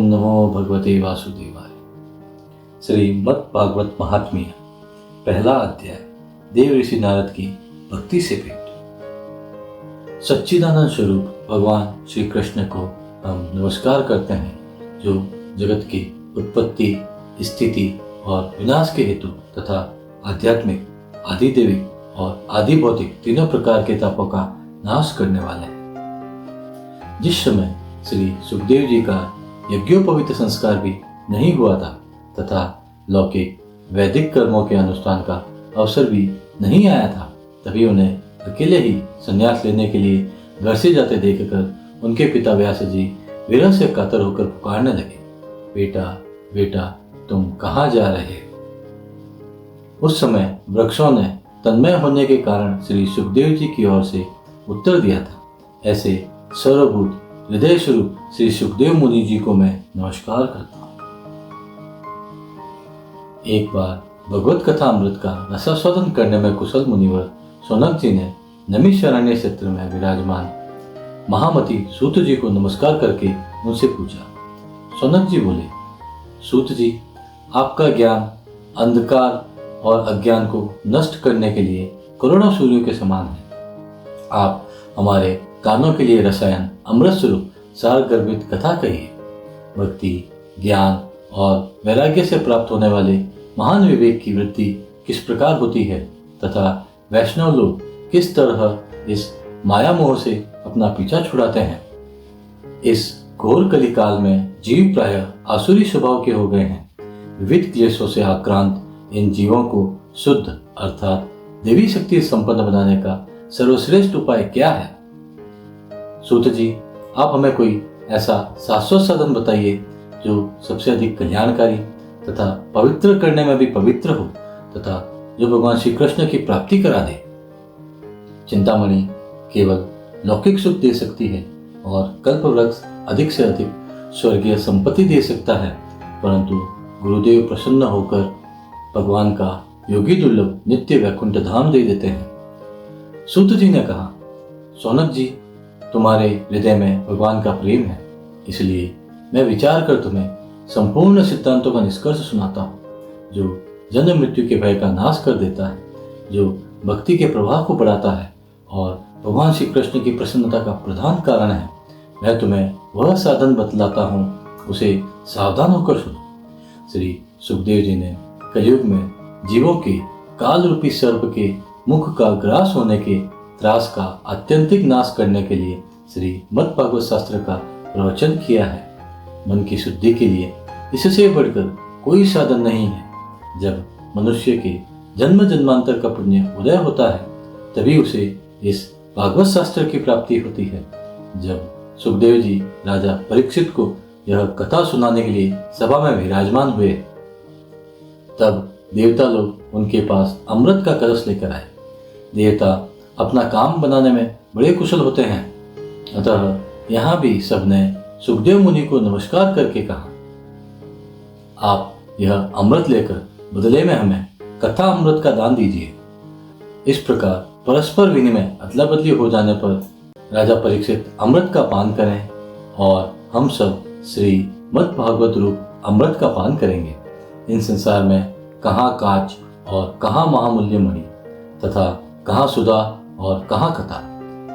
नमो भगवते वासुदेवाय। श्रीमद् भागवत महात्म्य, पहला अध्याय। देव ऋषि नारद की भक्ति से भेंट। सच्चिदानंद स्वरूप भगवान श्री कृष्ण को हम नमस्कार करते हैं, जो जगत की उत्पत्ति, स्थिति और विनाश के हेतु तथा आध्यात्मिक, आदिदेविक और आदि भौतिक तीनों प्रकार के तापों का नाश करने वाले हैं। जिस समय श्री सुखदेव जी का यज्ञोपवीत संस्कार भी नहीं हुआ था तथा लौकिक वैदिक कर्मों के अनुष्ठान का अवसर भी नहीं आया था, तभी उन्हें अकेले ही संन्यास लेने के लिए घर से जाते देखकर उनके पिता व्यास जी विरह से कातर होकर पुकारने लगे, बेटा बेटा तुम कहाँ जा रहे हो। उस समय वृक्षों ने तन्मय होने के कारण श्री सुखदेव जी की ओर से उत्तर दिया था, ऐसे सर्वभूत हृदय स्वरूप श्री सुखदेव मुनि जी को मैं नमस्कार करता हूँ। एक बार भगवत कथा अमृत का रसास्वादन करने में कुशल मुनिवर सौनक जी ने नैमिषारण्य क्षेत्र में विराजमान महामती सूत जी को नमस्कार करके उनसे पूछा। सौनक जी बोले, सूत जी, आपका ज्ञान अंधकार और अज्ञान को नष्ट करने के लिए करोड़ों सूर्यों के समान है। आप हमारे कानों के लिए रसायन अमृत स्वरूप सार गर्भित कथा कहिए। भक्ति, ज्ञान और वैराग्य से प्राप्त होने वाले महान विवेक की वृद्धि किस प्रकार होती है तथा वैष्णव लोग किस तरह इस माया मोह से अपना पीछा छुड़ाते हैं। इस घोर कलिकाल में जीव प्रायः आसुरी स्वभाव के हो गए हैं। विविध क्लेशों से आक्रांत इन जीवों को शुद्ध अर्थात देवी शक्ति संपन्न बनाने का सर्वश्रेष्ठ उपाय क्या है। सूत जी, आप हमें कोई ऐसा शाश्वत साधन बताइए जो सबसे अधिक कल्याणकारी तथा पवित्र करने में भी पवित्र हो तथा जो भगवान श्री कृष्ण की प्राप्ति करा दे। चिंतामणि केवल लौकिक सुख दे सकती है और कल्पवृक्ष अधिक से अधिक स्वर्गीय संपत्ति दे सकता है, परंतु गुरुदेव प्रसन्न होकर भगवान का योगी दुर्लभ नित्य वैकुंठ धाम दे देते हैं। सूत जी ने कहा, सौनक जी, तुम्हारे हृदय में भगवान का प्रेम है, इसलिए मैं विचार कर तुम्हें संपूर्ण सिद्धांतों का निष्कर्ष सुनाता हूँ, जो जन्म मृत्यु के भय का नाश कर देता है, जो भक्ति के प्रवाह को बढ़ाता है और भगवान श्री कृष्ण की प्रसन्नता का प्रधान कारण है। मैं तुम्हें वह साधन बतलाता हूँ, उसे सावधान होकर सुनो। श्री सुखदेव जी ने कलयुग में जीवों के काल रूपी सर्प के मुख का ग्रास होने के त्रास का आत्यंतिक नाश करने के लिए श्रीमद् भागवत शास्त्र का प्रवचन किया है। मन की शुद्धि के लिए इससे बढ़कर कोई साधन नहीं है। जब मनुष्य के जन्म जन्मांतर का पुण्य उदय होता है, तभी उसे इस भागवत शास्त्र की प्राप्ति होती है। जब सुखदेव जी राजा परीक्षित को यह कथा सुनाने के लिए सभा में विराजमान हुए, तब देवता लोग उनके पास अमृत का कलश लेकर आए। देवता अपना काम बनाने में बड़े कुशल होते हैं, अतः यहाँ भी सबने सुखदेव मुनि को नमस्कार करके कहा, आप यह अमृत लेकर बदले में हमें कथा अमृत का दान दीजिए। इस प्रकार परस्पर विनिमय अदला बदली हो जाने पर राजा परीक्षित अमृत का पान करें और हम सब श्रीमद् भागवत रूप अमृत का पान करेंगे। इन संसार में कहाँ कांच और कहाँ महामूल्य मणि तथा कहाँ सुधा और कहाँ कथा।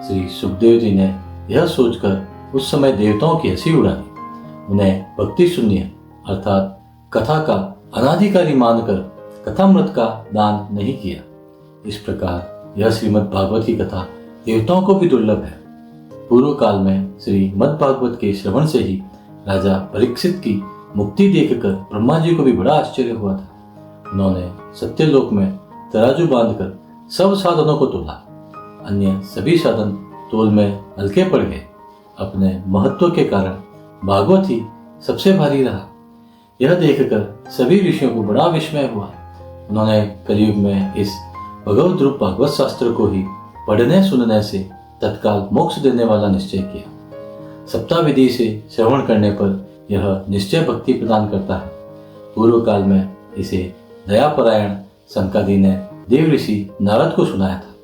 श्री सुखदेव जी ने यह सोचकर उस समय देवताओं की हंसी उड़ाई। उन्हें भक्ति शून्य अर्थात कथा का अनाधिकारी मानकर कथामृत का दान नहीं किया। इस प्रकार यह श्रीमद् भागवत की कथा देवताओं को भी दुर्लभ है। पूर्व काल में श्रीमद् भागवत के श्रवण से ही राजा परीक्षित की मुक्ति देखकर ब्रह्मा जी को भी बड़ा आश्चर्य हुआ था। उन्होंने सत्यलोक में तराजू बांधकर सब साधनों को तोला। अन्य सभी साधन तोल में हल्के पड़ गए। अपने महत्व के कारण भागवत ही सबसे भारी रहा। यह देखकर सभी ऋषियों को बड़ा विस्मय हुआ। उन्होंने कलयुग में इस भगवद रूप भागवत शास्त्र को ही पढ़ने सुनने से तत्काल मोक्ष देने वाला निश्चय किया। सप्ताह विधि से श्रवण करने पर यह निश्चय भक्ति प्रदान करता है। पूर्व काल में इसे दयापरायण सनकादि ने देव ऋषि नारद को सुनाया था।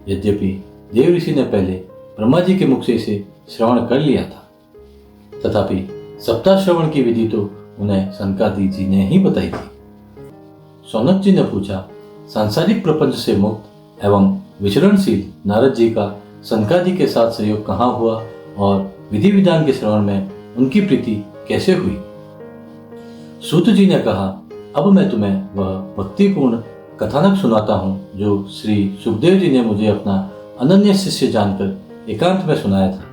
यद्यपि देव ऋषि ने पहले ब्रह्मा जी के मुख से इसे श्रवण कर लिया था, तथापि सप्ताह श्रवण की विधि तो उन्हें सनकादि जी ने ही बताई थी। सौनक जी ने पूछा, सांसारिक प्रपंच से मुक्त एवं विचरणशील नारद जी का सनकादि के साथ सहयोग कहाँ हुआ और विधि विधान के श्रवण में उनकी प्रीति कैसे हुई? सूत जी ने कहा, अब मैं तुम्हें वह भक्तिपूर्ण कथानक सुनाता हूँ जो श्री सुखदेव जी ने मुझे अपना अनन्य शिष्य जानकर एकांत में सुनाया था।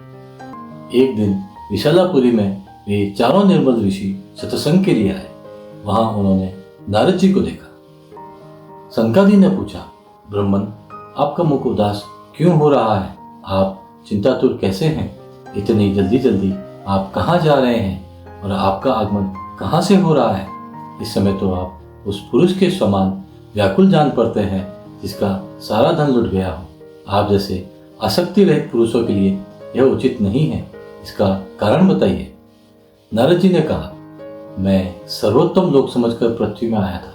एक दिन विशालापुरी में वे चारों निर्मल ऋषि सत्संग के लिए आए। वहां उन्होंने नारद जी को देखा। सनकादि ने पूछा, ब्राह्मण, आपका मुख उदास क्यों हो रहा है? आप चिंतातुर कैसे हैं? इतनी जल्दी जल्दी आप कहाँ जा रहे हैं और आपका आगमन कहाँ से हो रहा है? इस समय तो आप उस पुरुष के समान व्याकुल जान पड़ते हैं जिसका सारा धन लुट गया हो। आप जैसे आसक्ति रहित पुरुषों के लिए यह उचित नहीं है। इसका कारण बताइए। नारद जी ने कहा, मैं सर्वोत्तम लोक समझकर पृथ्वी में आया था।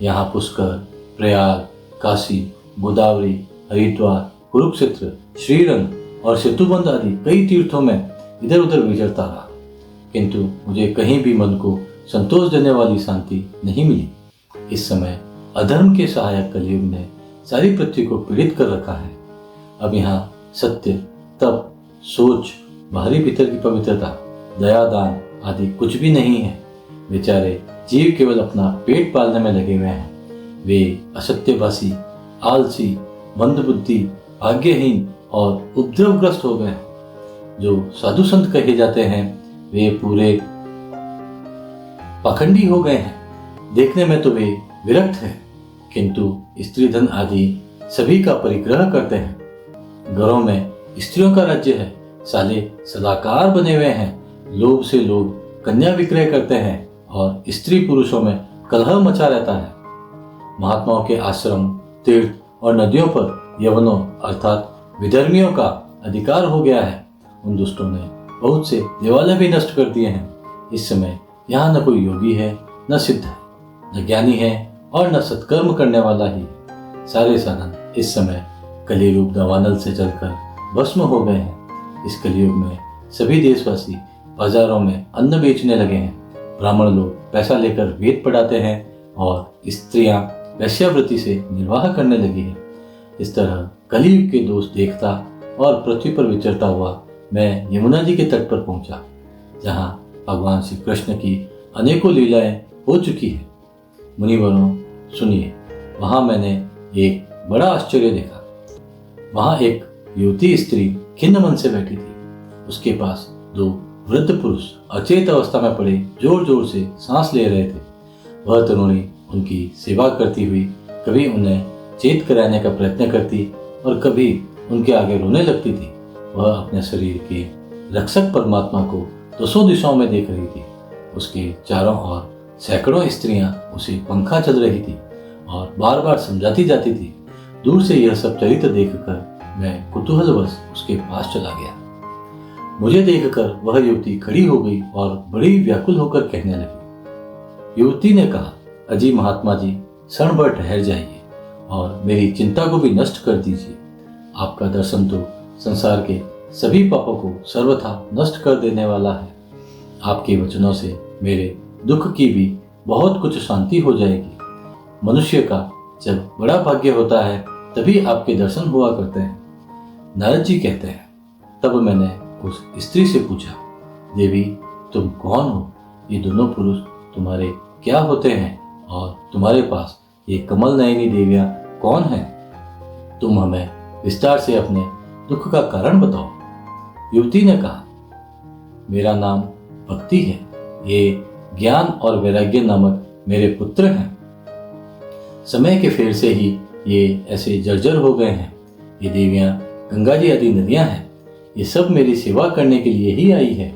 यहाँ पुष्कर, प्रयाग, काशी, गोदावरी, हरिद्वार, कुरुक्षेत्र, श्रीरंग और सेतुबंध आदि कई तीर्थों में इधर उधर विचरता रहा, किंतु मुझे कहीं भी मन को संतोष देने वाली शांति नहीं मिली। इस समय अधर्म के सहायक कलयुग ने सारी पृथ्वी को पीड़ित कर रखा है। अब यहाँ सत्य, तप, सोच, बाहरी भीतर की पवित्रता, दया, दान आदि कुछ भी नहीं है। बेचारे जीव केवल अपना पेट पालने में लगे हुए हैं। वे असत्यभाषी, आलसी, मंदबुद्धि, भाग्यहीन और उपद्रवग्रस्त हो गए। जो साधु संत कहे जाते हैं वे पूरे पाखंडी हो गए हैं। देखने में तो वे विरक्त हैं, किंतु स्त्री धन आदि सभी का परिग्रह करते हैं। घरों में स्त्रियों का राज्य है। साले सदाकार बने हुए हैं। लोभ से लोग कन्या विक्रय करते हैं और स्त्री पुरुषों में कलह मचा रहता है। महात्माओं के आश्रम, तीर्थ और नदियों पर यवनों अर्थात विधर्मियों का अधिकार हो गया है। उन दुष्टों ने बहुत से देवालय भी नष्ट कर दिए हैं। इस समय यहाँ न कोई योगी है, न सिद्ध है, न ज्ञानी है और न सत्कर्म करने वाला ही। सारे साधन इस समय कलियुग दावानल से जलकर भस्म हो गए हैं। इस कलियुग में सभी देशवासी बाजारों में अन्न बेचने लगे हैं। ब्राह्मण लोग पैसा लेकर वेद पढ़ाते हैं और स्त्रियां वैश्यावृत्ति से निर्वाह करने लगी है। इस तरह कलियुग के दोष देखता और पृथ्वी पर विचरता हुआ मैं यमुना जी के तट पर पहुंचा, जहां भगवान श्री कृष्ण की अनेकों लीलाएं हो चुकी है। मुनिवरों, सुनिए, वहां मैंने एक बड़ा आश्चर्य देखा। वहां एक युवती स्त्री खिन्न मन से बैठी थी। उसके पास दो वृद्ध पुरुष अचेत अवस्था में पड़े जोर जोर से सांस ले रहे थे। वह तरुणी उनकी सेवा करती हुई कभी उन्हें चेत कराने का प्रयत्न करती और कभी उनके आगे रोने लगती थी। वह अपने शरीर के रक्षक परमात्मा को दसों दिशाओं में देख रही थी। उसके चारों ओर सैकड़ों स्त्रियां उसे पंखा चल रही थी और बार बार समझाती जाती थी। दूर से यह सब चरित्र देखकर मैं कुतूहलवश उसके पास चला गया। मुझे देखकर वह युवती खड़ी हो गई और बड़ी व्याकुल होकर कहने लगी। युवती ने कहा, अजी महात्मा जी, क्षण भर ठहर जाइए और मेरी चिंता को भी नष्ट कर दीजिए। आपका दर्शन तो संसार के सभी पापों को सर्वथा नष्ट कर देने वाला है। आपके वचनों से मेरे दुख की भी बहुत कुछ शांति हो जाएगी। मनुष्य का जब बड़ा भाग्य होता है तभी आपके दर्शन हुआ करते हैं। नारद जी कहते हैं, तब मैंने उस स्त्री से पूछा, देवी, तुम कौन हो? ये दोनों पुरुष तुम्हारे क्या होते हैं और तुम्हारे पास ये कमल नयनी देवियां कौन हैं? तुम हमें विस्तार से अपने दुख का कारण बताओ। युवती ने कहा, मेरा नाम भक्ति है। ये ज्ञान और वैराग्य नामक मेरे पुत्र हैं। समय के फेर से ही ये ऐसे जर्जर हो गए हैं। ये देवियां गंगा जी आदि नदियां हैं। ये सब मेरी सेवा करने के लिए ही आई है।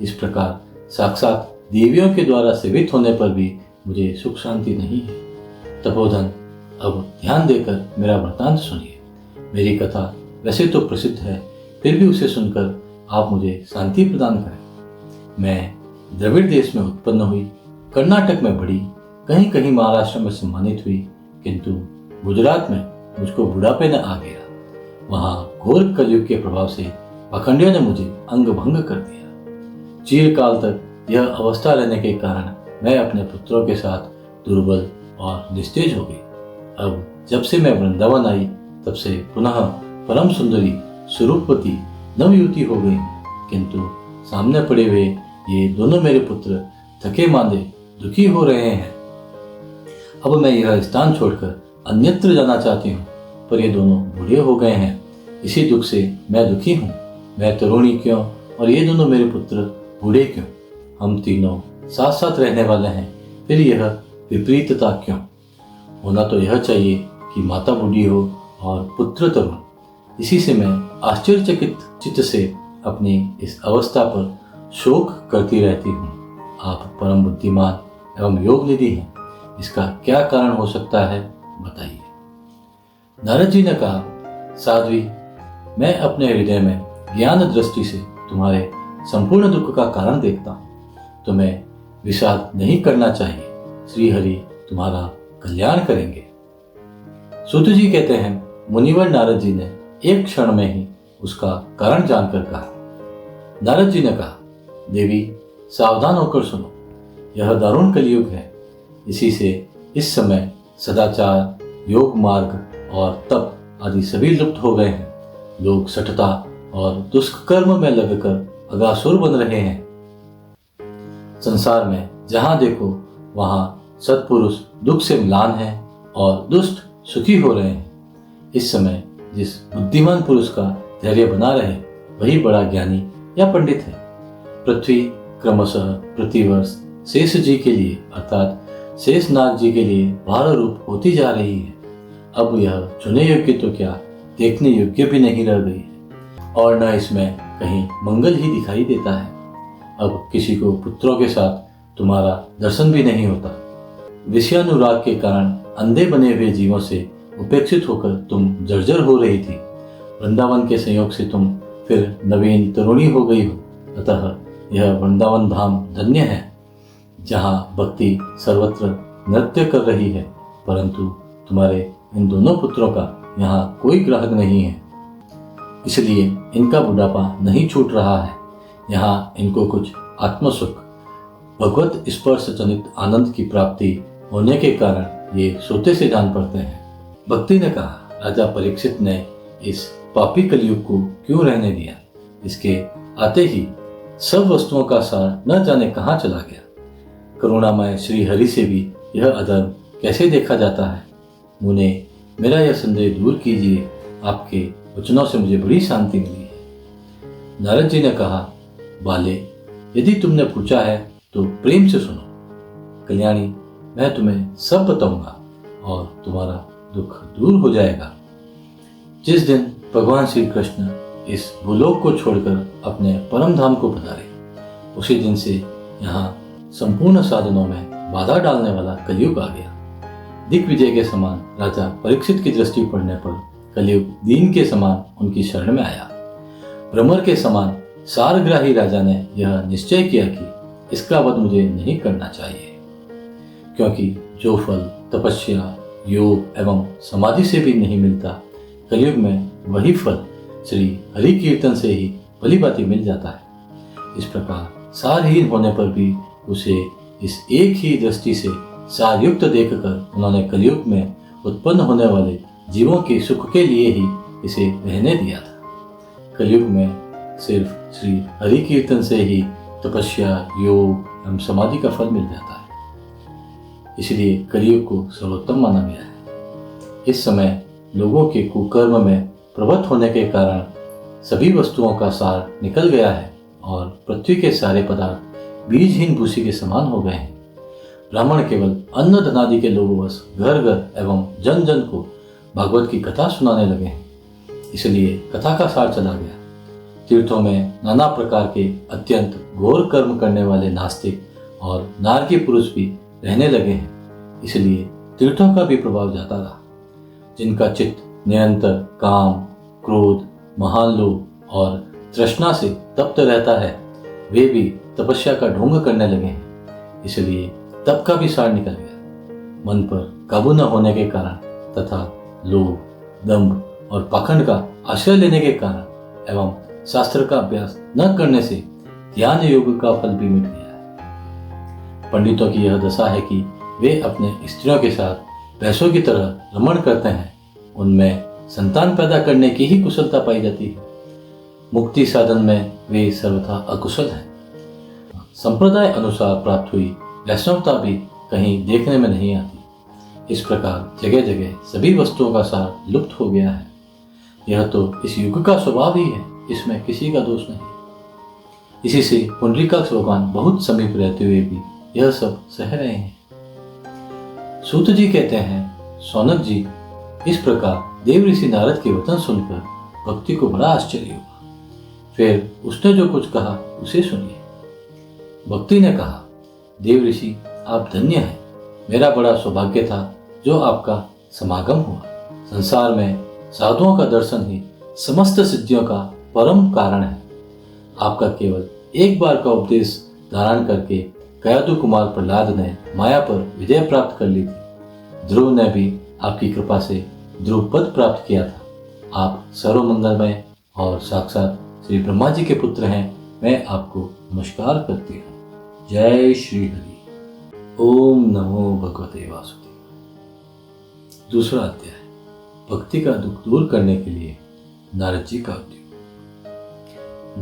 इस प्रकार साक्षात देवियों के द्वारा सेवित होने पर भी मुझे सुख शांति नहीं है। तपोधन, अब ध्यान देकर मेरा वृतांत सुनिए। मेरी कथा वैसे तो प्रसिद्ध है, फिर भी उसे सुनकर आप मुझे शांति प्रदान करें। मैं द्रविड़ देश में उत्पन्न हुई, कर्नाटक में बढ़ी, कहीं कहीं महाराष्ट्र में सम्मानित हुई, किंतु गुजरात में मुझको बुढ़ापे न आ गया। वहां घोर कलयुग के प्रभाव से पाखंडियों ने मुझे अंग भंग कर दिया। चिरकाल तक यह अवस्था रहने के कारण मैं अपने पुत्रों के साथ दुर्बल और निस्तेज हो गई। अब जब से मैं वृंदावन आई तब से पुनः परम सुंदरी स्वरूपवती नवयुवती हो गई, किंतु सामने पड़े हुए ये दोनों मेरे पुत्र थके मांदे दुखी हो रहे हैं। अब मैं यह स्थान छोड़कर अन्यत्र जाना चाहती हूँ, पर ये दोनों बूढ़े हो गए हैं। इसी दुख से मैं दुखी हूँ। मैं तरुणी क्यों और ये दोनों मेरे पुत्र बूढ़े क्यों? हम तीनों साथ साथ रहने वाले हैं, फिर यह विपरीतता क्यों? होना तो यह चाहिए कि माता बूढ़ी हो और पुत्र तरुण। इसी से मैं आश्चर्यचकित चित्त से अपनी इस अवस्था पर शोक करती रहती हूँ। आप परम बुद्धिमान एवं योग निधि हैं, इसका क्या कारण हो सकता है, बताइए। नारद जी ने कहा, साध्वी, मैं अपने हृदय में ज्ञान दृष्टि से तुम्हारे संपूर्ण दुख का कारण देखता हूँ। तुम्हें विषाद नहीं करना चाहिए। श्री हरि तुम्हारा कल्याण करेंगे। सूत जी कहते हैं, मुनिवर नारद जी ने एक क्षण में ही उसका कारण जानकर कहा। नारद जी ने कहा, देवी सावधान होकर सुनो, यह दारुण कलयुग है। इसी से इस समय सदाचार, योग मार्ग और तप आदि सभी लुप्त हो गए हैं। लोग सठता और दुष्कर्म में लगकर अगासुर बन रहे हैं। संसार में जहां देखो वहां सत्पुरुष दुख से म्लान है और दुष्ट सुखी हो रहे हैं। इस समय जिस बुद्धिमान पुरुष का धैर्य बना रहे वही बड़ा ज्ञानी या पंडित है। पृथ्वी क्रमशः प्रतिवर्ष शेष जी के लिए अर्थात शेषनाग जी के लिए भार रूप होती जा रही है। अब यह चुने योग्य तो क्या, देखने योग्य भी नहीं रह गई है, और न इसमें कहीं मंगल ही दिखाई देता है। अब किसी को पुत्रों के साथ तुम्हारा दर्शन भी नहीं होता। विषयानुराग के कारण अंधे बने हुए जीवों से उपेक्षित होकर तुम जर्जर हो रही थी। वृंदावन के संयोग से तुम फिर नवीन तरुणी हो गई हो। अतः यह वृंदावन धाम धन्य है, जहाँ भक्ति सर्वत्र नृत्य कर रही है, परंतु तुम्हारे इन दोनों पुत्रों का यहाँ कोई ग्राहक नहीं है, इसलिए इनका बुढ़ापा नहीं छूट रहा है। यहाँ इनको कुछ आत्मसुख, भगवत स्पर्श जनित आनंद की प्राप्ति होने के कारण ये सोते से जान पड़ते हैं। भक्ति ने कहा, राजा परीक्षित ने इस पापी कलयुग को क्यों रहने दिया? इसके आते ही सब वस्तुओं का सार न जाने कहाँ चला गया। करुणामय श्री हरि से भी यह अधर्म कैसे देखा जाता है? मुने, मेरा यह संदेह दूर कीजिए। आपके वचनों से मुझे बड़ी शांति मिली है। नारद जी ने कहा, बाले, यदि तुमने पूछा है तो प्रेम से सुनो। कल्याणी, मैं तुम्हें सब बताऊंगा और तुम्हारा दुख दूर हो जाएगा। जिस दिन भगवान श्री कृष्ण इस भूलोक को छोड़कर अपने परम धाम को पधारे, उसी दिन से यहाँ संपूर्ण साधनों में बाधा डालने वाला कलयुग आ गया। दिग्विजय के समान राजा परीक्षित की दृष्टि पड़ने पर कलयुग दीन के समान उनकी शरण में आया। भ्रमर के समान सारग्राही राजा ने यह निश्चय किया कि इसका वध मुझे नहीं करना चाहिए, क्योंकि जो फल तपस्या, योग एवं समाधि से भी नहीं मिलता, कलयुग में वही फल श्री हरि कीर्तन से ही भलीभांति मिल जाता है। इस प्रकार सारहीन होने पर भी उसे इस एक ही दृष्टि से सारयुक्त देखकर उन्होंने कलयुग में उत्पन्न होने वाले जीवों के सुख के लिए ही इसे रहने दिया था। कलयुग में सिर्फ श्री हरि कीर्तन से ही तपस्या, योग एवं समाधि का फल मिल जाता है। इसलिए कलयुग को सर्वोत्तम माना गया है। इस समय लोगों के कुकर्म में प्रवृत्त होने के कारण सभी वस्तुओं का सार निकल गया है और पृथ्वी के सारे पदार्थ बीजहीन भूसी के समान हो गए हैं। ब्राह्मण केवल अन्न धनादि के लोगोवश घर घर एवं जन जन को भागवत की कथा सुनाने लगे हैं। इसलिए कथा का सार चला गया। तीर्थों में नाना प्रकार के अत्यंत घोर कर्म करने वाले नास्तिक और नारकी पुरुष भी रहने लगे हैं। इसलिए तीर्थों का भी प्रभाव जाता रहा। जिनका चित्त निरंतर काम, क्रोध, महान लोभ और तृष्णा से तप्त रहता है, वे भी तपस्या का ढोंग करने लगे हैं। इसलिए तप का भी सार निकल गया। मन पर काबू न होने के कारण तथा लोभ, दंभ और पाखंड का आश्रय लेने के कारण एवं शास्त्र का अभ्यास न करने से ध्यान योग का फल भी मिट गया है। पंडितों की यह दशा है कि वे अपने स्त्रियों के साथ भैंसों की तरह रमण करते हैं, उनमें संतान पैदा करने की ही कुशलता पाई जाती है। मुक्ति साधन में वे सर्वथा अकुशल हैं। संप्रदाय अनुसार प्राप्त हुई वैष्णवता भी कहीं देखने में नहीं आती। इस प्रकार जगह जगह सभी वस्तुओं का सार लुप्त हो गया है। यह तो इस युग का स्वभाव ही है, इसमें किसी का दोष नहीं। इसी से पुंडरीकाक्ष भगवान बहुत समीप रहते हुए भी यह सब सह रहे हैं। सूत जी कहते हैं, सौनक जी, इस प्रकार देव ऋषि नारद के वचन सुनकर भक्ति को बड़ा आश्चर्य हुआ। फिर उसने जो कुछ कहा उसे सुनिए। भक्ति ने कहा, देव ऋषि, आप धन्य हैं। मेरा बड़ा सौभाग्य था जो आपका समागम हुआ। संसार में साधुओं का दर्शन ही समस्त सिद्धियों का परम कारण है। आपका केवल एक बार का उपदेश धारण करके कयादु कुमार प्रहलाद ने माया पर विजय प्राप्त कर ली थी। ध्रुव ने भी आपकी कृपा से ध्रुव पद प्राप्त किया था। आप सर्वमंगलमय और साक्षात श्री ब्रह्मा जी के पुत्र हैं। मैं आपको नमस्कार करती हूँ। जय श्री हरि। ओम नमो भगवते वासुदेवाय। दूसरा अध्याय, भक्ति का दुख दूर करने के लिए नारद जी का उद्योग।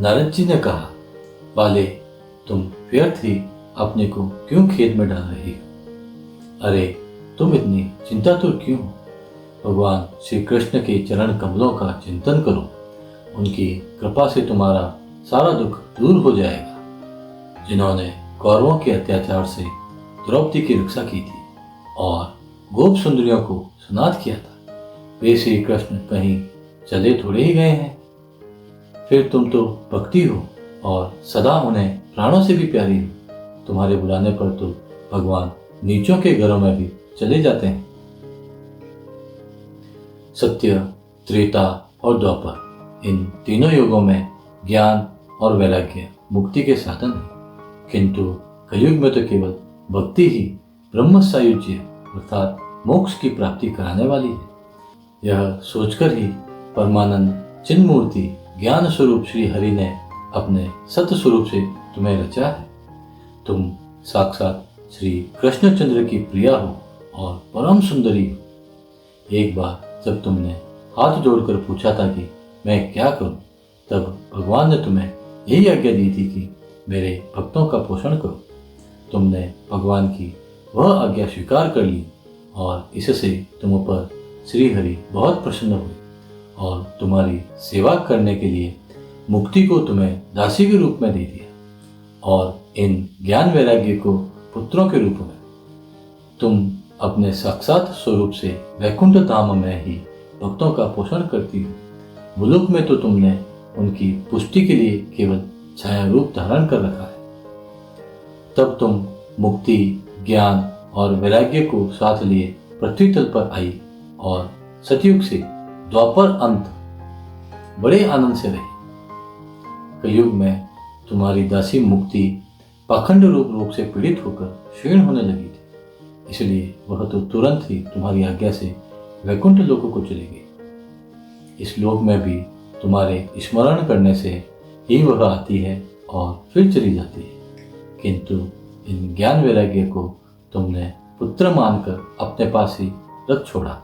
नारद जी ने कहा, बाले, तुम व्यर्थ ही अपने को क्यों खेद में डाल रही हो? अरे, तुम इतनी चिंतातुर क्यों हो? भगवान श्री कृष्ण के चरण कमलों का चिंतन करो। उनकी कृपा से तुम्हारा सारा दुख दूर हो जाएगा। जिन्होंने कौरवों के अत्याचार से द्रौपदी की रक्षा की थी और गोप सुंदरियों को स्नात किया था, वे श्री कृष्ण कहीं चले थोड़े ही गए हैं। फिर तुम तो भक्ति हो और सदा उन्हें प्राणों से भी प्यारी हो। तुम्हारे बुलाने पर तो भगवान नीचों के घरों में भी चले जाते हैं। सत्य, त्रेता और द्वापर, इन तीनों युगों में ज्ञान और वैराग्य मुक्ति के साधन हैं। किंतु कलयुग में तो केवल भक्ति ही ब्रह्म सायुज्य अर्थात मोक्ष की प्राप्ति कराने वाली है। यह सोचकर ही परमानंद चिन्ह मूर्ति ज्ञान स्वरूप श्री हरि ने अपने सत्य स्वरूप से तुम्हें रचा है। तुम साक्षात श्री कृष्णचंद्र की प्रिया हो और परम सुंदरी हो। एक बार जब तुमने हाथ जोड़कर पूछा था कि मैं क्या करूं, तब भगवान ने तुम्हें यही आज्ञा दी थी कि मेरे भक्तों का पोषण करो। तुमने भगवान की वह आज्ञा स्वीकार कर ली और इससे तुम पर श्री हरि बहुत प्रसन्न हुए और तुम्हारी सेवा करने के लिए मुक्ति को तुम्हें दासी के रूप में दे दिया और इन ज्ञान वैराग्य को पुत्रों के रूप में। तुम अपने साक्षात स्वरूप से वैकुंठ धाम में ही भक्तों का पोषण करती हो। मुलुक में तो तुमने उनकी पुष्टि के लिए केवल छाया रूप धारण कर रखा है। तब तुम मुक्ति, ज्ञान और वैराग्य को साथ लिए पृथ्वी तल पर आई और सतयुग से द्वापर अंत बड़े आनंद से रही। कलयुग में तुम्हारी दासी मुक्ति पाखंड रूप से पीड़ित होकर क्षीण होने लगी थी, इसलिए वह तो तुरंत ही तुम्हारी आज्ञा से वैकुंठ लोकों को चली गई। इस लोक में भी तुम्हारे स्मरण करने से ही वह आती है और फिर चली जाती है। किंतु इन ज्ञान वैराग्य को तुमने पुत्र मानकर अपने पास ही रख छोड़ा।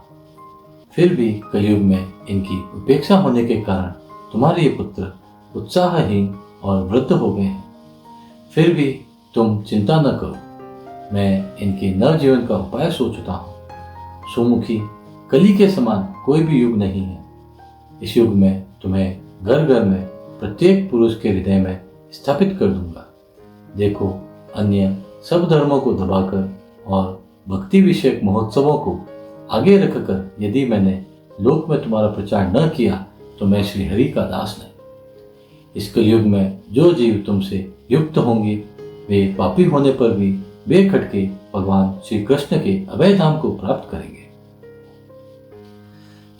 फिर भी कलयुग में इनकी उपेक्षा होने के कारण तुम्हारे ये पुत्र उत्साहहीन और वृद्ध हो गए हैं। फिर भी तुम चिंता न करो, मैं इनके नवजीवन का उपाय सोचता हूँ। सुमुखी, कली के समान कोई भी युग नहीं है। इस युग में तुम्हें घर घर में प्रत्येक पुरुष के हृदय में स्थापित कर दूंगा। देखो, अन्य सब धर्मों को दबाकर और भक्ति विषयक महोत्सवों को आगे रखकर यदि मैंने लोक में तुम्हारा प्रचार न किया तो मैं श्री हरि का दास नहीं। इस कलयुग में जो जीव तुमसे युक्त होंगे वे पापी होने पर भी बेखटके भगवान श्री कृष्ण के अभय धाम को प्राप्त करेंगे।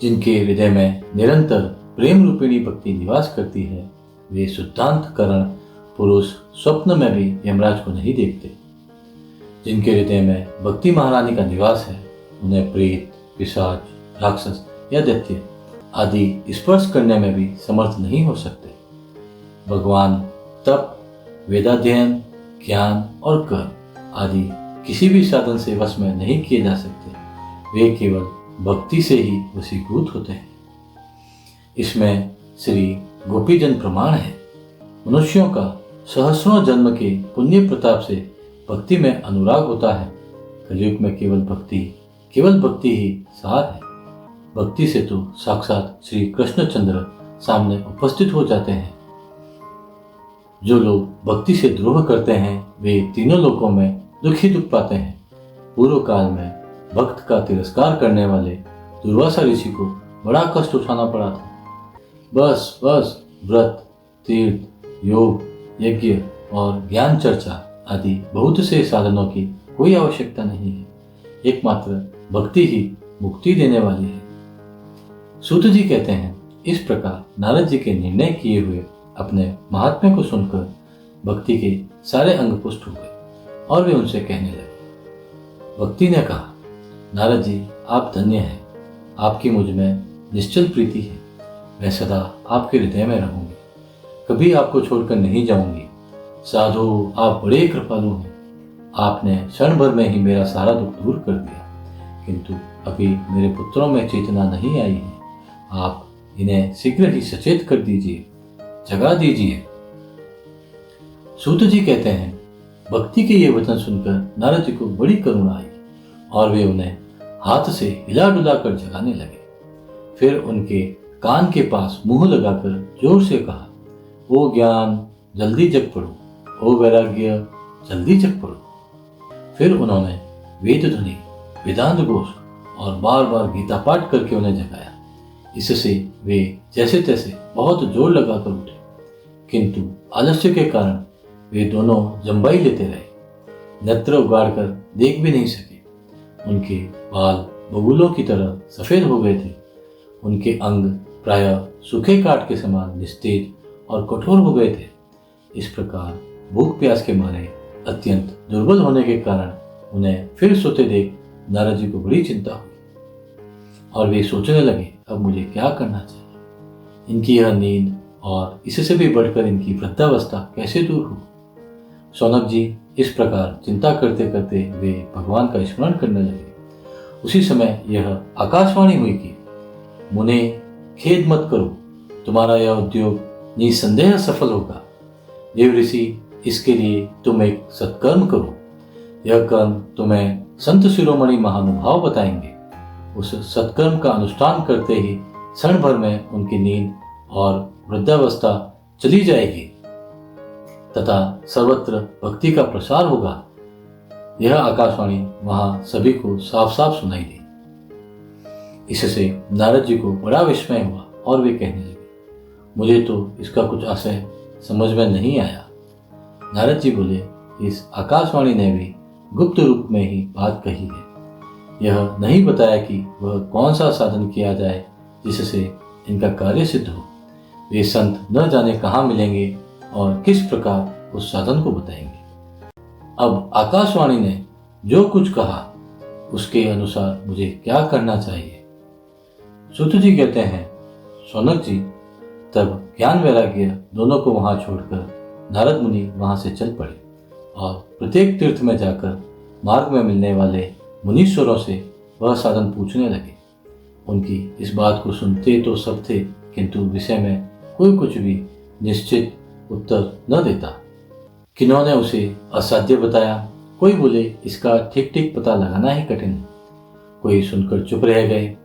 जिनके हृदय में निरंतर प्रेम रूपिणी भक्ति निवास करती है वे शुद्धांत करण पुरुष स्वप्न में भी यमराज को नहीं देखते। जिनके हृदय में भक्ति महारानी का निवास है उन्हें प्रेत, पिशाच, राक्षस या दैत्य आदि स्पर्श करने में भी समर्थ नहीं हो सकते। भगवान तप, वेदाध्ययन, ज्ञान और कर्म आदि किसी भी साधन से वश में नहीं किए जा सकते। वे केवल भक्ति से ही वशीभूत होते हैं। इसमें श्री गोपीजन प्रमाण है। मनुष्यों का सहस्रों जन्म के पुण्य प्रताप से भक्ति में अनुराग होता है। कलयुग में केवल भक्ति ही सार है। भक्ति से तो साक्षात श्री कृष्णचंद्र सामने उपस्थित हो जाते हैं। जो लोग भक्ति से द्रोह करते हैं वे तीनों लोकों में दुख ही दुख पाते हैं। पूर्व काल में भक्त का तिरस्कार करने वाले दुर्वासा ऋषि को बड़ा कष्ट उठाना पड़ा था। बस व्रत, तीर्थ, योग, यज्ञ और ज्ञान चर्चा आदि बहुत से साधनों की कोई आवश्यकता नहीं है। एकमात्र भक्ति ही मुक्ति देने वाली है। सूत जी कहते हैं, इस प्रकार नारद जी के निर्णय किए हुए अपने महात्म्य को सुनकर भक्ति के सारे अंग पुष्ट हो गए और वे उनसे कहने लगे। भक्ति ने कहा, नारद जी आप धन्य हैं। आपकी मुझ में निश्चल प्रीति है। मैं सदा आपके हृदय में रहूंगी, कभी आपको छोड़कर नहीं जाऊंगी। साधु आप बड़े कृपालु हैं। आपने क्षण भर में ही मेरा सारा दुख दूर कर दिया, किंतु अभी मेरे पुत्रों में चेतना नहीं आई है। आप इन्हें शीघ्र ही सचेत कर दीजिए, जगा दीजिए। सूत जी कहते हैं, भक्ति के ये वचन सुनकर नारद जी को बड़ी करुणा आई और वे उन्हें हाथ से हिला डुला कर जगाने लगे। फिर उनके कान के पास मुंह लगाकर जोर से कहा, ओ ज्ञान जल्दी जग पड़ो, ओ वैराग्य जल्दी जग पड़ो। फिर उन्होंने वेद ध्वनि, वेदांत घोष और बार बार गीता पाठ करके उन्हें जगाया। इससे वे जैसे तैसे बहुत जोर लगाकर उठे, किंतु आलस्य के कारण वे दोनों जम्बाई लेते रहे। नेत्र उगाड़कर देख भी नहीं सके। उनके बाल बगुलों की तरह सफेद हो गए थे। उनके अंग प्रायः सूखे काठ के समान निस्तेज और कठोर हो गए थे। इस प्रकार भूख प्यास के मारे अत्यंत दुर्बल होने के कारण उन्हें फिर सोते देख नारद जी को बड़ी चिंता हुई और वे सोचने लगे, अब मुझे क्या करना चाहिए। इनकी यह नींद और इससे भी बढ़कर इनकी वृद्धावस्था कैसे दूर हो। शौनक जी इस प्रकार चिंता करते करते वे भगवान का स्मरण करने लगे। उसी समय यह आकाशवाणी हुई कि मुने खेद मत करो, तुम्हारा यह उद्योग निसंदेह सफल होगा। देव ऋषि, इसके लिए तुम एक सत्कर्म करो। यह कर्म तुम्हें संत शिरोमणि महानुभाव बताएंगे। उस सत्कर्म का अनुष्ठान करते ही क्षण भर में उनकी नींद और वृद्धावस्था चली जाएगी तथा सर्वत्र भक्ति का प्रसार होगा। यह आकाशवाणी वहां सभी को साफ साफ सुनाई दी। इससे नारद जी को बड़ा विस्मय हुआ और वे कहने लगे, मुझे तो इसका कुछ आशय समझ में नहीं आया। नारद जी बोले, इस आकाशवाणी ने भी गुप्त रूप में ही बात कही है। यह नहीं बताया कि वह कौन सा साधन किया जाए जिससे इनका कार्य सिद्ध हो। वे संत न जाने कहाँ मिलेंगे और किस प्रकार उस साधन को बताएंगे। अब आकाशवाणी ने जो कुछ कहा उसके अनुसार मुझे क्या करना चाहिए। सूत जी कहते हैं, शौनक जी तब ज्ञान वैराग्य दोनों को वहां छोड़कर नारद मुनि वहां से चल पड़े और प्रत्येक तीर्थ में जाकर मार्ग में मिलने वाले मुनीश्वरों से वह साधन पूछने लगे। उनकी इस बात को सुनते तो सब थे, किंतु विषय में कोई कुछ भी निश्चित उत्तर न देता। किन्होंने उसे असाध्य बताया, कोई बोले इसका ठीक ठीक पता लगाना ही कठिन है। कोई सुनकर चुप रह गए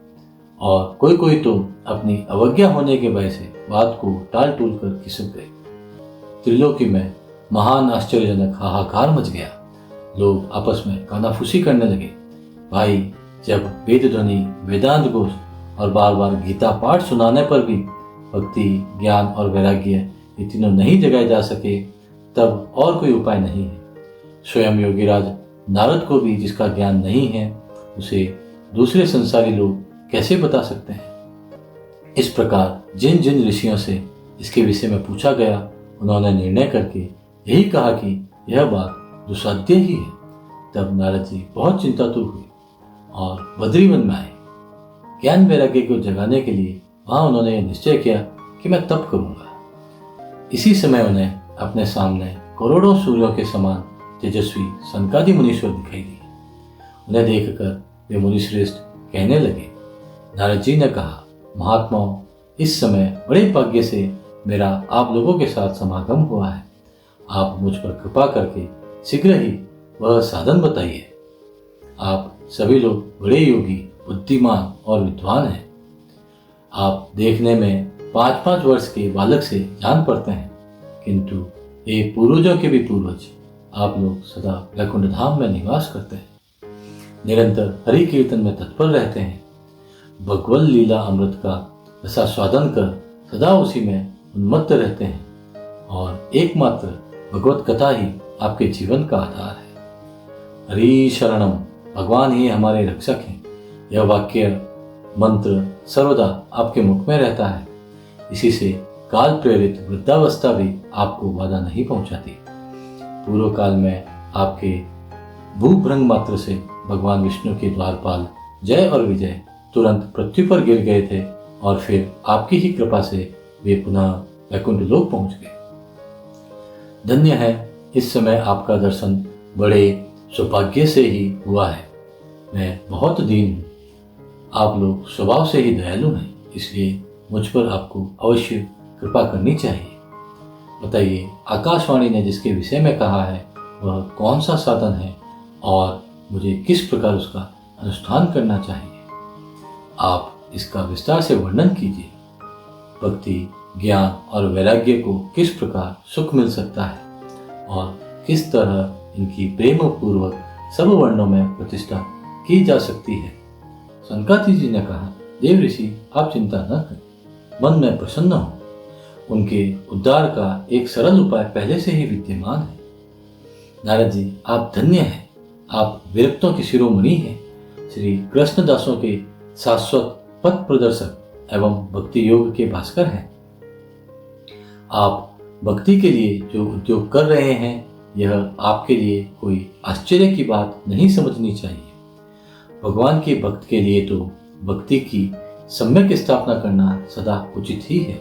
और कोई तो अपनी अवज्ञा होने के भय से बात को टाल टूल कर खिसक गए। त्रिलोकी में महान आश्चर्यजनक हाहाकार मच गया। लोग आपस में कानाफूसी करने लगे। भाई, जब वेद ध्वनि, वेदांत घोष और बार बार गीता पाठ सुनाने पर भी भक्ति, ज्ञान और वैराग्य ये तीनों नहीं जगाए जा सके, तब और कोई उपाय नहीं है। स्वयं योगीराज नारद को भी जिसका ज्ञान नहीं है, उसे दूसरे संसारी लोग कैसे बता सकते हैं। इस प्रकार जिन जिन ऋषियों से इसके विषय में पूछा गया, उन्होंने निर्णय करके यही कहा कि यह बात दुस्साध्य ही है। तब नारद जी बहुत चिंतातुर हुए और बद्रीवन में आए। ज्ञान वैराग्य को जगाने के लिए वहां उन्होंने निश्चय किया कि मैं तप करूंगा। इसी समय उन्हें अपने सामने करोड़ों सूर्यों के समान तेजस्वी सनकादि मुनीश्वर दिखाई दिए। उन्हें देखकर वे मुनिश्रेष्ठ कहने लगे, नारद जी ने कहा, महात्माओं, इस समय बड़े भाग्य से मेरा आप लोगों के साथ समागम हुआ है। आप मुझ पर कृपा करके शीघ्र ही वह साधन बताइए। आप सभी लोग बड़े योगी, बुद्धिमान और विद्वान हैं। आप देखने में 5-5 वर्ष के बालक से जान पड़ते हैं, किंतु ये पूर्वजों के भी पूर्वज। आप लोग सदा वैकुंठ धाम में निवास करते हैं, निरंतर हरि कीर्तन में तत्पर रहते हैं, भगवत लीला अमृत का रसास्वादन कर सदा उसी में उन्मत्त रहते हैं और एकमात्र भगवत कथा ही आपके जीवन का आधार है। हरि शरणम, भगवान ही हमारे रक्षक हैं। यह वाक्य मंत्र सर्वदा आपके मुख में रहता है। इसी से काल प्रेरित वृद्धावस्था भी आपको बाधा नहीं पहुंचाती। पूर्व काल में आपके भूभ्रंग मात्र से भगवान विष्णु के द्वारपाल जय और विजय तुरंत पृथ्वी पर गिर गए थे और फिर आपकी ही कृपा से वे पुनः वैकुंठ लोक पहुंच गए। धन्य है, इस समय आपका दर्शन बड़े सौभाग्य से ही हुआ है। मैं बहुत दीन हूँ। आप लोग स्वभाव से ही दयालु हैं, इसलिए मुझ पर आपको अवश्य कृपा करनी चाहिए। बताइए, आकाशवाणी ने जिसके विषय में कहा है वह कौन सा साधन है और मुझे किस प्रकार उसका अनुष्ठान करना चाहिए? आप इसका विस्तार से वर्णन कीजिए। भक्ति, ज्ञान और वैराग्य को किस प्रकार सुख मिल सकता है और किस तरह इनकी प्रेम पूर्वक सब वर्णों में प्रतिष्ठा की जा सकती है। सनकादि जी ने कहा, देव ऋषि, आप चिंता न करें, मन में प्रसन्न हो। उनके उद्धार का एक सरल उपाय पहले से ही विद्यमान है। नारद जी, आप धन्य हैं। आप विरक्तों की शिरोमणि हैं, श्री कृष्णदासों के शाश्वत पथ प्रदर्शक एवं भक्ति योग के भास्कर हैं। आप भक्ति के लिए जो उद्योग कर रहे हैं, यह आपके लिए कोई आश्चर्य की बात नहीं समझनी चाहिए। भगवान के भक्त के लिए तो भक्ति की सम्यक स्थापना करना सदा उचित ही है।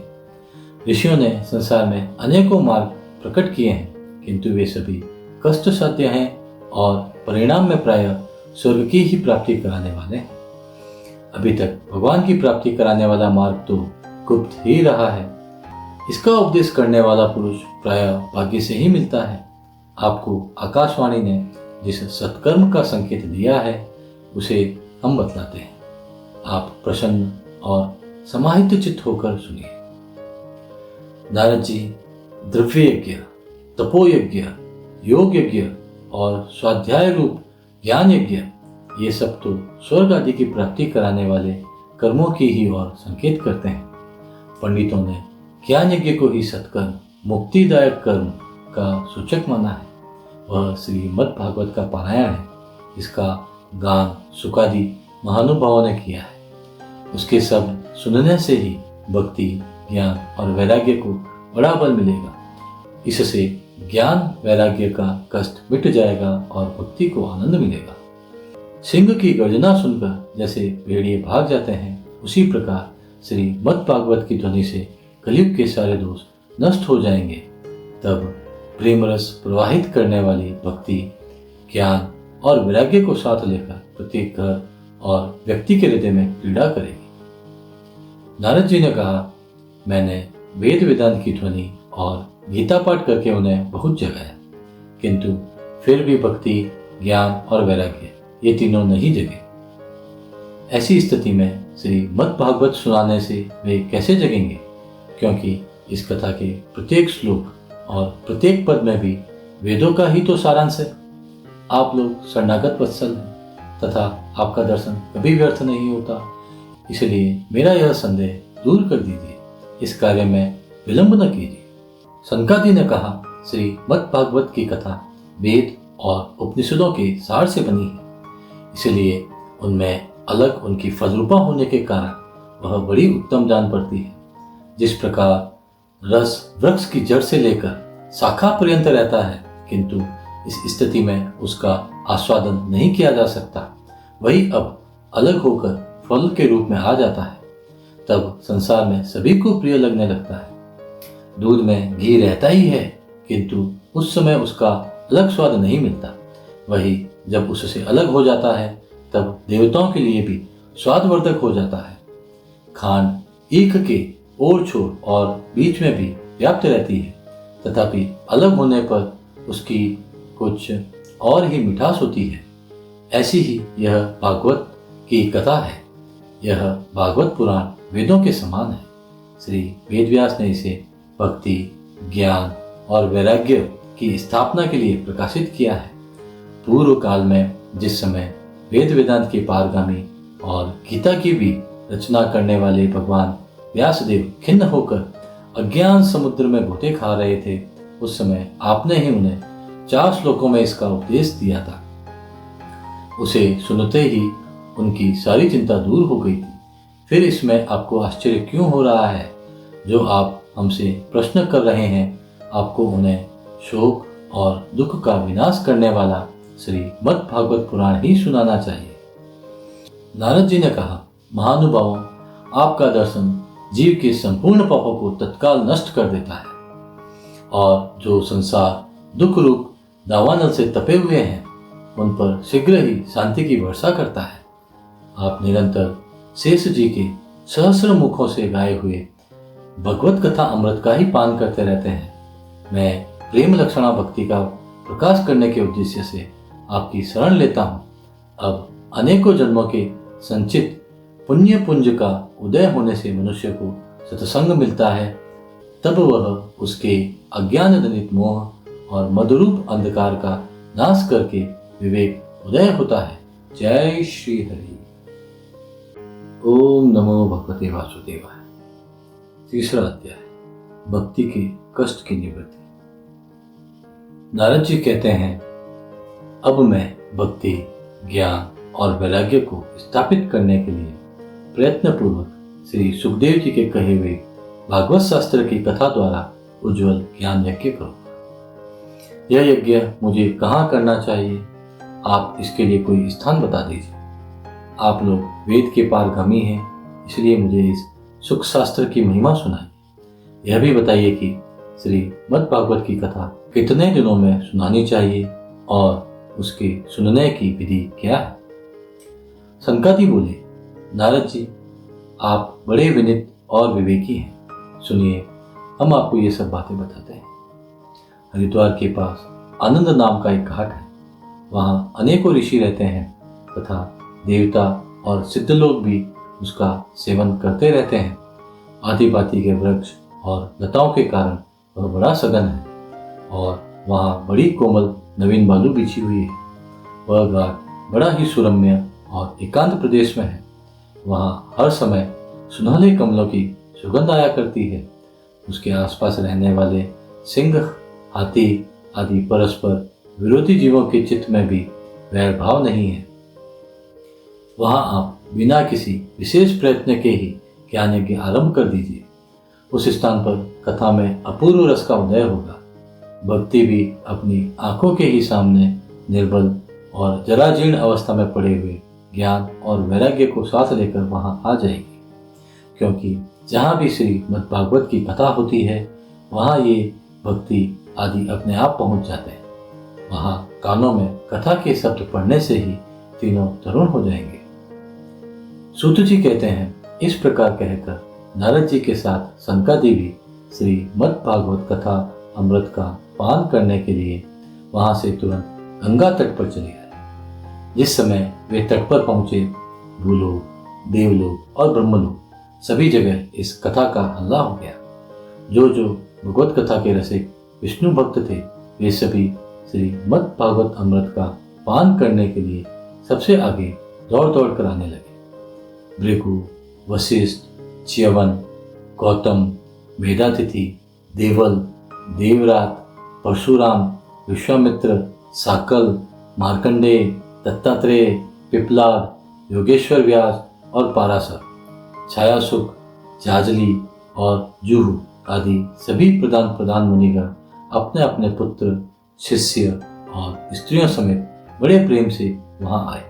ऋषियों ने संसार में अनेकों मार्ग प्रकट किए हैं, किंतु वे सभी कष्ट साध्य हैं और परिणाम में प्रायः स्वर्ग की ही प्राप्ति कराने वाले हैं। अभी तक भगवान की प्राप्ति कराने वाला मार्ग तो गुप्त ही रहा है। इसका उपदेश करने वाला पुरुष प्रायः भाग्य से ही मिलता है। आपको आकाशवाणी ने जिस सत्कर्म का संकेत दिया है उसे हम बतलाते हैं। आप प्रसन्न और समाहित चित्त होकर सुनिए। नारद जी, द्रव्य यज्ञ, तपोयज्ञ, योग यज्ञ और स्वाध्याय रूप ज्ञान यज्ञ, ये सब तो स्वर्ग आदि की प्राप्ति कराने वाले कर्मों की ही ओर संकेत करते हैं। पंडितों ने ज्ञान यज्ञ को ही सत्कर्म, मुक्तिदायक कर्म का सूचक माना है। वह श्रीमद् भागवत का पारायण है। इसका गान सुकादि महानुभावों ने किया है। उसके शब्द सुनने से ही भक्ति, ज्ञान और वैराग्य को बड़ा बल मिलेगा। इससे ज्ञान वैराग्य का कष्ट मिट जाएगा और भक्ति को आनंद मिलेगा। सिंह की गर्जना सुनकर जैसे भेड़िए भाग जाते हैं, उसी प्रकार श्रीमद् भागवत की ध्वनि से कलयुग के सारे दोष नष्ट हो जाएंगे। तब प्रेम रस प्रवाहित करने वाली भक्ति, ज्ञान और वैराग्य को साथ लेकर प्रत्येक घर और व्यक्ति के हृदय में क्रीड़ा करेगी। नारद जी ने कहा, मैंने वेद वेदांत की ध्वनि और गीता पाठ करके उन्हें बहुत जगाया, किंतु फिर भी भक्ति, ज्ञान और वैराग्य ये तीनों नहीं जगे। ऐसी स्थिति में श्रीमद् भागवत सुनाने से वे कैसे जगेंगे? क्योंकि इस कथा के प्रत्येक श्लोक और प्रत्येक पद में भी वेदों का ही तो सारांश है। आप लोग शरणागत वत्सल हैं तथा आपका दर्शन कभी व्यर्थ नहीं होता। इसलिए मेरा यह संदेह दूर कर दीजिए। इस कार्य में विलंब न कीजिए। सनकादि ने कहा, श्रीमद् भागवत की कथा वेद और उपनिषदों के सार से बनी है, इसलिए उनमें अलग उनकी फलरूपा होने के कारण वह बड़ी उत्तम जान पड़ती है। जिस प्रकार रस वृक्ष की जड़ से लेकर शाखा पर्यंत रहता है, किंतु इस स्थिति में उसका आस्वादन नहीं किया जा सकता, वही अब अलग होकर फल के रूप में आ जाता है, तब संसार में सभी को प्रिय लगने लगता है। दूध में घी रहता ही है, किंतु उस समय उसका अलग स्वाद नहीं मिलता। वही जब उससे अलग हो जाता है तब देवताओं के लिए भी स्वादवर्धक हो जाता है। खांड ईख के ओर छोर और बीच में भी व्याप्त रहती है, तथापि अलग होने पर उसकी कुछ और ही मिठास होती है। ऐसी ही यह भागवत की कथा है। यह भागवत पुराण वेदों के समान है। श्री वेदव्यास ने इसे भक्ति, ज्ञान और वैराग्य की स्थापना के लिए प्रकाशित किया है। पूर्व काल में जिस समय वेद वेदांत के पारगामी और गीता की भी रचना करने वाले भगवान व्यासदेव खिन्न होकर अज्ञान समुद्र में घोटे खा रहे थे, उस समय आपने ही उन्हें 4 श्लोकों में इसका उपदेश दिया था। उसे सुनते ही उनकी सारी चिंता दूर हो गई थी। फिर इसमें आपको आश्चर्य क्यों हो रहा है? जो आप हमसे प्रश्न कर रहे हैं, आपको उन्हें शोक और दुख का विनाश करने वाला श्रीमद् भागवत पुराण ही सुनाना चाहिए। नारद जी ने कहा, महानुभावों, आपका दर्शन जीव के संपूर्ण पापों को तत्काल नष्ट कर देता है और जो संसार दुख रूप दावानल से तपे हुए हैं उन पर शीघ्र ही शांति की वर्षा करता है। आप निरंतर शेष जी के सहस्र मुखों से गाए हुए भगवत कथा अमृत का ही पान करते रहते हैं। मैं प्रेम लक्षणा भक्ति का प्रकाश करने के उद्देश्य से आपकी शरण लेता हूँ। अब अनेकों जन्मों के संचित पुण्य पुंज का उदय होने से मनुष्य को सत्संग मिलता है। तब वह उसके अज्ञान जनित मोह और मधुरूप अंधकार का नाश करके विवेक उदय होता है। जय श्री हरि। ओम नमो भगवते वासुदेवाय। तीसरा अध्याय, भक्ति के कष्ट की निवृत्ति। नारद जी कहते हैं, अब मैं भक्ति, ज्ञान और वैराग्य को स्थापित करने के लिए प्रयत्न पूर्वक श्री सुखदेव जी के कहे हुए भागवत शास्त्र की कथा द्वारा उज्जवल ज्ञान यज्ञ करूंगा। यह यज्ञ मुझे कहाँ करना चाहिए? आप इसके लिए कोई स्थान बता दीजिए। आप लोग वेद के पारगामी हैं, इसलिए मुझे इस सुख शास्त्र की महिमा सुनाइए। यह भी बताइए कि श्रीमद् भागवत की कथा कितने दिनों में सुनानी चाहिए और उसके सुनने की विधि क्या है? सनकादि बोले, नारद जी, आप बड़े विनित और विवेकी हैं। सुनिए, हम आपको ये सब बातें बताते हैं। हरिद्वार के पास आनंद नाम का एक घाट है। वहाँ अनेकों ऋषि रहते हैं तथा देवता और सिद्ध लोग भी उसका सेवन करते रहते हैं। आदि बाती के वृक्ष और लताओं के कारण वह बड़ा सघन है और वहाँ बड़ी कोमल नवीन बालू बिछी हुई है। वह घाट बड़ा ही सुरम्य और एकांत प्रदेश में है। वहाँ हर समय सुनहले कमलों की सुगंध आया करती है। उसके आसपास रहने वाले सिंह, हाथी आदि परस्पर विरोधी जीवों के चित्त में भी वैर भाव नहीं है। वहाँ आप बिना किसी विशेष प्रयत्न के ही ज्ञान यज्ञ आरंभ कर दीजिए। उस स्थान पर कथा में अपूर्व रस का उदय होगा। भक्ति भी अपनी आंखों के ही सामने निर्बल और जराजीर्ण अवस्था में पड़े हुए ज्ञान और वैराग्य को साथ लेकर वहाँ आ जाएगी। क्योंकि जहाँ भी श्रीमद् भागवत की कथा होती है, वहाँ ये भक्ति आदि अपने आप पहुँच जाते हैं। वहाँ कानों में कथा के शब्द पढ़ने से ही तीनों तरुण हो जाएंगे। सूत जी कहते हैं, इस प्रकार कहकर नारद जी के साथ सनकादि भी श्रीमद् भागवत कथा अमृत का पान करने के लिए वहां से तुरंत गंगा तट पर चले आए। जिस समय वे तट पर पहुंचे, भूलोक, देवलोक और ब्रह्मलोक सभी जगह इस कथा का हल्ला हो गया। जो जो भगवत कथा के रसिक विष्णु भक्त थे, वे सभी श्रीमद् भागवत अमृत का पान करने के लिए सबसे आगे दौड़ दौड़ कर आने लगे। भृगु, वशिष्ठ, च्यवन, गौतम, मेधातिथि, देवल, देवरात, परशुराम, विश्वामित्र, साकल, मार्कंडेय, दत्तात्रेय, पिपलाद, योगेश्वर व्यास और पाराशर, छायासुख, जाजली और जुहू आदि सभी प्रधान मुनिगण अपने अपने पुत्र, शिष्य और स्त्रियों समेत बड़े प्रेम से वहां आए।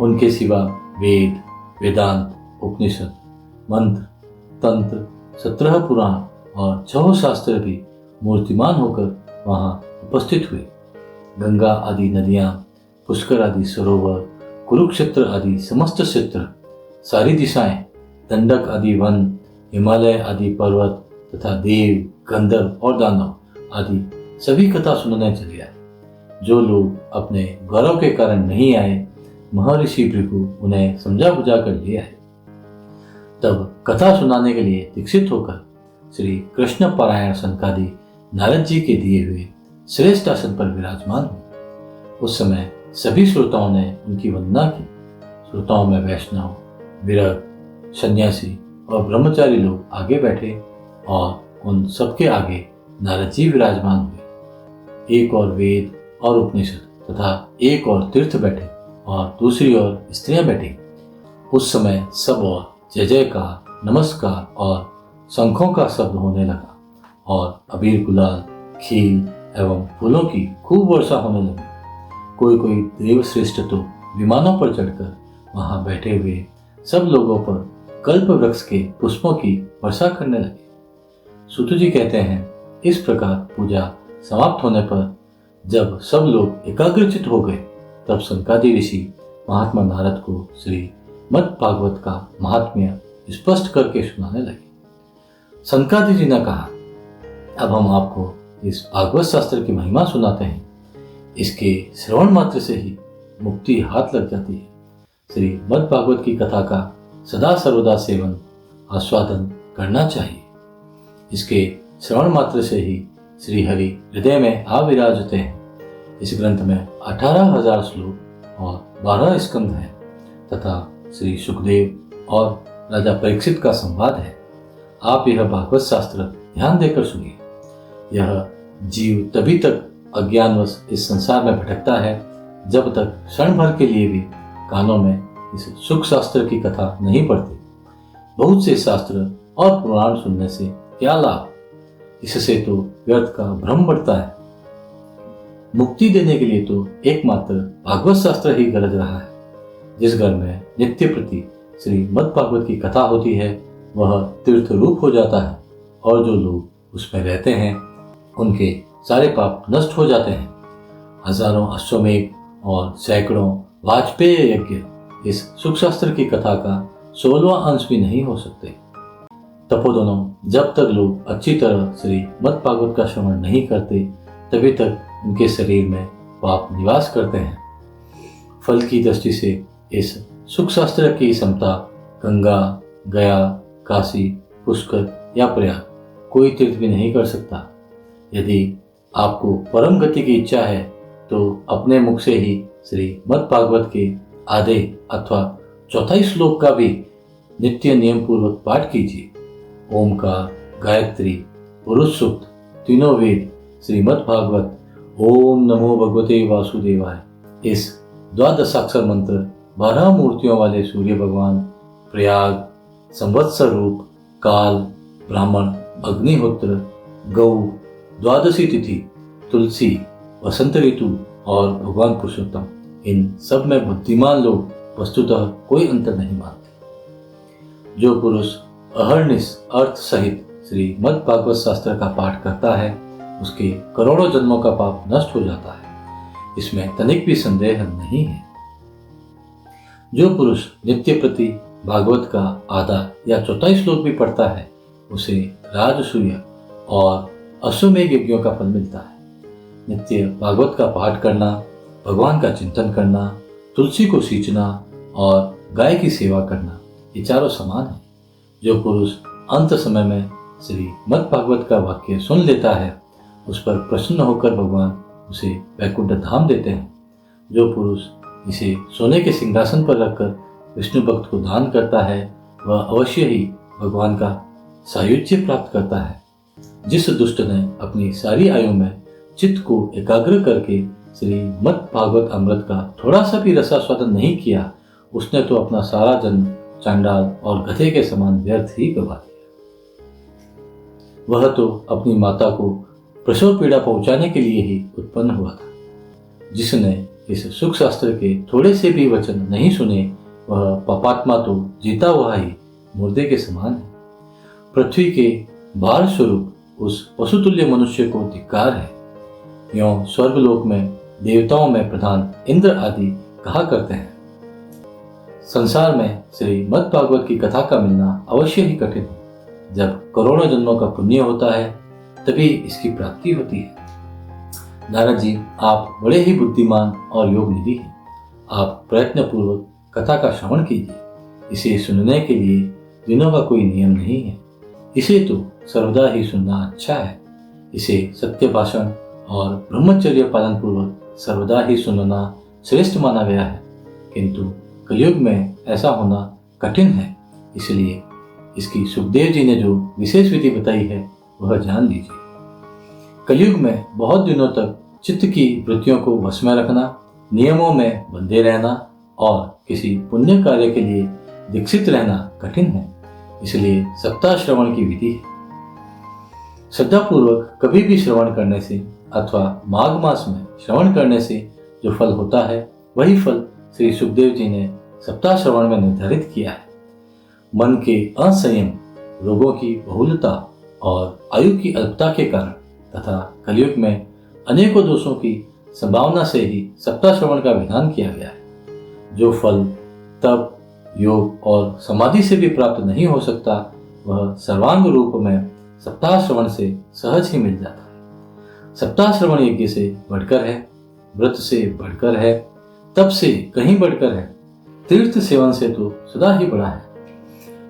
उनके सिवा वेद, वेदांत, उपनिषद, मंत्र, तंत्र, 17 पुराण और 6 शास्त्र भी मूर्तिमान होकर वहां उपस्थित हुए। गंगा आदि नदियां, पुष्कर आदि सरोवर, कुरुक्षेत्र आदि समस्त क्षेत्र, सारी दिशाएं, दंडक आदि वन, हिमालय आदि पर्वत तथा देव, गंधर्व और दानव आदि सभी कथा सुनने चले आए। जो लोग अपने गौरव के कारण नहीं आए, महर्षि भृगु उन्हें समझा बुझा कर ले आए। तब कथा सुनाने के लिए दीक्षित होकर श्री कृष्ण पारायण सनकादि नारद जी के दिए हुए श्रेष्ठ आसन पर विराजमान हुए। उस समय सभी श्रोताओं ने उनकी वंदना की। श्रोताओं में वैष्णव, विरक्त, सन्यासी और ब्रह्मचारी लोग आगे बैठे और उन सबके आगे नारद जी विराजमान हुए। एक और वेद और उपनिषद तथा एक और तीर्थ बैठे और दूसरी ओर स्त्रियां बैठी। उस समय सब और जय जयकार, नमस्कार और शंखों का शब्द होने लगा और अबीर, गुलाल, खील एवं फूलों की खूब वर्षा होने लगी। कोई कोई देवश्रेष्ठ तो विमानों पर चढ़कर वहां बैठे हुए सब लोगों पर कल्प वृक्ष के पुष्पों की वर्षा करने लगे। सूत जी कहते हैं, इस प्रकार पूजा समाप्त होने पर जब सब लोग एकाग्रचित हो गए, तब सनकादि ऋषि महात्मा नारद को श्री मद् भागवत का महात्म्य स्पष्ट करके सुनाने लगे। सनकादि जी ने कहा, अब हम आपको इस भागवत शास्त्र की महिमा सुनाते हैं। इसके श्रवण मात्र से ही मुक्ति हाथ लग जाती है। श्री मद् भागवत की कथा का सदा सर्वदा सेवन, आस्वादन करना चाहिए। इसके श्रवण मात्र से ही श्री हरि हृदय में आ विराजते हैं। इस ग्रंथ में 18,000 श्लोक और 12 स्कंध हैं तथा श्री सुखदेव और राजा परीक्षित का संवाद है। आप यह भागवत शास्त्र ध्यान देकर सुनिए। यह जीव तभी तक अज्ञानवश इस संसार में भटकता है जब तक क्षण भर के लिए भी कानों में इस सुख शास्त्र की कथा नहीं पड़ती। बहुत से शास्त्र और पुराण सुनने से क्या लाभ? इससे तो व्यर्थ का भ्रम बढ़ता है। मुक्ति देने के लिए तो एकमात्र भागवत शास्त्र ही गरज रहा है। जिस घर में नित्य प्रति श्री मद् भागवत की कथा होती है, वह तीर्थ रूप हो जाता है और जो लोग उसमें रहते हैं उनके सारे पाप नष्ट हो जाते हैं। हजारों अश्वमेध और सैकड़ों वाजपेय यज्ञ इस सुख शास्त्र की कथा का 16वां अंश भी नहीं हो सकते। तपोधनों, जब तक लोग अच्छी तरह श्री मद् भागवत का श्रवण नहीं करते, तभी तक उनके शरीर में पाप निवास करते हैं। फल की दृष्टि से इस सुख शास्त्र की समता गंगा, गया, काशी, पुष्कर या प्रयाग कोई तीर्थ भी नहीं कर सकता। यदि आपको परम गति की इच्छा है तो अपने मुख से ही श्री मद् भागवत के आधे अथवा चौथाई श्लोक का भी नित्य नियम पूर्वक पाठ कीजिए। ओमकार, गायत्री, पुरुष सूक्त, तीनों वेद, श्रीमद् भागवत, ओम नमो भगवते वासुदेवाय, इस द्वादशाक्षर मंत्र 12 मूर्तियों वाले सूर्य भगवान, प्रयाग, संवत्सर रूप, काल, ब्राह्मण, अग्निहोत्र, गौ, द्वादशी तिथि, तुलसी, वसंत ऋतु और भगवान पुरुषोत्तम, इन सब में बुद्धिमान लोग वस्तुतः कोई अंतर नहीं मानते। जो पुरुष अहर्निश अर्थ सहित श्री मद् भागवत शास्त्र का पाठ करता है, उसके करोड़ों जन्मों का पाप नष्ट हो जाता है। इसमें तनिक भी संदेह नहीं है। जो पुरुष नित्य प्रति भागवत का आधा या चौथाई श्लोक भी पढ़ता है, उसे राजसूय और अश्वमेध यज्ञों का फल मिलता है। नित्य भागवत का पाठ करना, भगवान का चिंतन करना, तुलसी को सींचना और गाय की सेवा करना, ये चारों समान है। जो पुरुष अंत समय में श्री मद् भागवत का वाक्य सुन लेता है, उस पर प्रसन्न होकर भगवान उसे वैकुंठ धाम देते हैं। जो पुरुष इसे सोने के सिंहासन पर रखकर विष्णु भक्त को दान करता है, वह अवश्य ही भगवान का सायुज्य प्राप्त करता है। जिस दुष्ट ने अपनी सारी आयु में चित्त को एकाग्र करके श्री मद् भागवत अमृत का थोड़ा सा भी रसास्वादन नहीं किया, उसने तो अपना सारा जन्म चांडाल और गधे के समान व्यर्थ ही गवा दिया। वह तो अपनी माता को प्रसव पीड़ा पहुंचाने के लिए ही उत्पन्न हुआ था। जिसने इस सुख शास्त्र के थोड़े से भी वचन नहीं सुने, वह पापात्मा तो जीता हुआ ही मुर्दे के समान है। पृथ्वी के भार स्वरूप उस पशुतुल्य मनुष्य को धिक्कार है। यों स्वर्गलोक में देवताओं में प्रधान इंद्र आदि कहा करते हैं। संसार में श्री मद् भागवत की कथा का मिलना अवश्य ही कठिन है। जब करोड़ों जन्मों का पुण्य होता है तभी इसकी प्राप्ति होती है। नारद जी, आप बड़े ही बुद्धिमान और योग निधि हैं। आप प्रयत्न पूर्वक कथा का श्रवण कीजिए। इसे सुनने के लिए दिनों का कोई नियम नहीं है। इसे तो सर्वदा ही सुनना अच्छा है। इसे सत्य भाषण और ब्रह्मचर्य पालन पूर्वक सर्वदा ही सुनना श्रेष्ठ माना गया है। किंतु कलयुग में ऐसा होना कठिन है, इसलिए इसकी सुखदेव जी ने जो विशेष विधि बताई है वह जान लीजिए। कलयुग में बहुत दिनों तक चित्त की वृत्तियों को वश में रखना, नियमों में बंधे रहना और किसी पुण्य कार्य के लिए दीक्षित रहना कठिन है। इसलिए सप्ताह श्रवण की विधि है। श्रद्धापूर्वक कभी भी श्रवण करने से अथवा माघ मास में श्रवण करने से जो फल होता है वही फल श्री सुखदेव जी ने सप्ताह श्रवण में निर्धारित किया है। मन के असंयम, रोगों की बहुलता और आयु की अल्पता के कारण तथा कलयुग में अनेकों दोषों की संभावना से ही सप्ताह श्रवण का विधान किया गया है। जो फल तप, योग और समाधि से भी प्राप्त नहीं हो सकता वह सर्वांग रूप में सप्ताह श्रवण से सहज ही मिल जाता है। सप्ताह श्रवण यज्ञ से बढ़कर है, व्रत से बढ़कर है, तप से कहीं बढ़कर है, तीर्थ सेवन से तो सदा ही बड़ा है,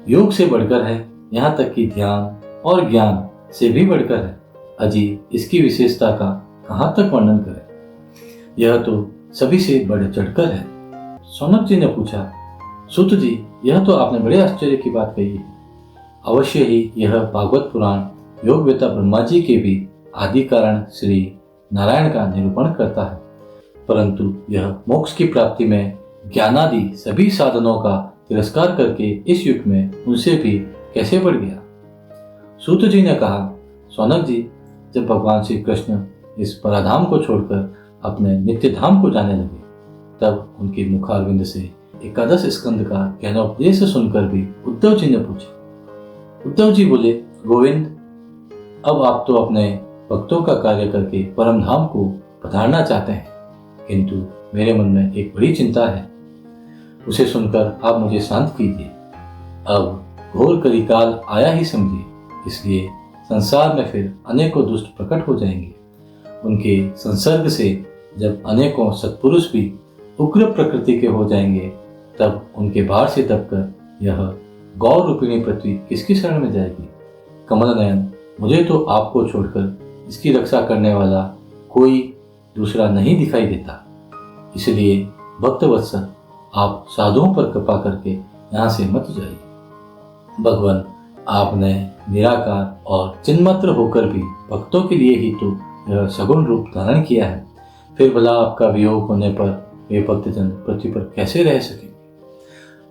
योग से बढ़कर है, यहाँ तक कि ध्यान और ज्ञान से भी बढ़कर है। अजी इसकी विशेषता का कहाँ तक वर्णन करें। यह तो सभी से बढ़ चढ़कर है। सौनक जी ने पूछा, सूत जी, यह तो आपने बड़े आश्चर्य की बात कही है। अवश्य ही यह भागवत पुराण योगवेता ब्रह्मा जी के भी आदि कारण श्री नारायण का निरूपण करता है, परंतु यह मोक्ष की प्राप्ति में ज्ञानादि सभी साधनों का तिरस्कार करके इस युग में उनसे भी कैसे बढ़ गया। सूत जी ने कहा, सौनक जी, जब भगवान श्री कृष्ण इस पराधाम को छोड़कर अपने नित्य धाम को जाने लगे तब उनके मुखारविंद से एकादश स्कंद का ज्ञानोपदेश सुनकर भी उद्धव जी ने पूछा। उद्धव जी बोले, गोविंद, अब आप तो अपने भक्तों का कार्य करके परम धाम को पधारना चाहते हैं, किंतु मेरे मन में एक बड़ी चिंता है। उसे सुनकर आप मुझे शांत कीजिए। अब घोर कलिकाल आया ही समझिए, इसलिए संसार में फिर अनेकों दुष्ट प्रकट हो जाएंगे। उनके संसर्ग से जब अनेकों सत्पुरुष भी उग्र प्रकृति के हो जाएंगे तब उनके भार से दबकर यह गौर रूपिणी पृथ्वी किसकी शरण में जाएगी। कमल नयन, मुझे तो आपको छोड़कर इसकी रक्षा करने वाला कोई दूसरा नहीं दिखाई देता। इसलिए भक्त वत्सल, आप साधुओं पर कृपा करके यहाँ से मत जाइए। भगवान, आपने निराकार और चिन्मात्र होकर भी भक्तों के लिए ही तो यह सगुण रूप धारण किया है, फिर भला आपका वियोग होने पर वे भक्तजन पृथ्वी पर कैसे रह सकेंगे।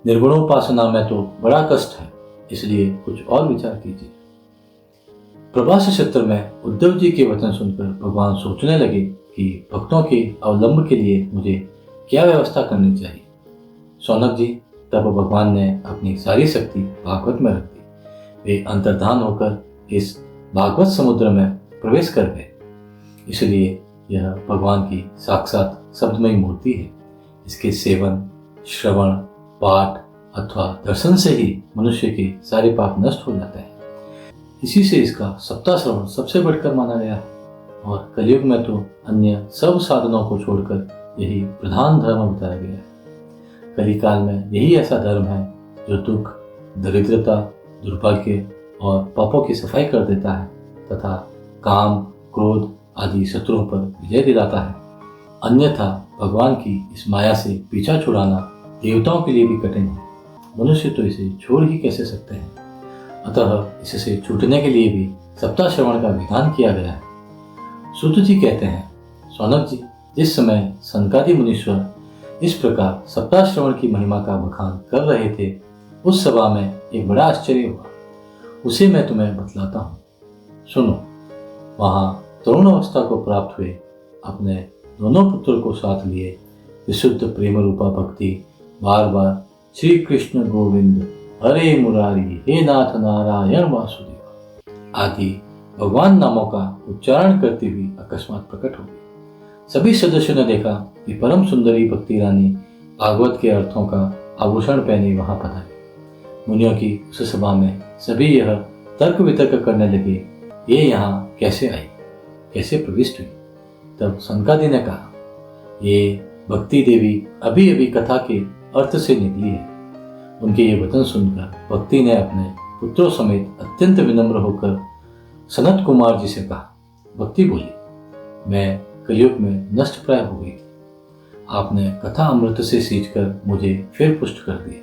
निर्गुणोपासना में तो बड़ा कष्ट है, इसलिए कुछ और विचार कीजिए। प्रभास क्षेत्र में उद्धव जी के वचन सुनकर भगवान सोचने लगे कि भक्तों के अवलंब के लिए मुझे क्या व्यवस्था करनी चाहिए। सौनक जी, तब भगवान ने अपनी सारी शक्ति भागवत में रख दी। वे अंतर्धान होकर इस भागवत समुद्र में प्रवेश कर गए। इसलिए यह भगवान की साक्षात शब्दमयी मूर्ति है। इसके सेवन, श्रवण, पाठ अथवा दर्शन से ही मनुष्य के सारे पाप नष्ट हो जाते हैं। इसी से इसका सप्ताह श्रवण सबसे बढ़कर माना गया है और कलयुग में तो अन्य सब साधनों को छोड़कर यही प्रधान धर्म बताया गया है। कलिकाल में यही ऐसा धर्म है जो दुख, दरिद्रता, दुर्भाग्य और पापों की सफाई कर देता है तथा काम, क्रोध आदि शत्रुओं पर विजय दिलाता है। अन्यथा भगवान की इस माया से पीछा छुड़ाना देवताओं के लिए भी कठिन है। मनुष्य तो इसे छोड़ ही कैसे सकते हैं। अतः इससे छूटने के लिए भी सप्ताह श्रवण का विधान किया गया है। सूत जी कहते हैं, सौनक जी, जिस समय सनकादि मुनीश्वर इस प्रकार सप्ताह श्रवण की महिमा का बखान कर रहे थे, उस सभा में एक बड़ा आश्चर्य हुआ। उसे मैं तुम्हें बतलाता हूँ, सुनो। वहाँ तरुण अवस्था को प्राप्त हुए अपने दोनों पुत्रों को साथ लिए विशुद्ध प्रेम रूपा भक्ति बार बार श्री कृष्ण गोविंद हरे मुरारी हे नाथ नारायण वासुदेव आदि भगवान नामों का उच्चारण करती हुई अकस्मात प्रकट हो गई। सभी सदस्यों ने देखा कि परम सुंदरी भक्ति रानी भागवत के अर्थों का आभूषण पहने वहां पधारी। मुनियों की उस सभा में सभी यह तर्क वितर्क करने लगे, ये यहाँ कैसे आई, कैसे प्रविष्ट हुई। तब सनकादि ने कहा, ये भक्ति देवी अभी अभी कथा के अर्थ से निकली है। उनके ये वचन सुनकर भक्ति ने अपने पुत्रों समेत अत्यंत विनम्र होकर सनत कुमार जी से कहा। भक्ति बोली, मैं कलयुग में नष्ट प्राय हो गई थी। आपने कथा अमृत से सींचकर मुझे फिर पुष्ट कर दिया।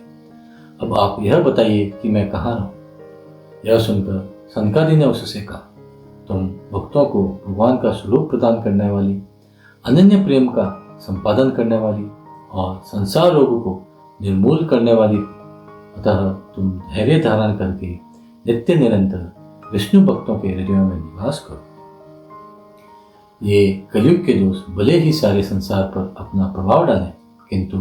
अब आप यह बताइए कि मैं कहाँ रहूं। यह सुनकर सनकादि ने उससे कहा, तुम भक्तों को भगवान का स्वरूप प्रदान करने वाली, अनन्य प्रेम का संपादन करने वाली और संसार रोगों को निर्मूल करने वाली हो। अतः तुम धैर्य धारण करके नित्य निरंतर विष्णु भक्तों के हृदयों में निवास करो। ये कलयुग के दोष भले ही सारे संसार पर अपना प्रभाव डालें, किंतु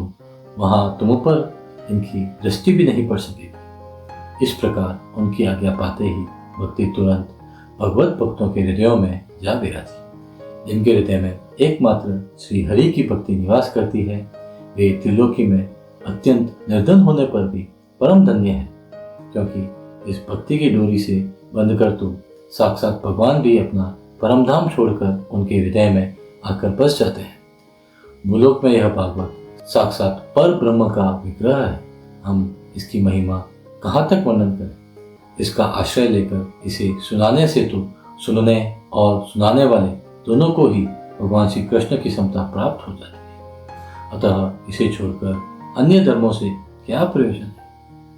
वहां तुम पर इनकी दृष्टि भी नहीं पड़ सकेगी। इस प्रकार उनकी आज्ञा पाते ही भक्ति तुरंत भगवत भक्तों के हृदयों में जा विराजी। जिनके हृदय में एकमात्र श्री हरि की भक्ति निवास करती है, वे त्रिलोकी में अत्यंत निर्धन होने पर भी परम धन्य है, क्योंकि इस भक्ति की डोरी से बंधकर तो साक्षात भगवान भी अपना परम धाम छोड़कर उनके हृदय में आकर बस जाते हैं। भूलोक में यह भागवत साक्षात पर ब्रह्म का विग्रह है। हम इसकी महिमा कहाँ तक वर्णन करें। इसका आश्रय लेकर इसे सुनाने से तो सुनने और सुनाने वाले दोनों को ही भगवान श्री कृष्ण की समता प्राप्त हो जाती है। अतः इसे छोड़कर अन्य धर्मों से क्या प्रयोजन है।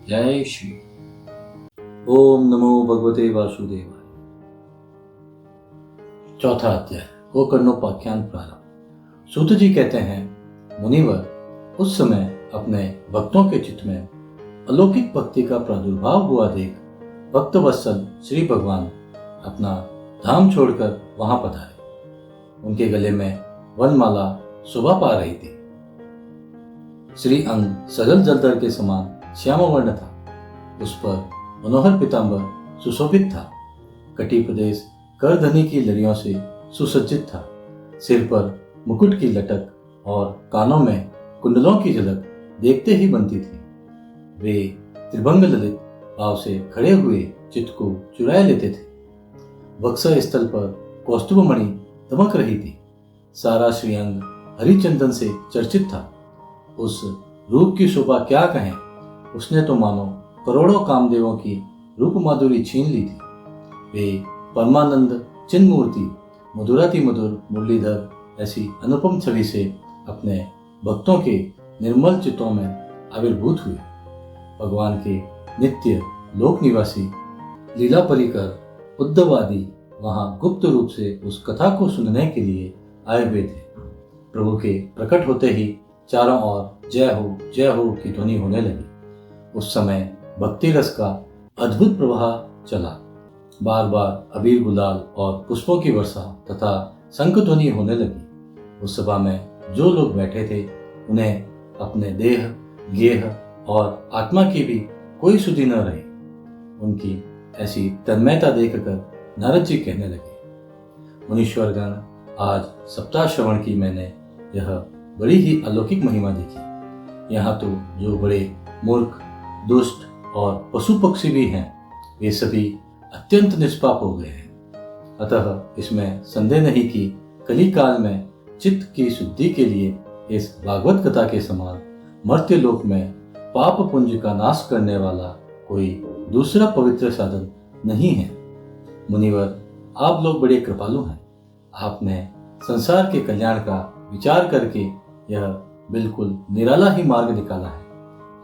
जय श्री। ओम नमो भगवते वासुदेवाय। चौथा अध्याय, गोकर्णोपाख्यान प्रारंभ। सूत जी कहते हैं, मुनिवर, उस समय अपने भक्तों के चित्त में अलौकिक भक्ति का प्रादुर्भाव हुआ देख भक्त वत्सल श्री भगवान अपना धाम छोड़कर वहां पधारे। उनके गले में वनमाला शोभा पा रही थी। श्री अंग सजल जलधर के समान श्याम वर्ण था। उस पर मनोहर पीतांबर सुशोभित था। कटी प्रदेश करधनी की लड़ियों से सुसज्जित था। सिर पर मुकुट की लटक और कानों में कुंडलों की झलक देखते ही बनती थी। वे त्रिभंग ललित भाव से खड़े हुए चित्त को चुराए लेते थे। वक्ष स्थल पर कौस्तुभमणि दमक रही थी। सारा श्रीअंग हरिचंदन से चर्चित था। उस रूप की शोभा क्या कहें, उसने तो मानो करोड़ों कामदेवों की रूप माधुरी छीन ली थी। वे परमानंद चिन्ह मूर्ति, मधुराति मधुर मुरलीधर ऐसी अनुपम छवि से अपने भक्तों के निर्मल चित्तों में आविर्भूत हुए। भगवान के नित्य लोक निवासी लीला परिकर उद्धव आदि वहां गुप्त रूप से उस कथा को सुनने के लिए आए हुए थे। प्रभु के प्रकट होते ही चारों ओर जय हो की ध्वनि होने लगी। उस समय भक्ति रस का अद्भुत प्रवाह चला। बार बार अबीर गुलाल और पुष्पों की वर्षा तथा शंख ध्वनि होने लगी। उस सभा में जो लोग बैठे थे, उन्हें अपने देह, गेह और आत्मा की भी कोई सुधि न रही। उनकी ऐसी तन्मयता देखकर नारद जी कहने लगे, मुनीश्वरगण, आज सप्ताह श्रवण की मैंने यह बड़ी ही अलौकिक महिमा देखी। यहाँ तो जो बड़े मूर्ख, दुष्ट और पशु पक्षी भी हैं, वे सभी अत्यंत निष्पाप हो गए हैं। अतः इसमें संदेह नहीं कि कली काल में चित्त की शुद्धि के लिए इस भागवत कथा के समान मर्त्य लोक में पाप पुंज का नाश करने वाला कोई दूसरा पवित्र साधन नहीं है। मुनिवर, आप लोग बड़े कृपालु हैं। आपने संसार के कल्याण का विचार करके यह बिल्कुल निराला ही मार्ग निकाला है।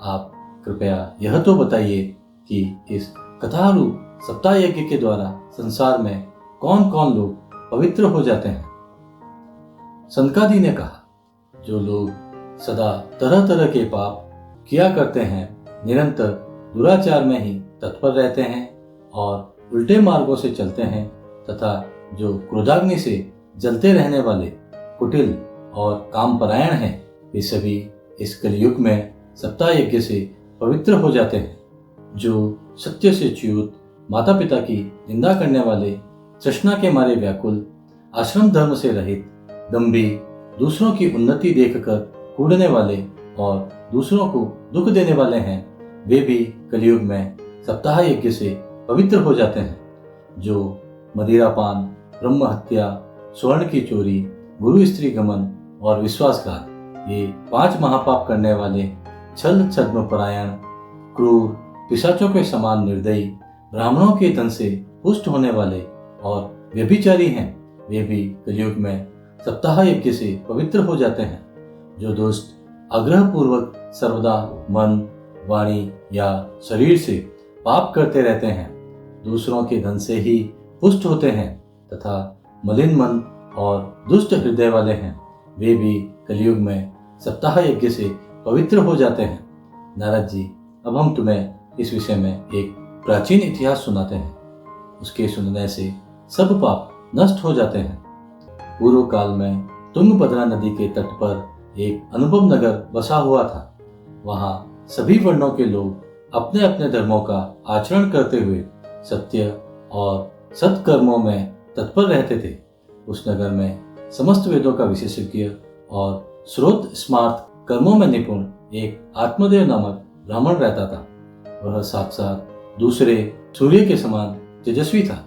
आप कृपया यह तो बताइए कि इस कथारूप सप्ताह यज्ञ के द्वारा संसार में कौन कौन लोग पवित्र हो जाते हैं। सनकादि ने कहा, जो लोग सदा तरह तरह के पाप किया करते हैं, निरंतर दुराचार में ही तत्पर रहते हैं और उल्टे मार्गों से चलते हैं, तथा जो क्रोधाग्नि से जलते रहने वाले कुटिल और कामपरायण हैं, वे सभी इस कलयुग में सप्ताह यज्ञ से पवित्र हो जाते हैं। जो सत्य से च्युत, माता पिता की निंदा करने वाले, तृष्णा के मारे व्याकुल, आश्रम धर्म से रहित, दंभी, दूसरों की उन्नति देखकर कूड़ने वाले और दूसरों को दुख देने वाले हैं, वे भी कलयुग में सप्ताह यज्ञ से पवित्र हो जाते हैं। जो मदिरापान, ब्रह्म हत्या, स्वर्ण की चोरी, गुरु स्त्री गमन और विश्वासघात, ये 5 महापाप करने वाले, छल छद्मपरायण, क्रूर, पिशाचों के समान निर्दयी, ब्राह्मणों के धन से पुष्ट होने वाले और व्यभिचारी हैं, वे भी कलयुग में सप्ताह यज्ञ से पवित्र हो जाते हैं। जो दुष्ट आग्रह पूर्वक सर्वदा मन, वाणी या शरीर से पाप करते रहते हैं, दूसरों के धन से ही पुष्ट होते हैं तथा मलिन मन और दुष्ट हृदय वाले हैं, वे भी कलयुग में सप्ताह यज्ञ से पवित्र हो जाते हैं। नारद जी, अब हम तुम्हें इस विषय में एक प्राचीन इतिहास सुनाते हैं। उसके सुनने से सब पाप नष्ट हो जाते हैं। पूर्व काल में तुंगभद्रा नदी के तट पर एक अनुभव नगर बसा हुआ था। वहाँ सभी वर्णों के लोग अपने अपने धर्मों का आचरण करते हुए सत्य और सत्कर्मों में तत्पर रहते थे। उस नगर में समस्त वेदों का विशेषज्ञ और स्रोत स्मार्त कर्मों में निपुण एक आत्मदेव नामक ब्राह्मण रहता था। वह साक्षात दूसरे सूर्य के समान तेजस्वी था।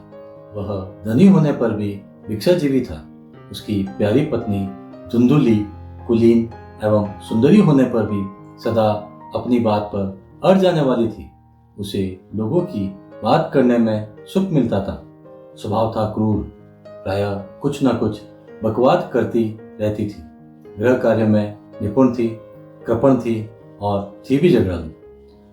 वह धनी होने पर भी भिक्षाजीवी था। उसकी प्यारी पत्नी धुंधुली, कुलीन एवं सुंदरी होने पर भी सदा अपनी बात पर अड़ जाने वाली थी। उसे लोगों की बात करने में सुख मिलता था। स्वभाव था क्रूर, प्रायः कुछ न कुछ बकवाद करती रहती थी। गृह कार्य में निपुण थी, कृपण थी और थी भी झगड़ालू।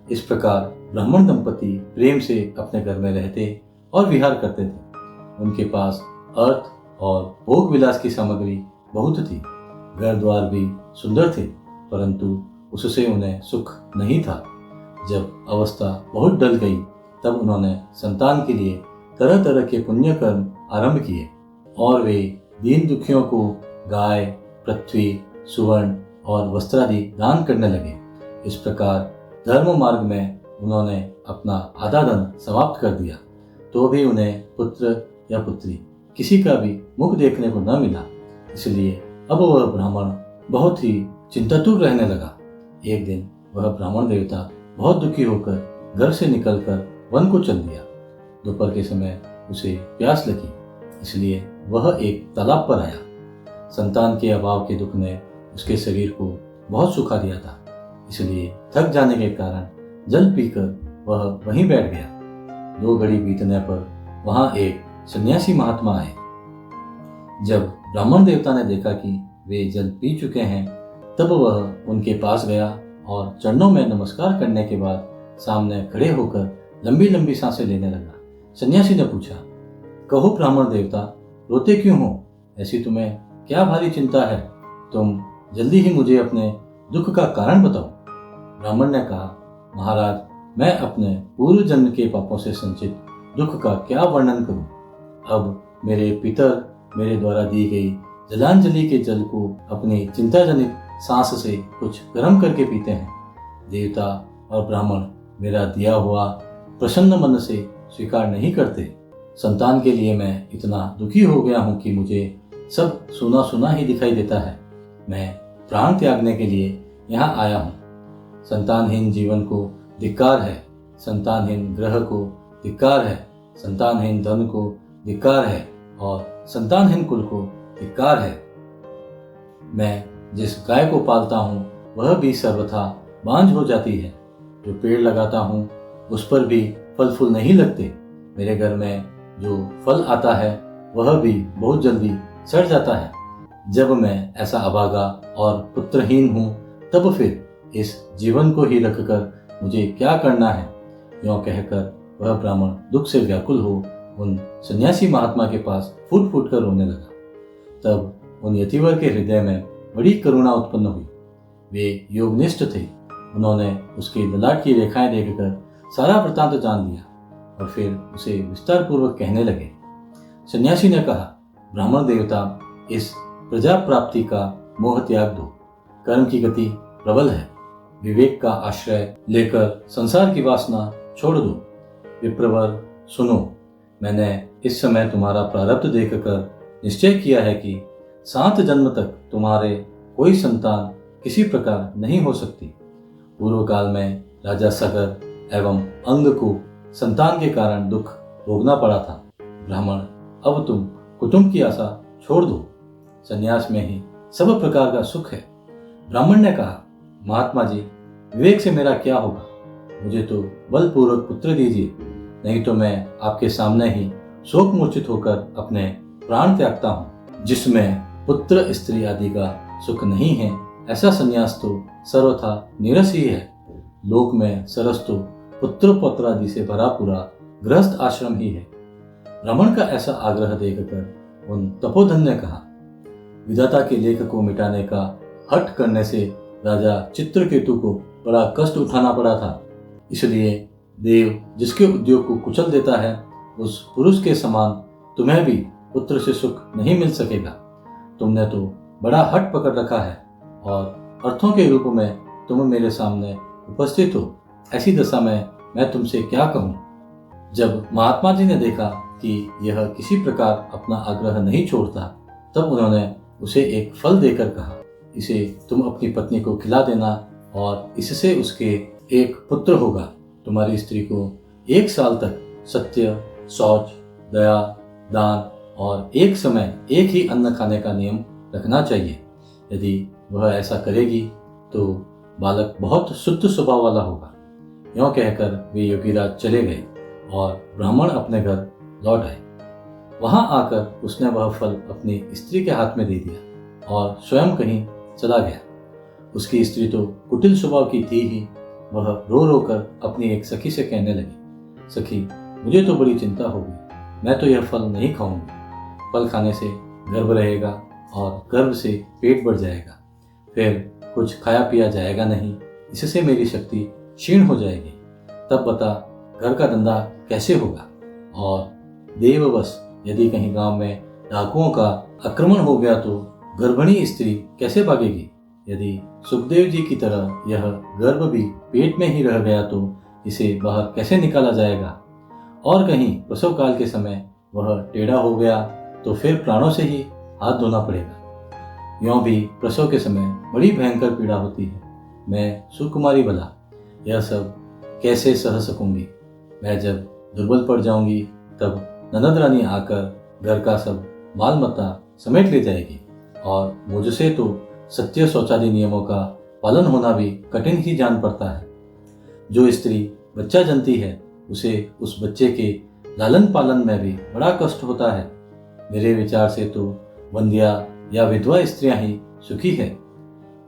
इस प्रकार ब्राह्मण दंपति प्रेम से अपने घर में रहते और विहार करते थे। उनके पास अर्थ और भोग विलास की सामग्री बहुत थी। घर द्वार भी सुंदर थे, परंतु उससे उन्हें सुख नहीं था। जब अवस्था बहुत डल गई, तब उन्होंने संतान के लिए तरह तरह के पुण्य कर्म आरंभ किए और वे दीन दुखियों को गाय, पृथ्वी, सुवर्ण और वस्त्रादि दान करने लगे। इस प्रकार धर्म मार्ग में उन्होंने अपना आधा धन समाप्त कर दिया, तो भी उन्हें पुत्र या पुत्री किसी का भी मुख देखने को न मिला। इसलिए अब वह ब्राह्मण बहुत ही चिंतातुर रहने लगा। एक दिन वह ब्राह्मण देवता बहुत दुखी होकर घर से निकलकर वन को चल दिया। दोपहर के समय उसे प्यास लगी, इसलिए वह एक तालाब पर आया। संतान के अभाव के दुख ने उसके शरीर को बहुत सुखा दिया था, इसलिए थक जाने के कारण जल पीकर वह वहीं बैठ गया। 2 घड़ी बीतने पर वहां एक सन्यासी महात्मा आए। जब ब्राह्मण देवता ने देखा कि वे जल पी चुके हैं, तब वह उनके पास गया और चरणों में नमस्कार करने के बाद सामने खड़े होकर लंबी लंबी सांसें लेने लगा। सन्यासी ने पूछा, कहो ब्राह्मण देवता, रोते क्यों हो? ऐसी तुम्हें क्या भारी चिंता है? तुम जल्दी ही मुझे अपने दुख का कारण बताओ। ब्राह्मण ने कहा, महाराज, मैं अपने पूर्व जन्म के पापों से संचित दुख का क्या वर्णन करूं? अब मेरे पितर मेरे द्वारा दी गई जलांजलि के जल को अपनी चिंताजनित सांस से कुछ गर्म करके पीते हैं। देवता और ब्राह्मण मेरा दिया हुआ प्रसन्न मन से स्वीकार नहीं करते। संतान के लिए मैं इतना दुखी हो गया हूँ कि मुझे सब सुना सुना ही दिखाई देता है। मैं प्राण त्यागने के लिए यहाँ आया हूँ। संतानहीन जीवन को धिक्कार है, संतानहीन ग्रह को धिक्कार है, संतानहीन धन को धिक्कार है और संतानहीन कुल को धिक्कार है। मैं जिस गाय को पालता हूँ वह भी सर्वथा बांझ हो जाती है। जो पेड़ लगाता हूँ उस पर भी फल फूल नहीं लगते। मेरे घर में जो फल आता है वह भी बहुत जल्दी सड़ जाता है। जब मैं ऐसा अभागा और पुत्रहीन हूँ, तब फिर इस जीवन को ही रखकर मुझे क्या करना है? यों कहकर वह ब्राह्मण दुख से व्याकुल हो उन सन्यासी महात्मा के पास फूट फूट कर रोने लगा। तब उन यतिवर के हृदय में बड़ी करुणा उत्पन्न हुई। वे योगनिष्ठ थे। उन्होंने उसके ललाट की रेखाएं देखकर सारा वृत्तांत जान लिया और फिर उसे विस्तार पूर्वक कहने लगे। सन्यासी ने कहा, ब्राह्मण देवता, इस प्रजा प्राप्ति का मोह त्याग दो। कर्म की गति प्रबल है। विवेक का आश्रय लेकर संसार की वासना छोड़ दो। विप्रवर, सुनो, मैंने इस समय तुम्हारा प्रारब्ध देखकर निश्चय किया है कि 7 जन्म तक तुम्हारे कोई संतान किसी प्रकार नहीं हो सकती। पूर्व काल में राजा सगर एवं अंग को संतान के कारण दुख भोगना पड़ा था। ब्राह्मण, अब तुम कुटुंब की आशा छोड़ दो, संन्यास में ही सब प्रकार का सुख है। ब्राह्मण ने कहा, महात्मा जी, विवेक से मेरा क्या होगा? मुझे तो बलपूर्वक पुत्र दीजिए, नहीं तो मैं आपके सामने ही शोक मूर्छित होकर अपने प्राण त्यागता हूँ। जिसमें पुत्र स्त्री आदि का सुख नहीं है, ऐसा संन्यास तो सर्वथा नीरस ही है। लोक में सरस तो पुत्र पौत्र आदि से भरा पूरा गृहस्थ आश्रम ही है। ब्राह्मण का ऐसा आग्रह देखकर उन तपोधन ने कहा, विधाता के लेख को मिटाने का हठ करने से राजा चित्रकेतु को बड़ा कष्ट उठाना पड़ा था। इसलिए देव जिसके उद्योग को कुचल देता है, उस पुरुष के समान तुम्हें भी पुत्र से सुख नहीं मिल सकेगा। तुमने तो बड़ा हठ पकड़ रखा है और अर्थों के रूप में तुम मेरे सामने उपस्थित हो। ऐसी दशा में मैं तुमसे क्या कहूँ? जब महात्मा जी ने देखा कि यह किसी प्रकार अपना आग्रह नहीं छोड़ता, तब उन्होंने उसे एक फल देकर कहा, इसे तुम अपनी पत्नी को खिला देना और इससे उसके एक पुत्र होगा। तुम्हारी स्त्री को 1 साल तक सत्य, शौच, दया, दान और एक समय एक ही अन्न खाने का नियम रखना चाहिए। यदि वह ऐसा करेगी तो बालक बहुत शुद्ध स्वभाव वाला होगा। यों कहकर वे योगीराज चले गए और ब्राह्मण अपने घर लौट आए। वहां आकर उसने वह फल अपनी स्त्री के हाथ में दे दिया और स्वयं कहीं चला गया। उसकी स्त्री तो कुटिल स्वभाव की थी ही। वह रो रो कर अपनी एक सखी से कहने लगी, सखी, मुझे तो बड़ी चिंता हो गई। मैं तो यह फल नहीं खाऊंगी। फल खाने से गर्भ रहेगा और गर्भ से पेट बढ़ जाएगा, फिर कुछ खाया पिया जाएगा नहीं। इससे मेरी शक्ति क्षीण हो जाएगी। तब बता, घर का धंधा कैसे होगा? और देववश यदि कहीं गांव में डाकुओं का आक्रमण हो गया तो गर्भिणी स्त्री कैसे भागेगी? यदि सुखदेव जी की तरह यह गर्भ भी पेट में ही रह गया तो इसे बाहर कैसे निकाला जाएगा? और कहीं प्रसव काल के समय वह टेढ़ा हो गया तो फिर प्राणों से ही हाथ धोना पड़ेगा। यों भी प्रसव के समय बड़ी भयंकर पीड़ा होती है। मैं सुकुमारी भला यह सब कैसे सह सकूंगी? मैं जब दुर्बल पड़ जाऊंगी तब ननद रानी आकर घर का सब माल मत्ता समेट ले जाएगी और मुझसे तो सत्य शौचादि नियमों का पालन होना भी कठिन ही जान पड़ता है। जो स्त्री बच्चा जनती है उसे उस बच्चे के लालन पालन में भी बड़ा कष्ट होता है। मेरे विचार से तो वंध्या या विधवा स्त्रियां ही सुखी है।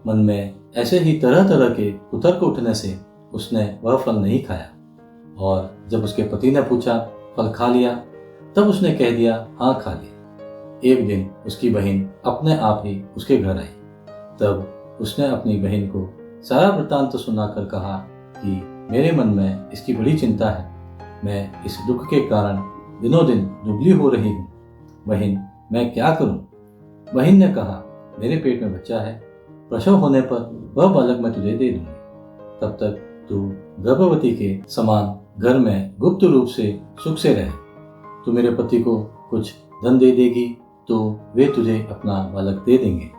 मन में ऐसे ही तरह तरह के कुतर्क उठने से उसने वह फल नहीं खाया और जब उसके पति ने पूछा, फल खा लिया? तब उसने कह दिया, हाँ खा लिया। एक दिन उसकी बहन अपने आप ही उसके घर आई। तब उसने अपनी बहन को सारा वृत्तांत सुनाकर कहा कि मेरे मन में इसकी बड़ी चिंता है। मैं इस दुख के कारण दिनों दिन दुबली हो रही हूँ। बहन, मैं क्या करूँ? बहन ने कहा, मेरे पेट में बच्चा है। प्रसव होने पर वह बालक मैं तुझे दे दूंगी। तब तक तू गर्भवती के समान घर में गुप्त रूप से सुख से रहे। तू मेरे पति को कुछ धन दे देगी तो वे तुझे अपना बालक दे देंगे।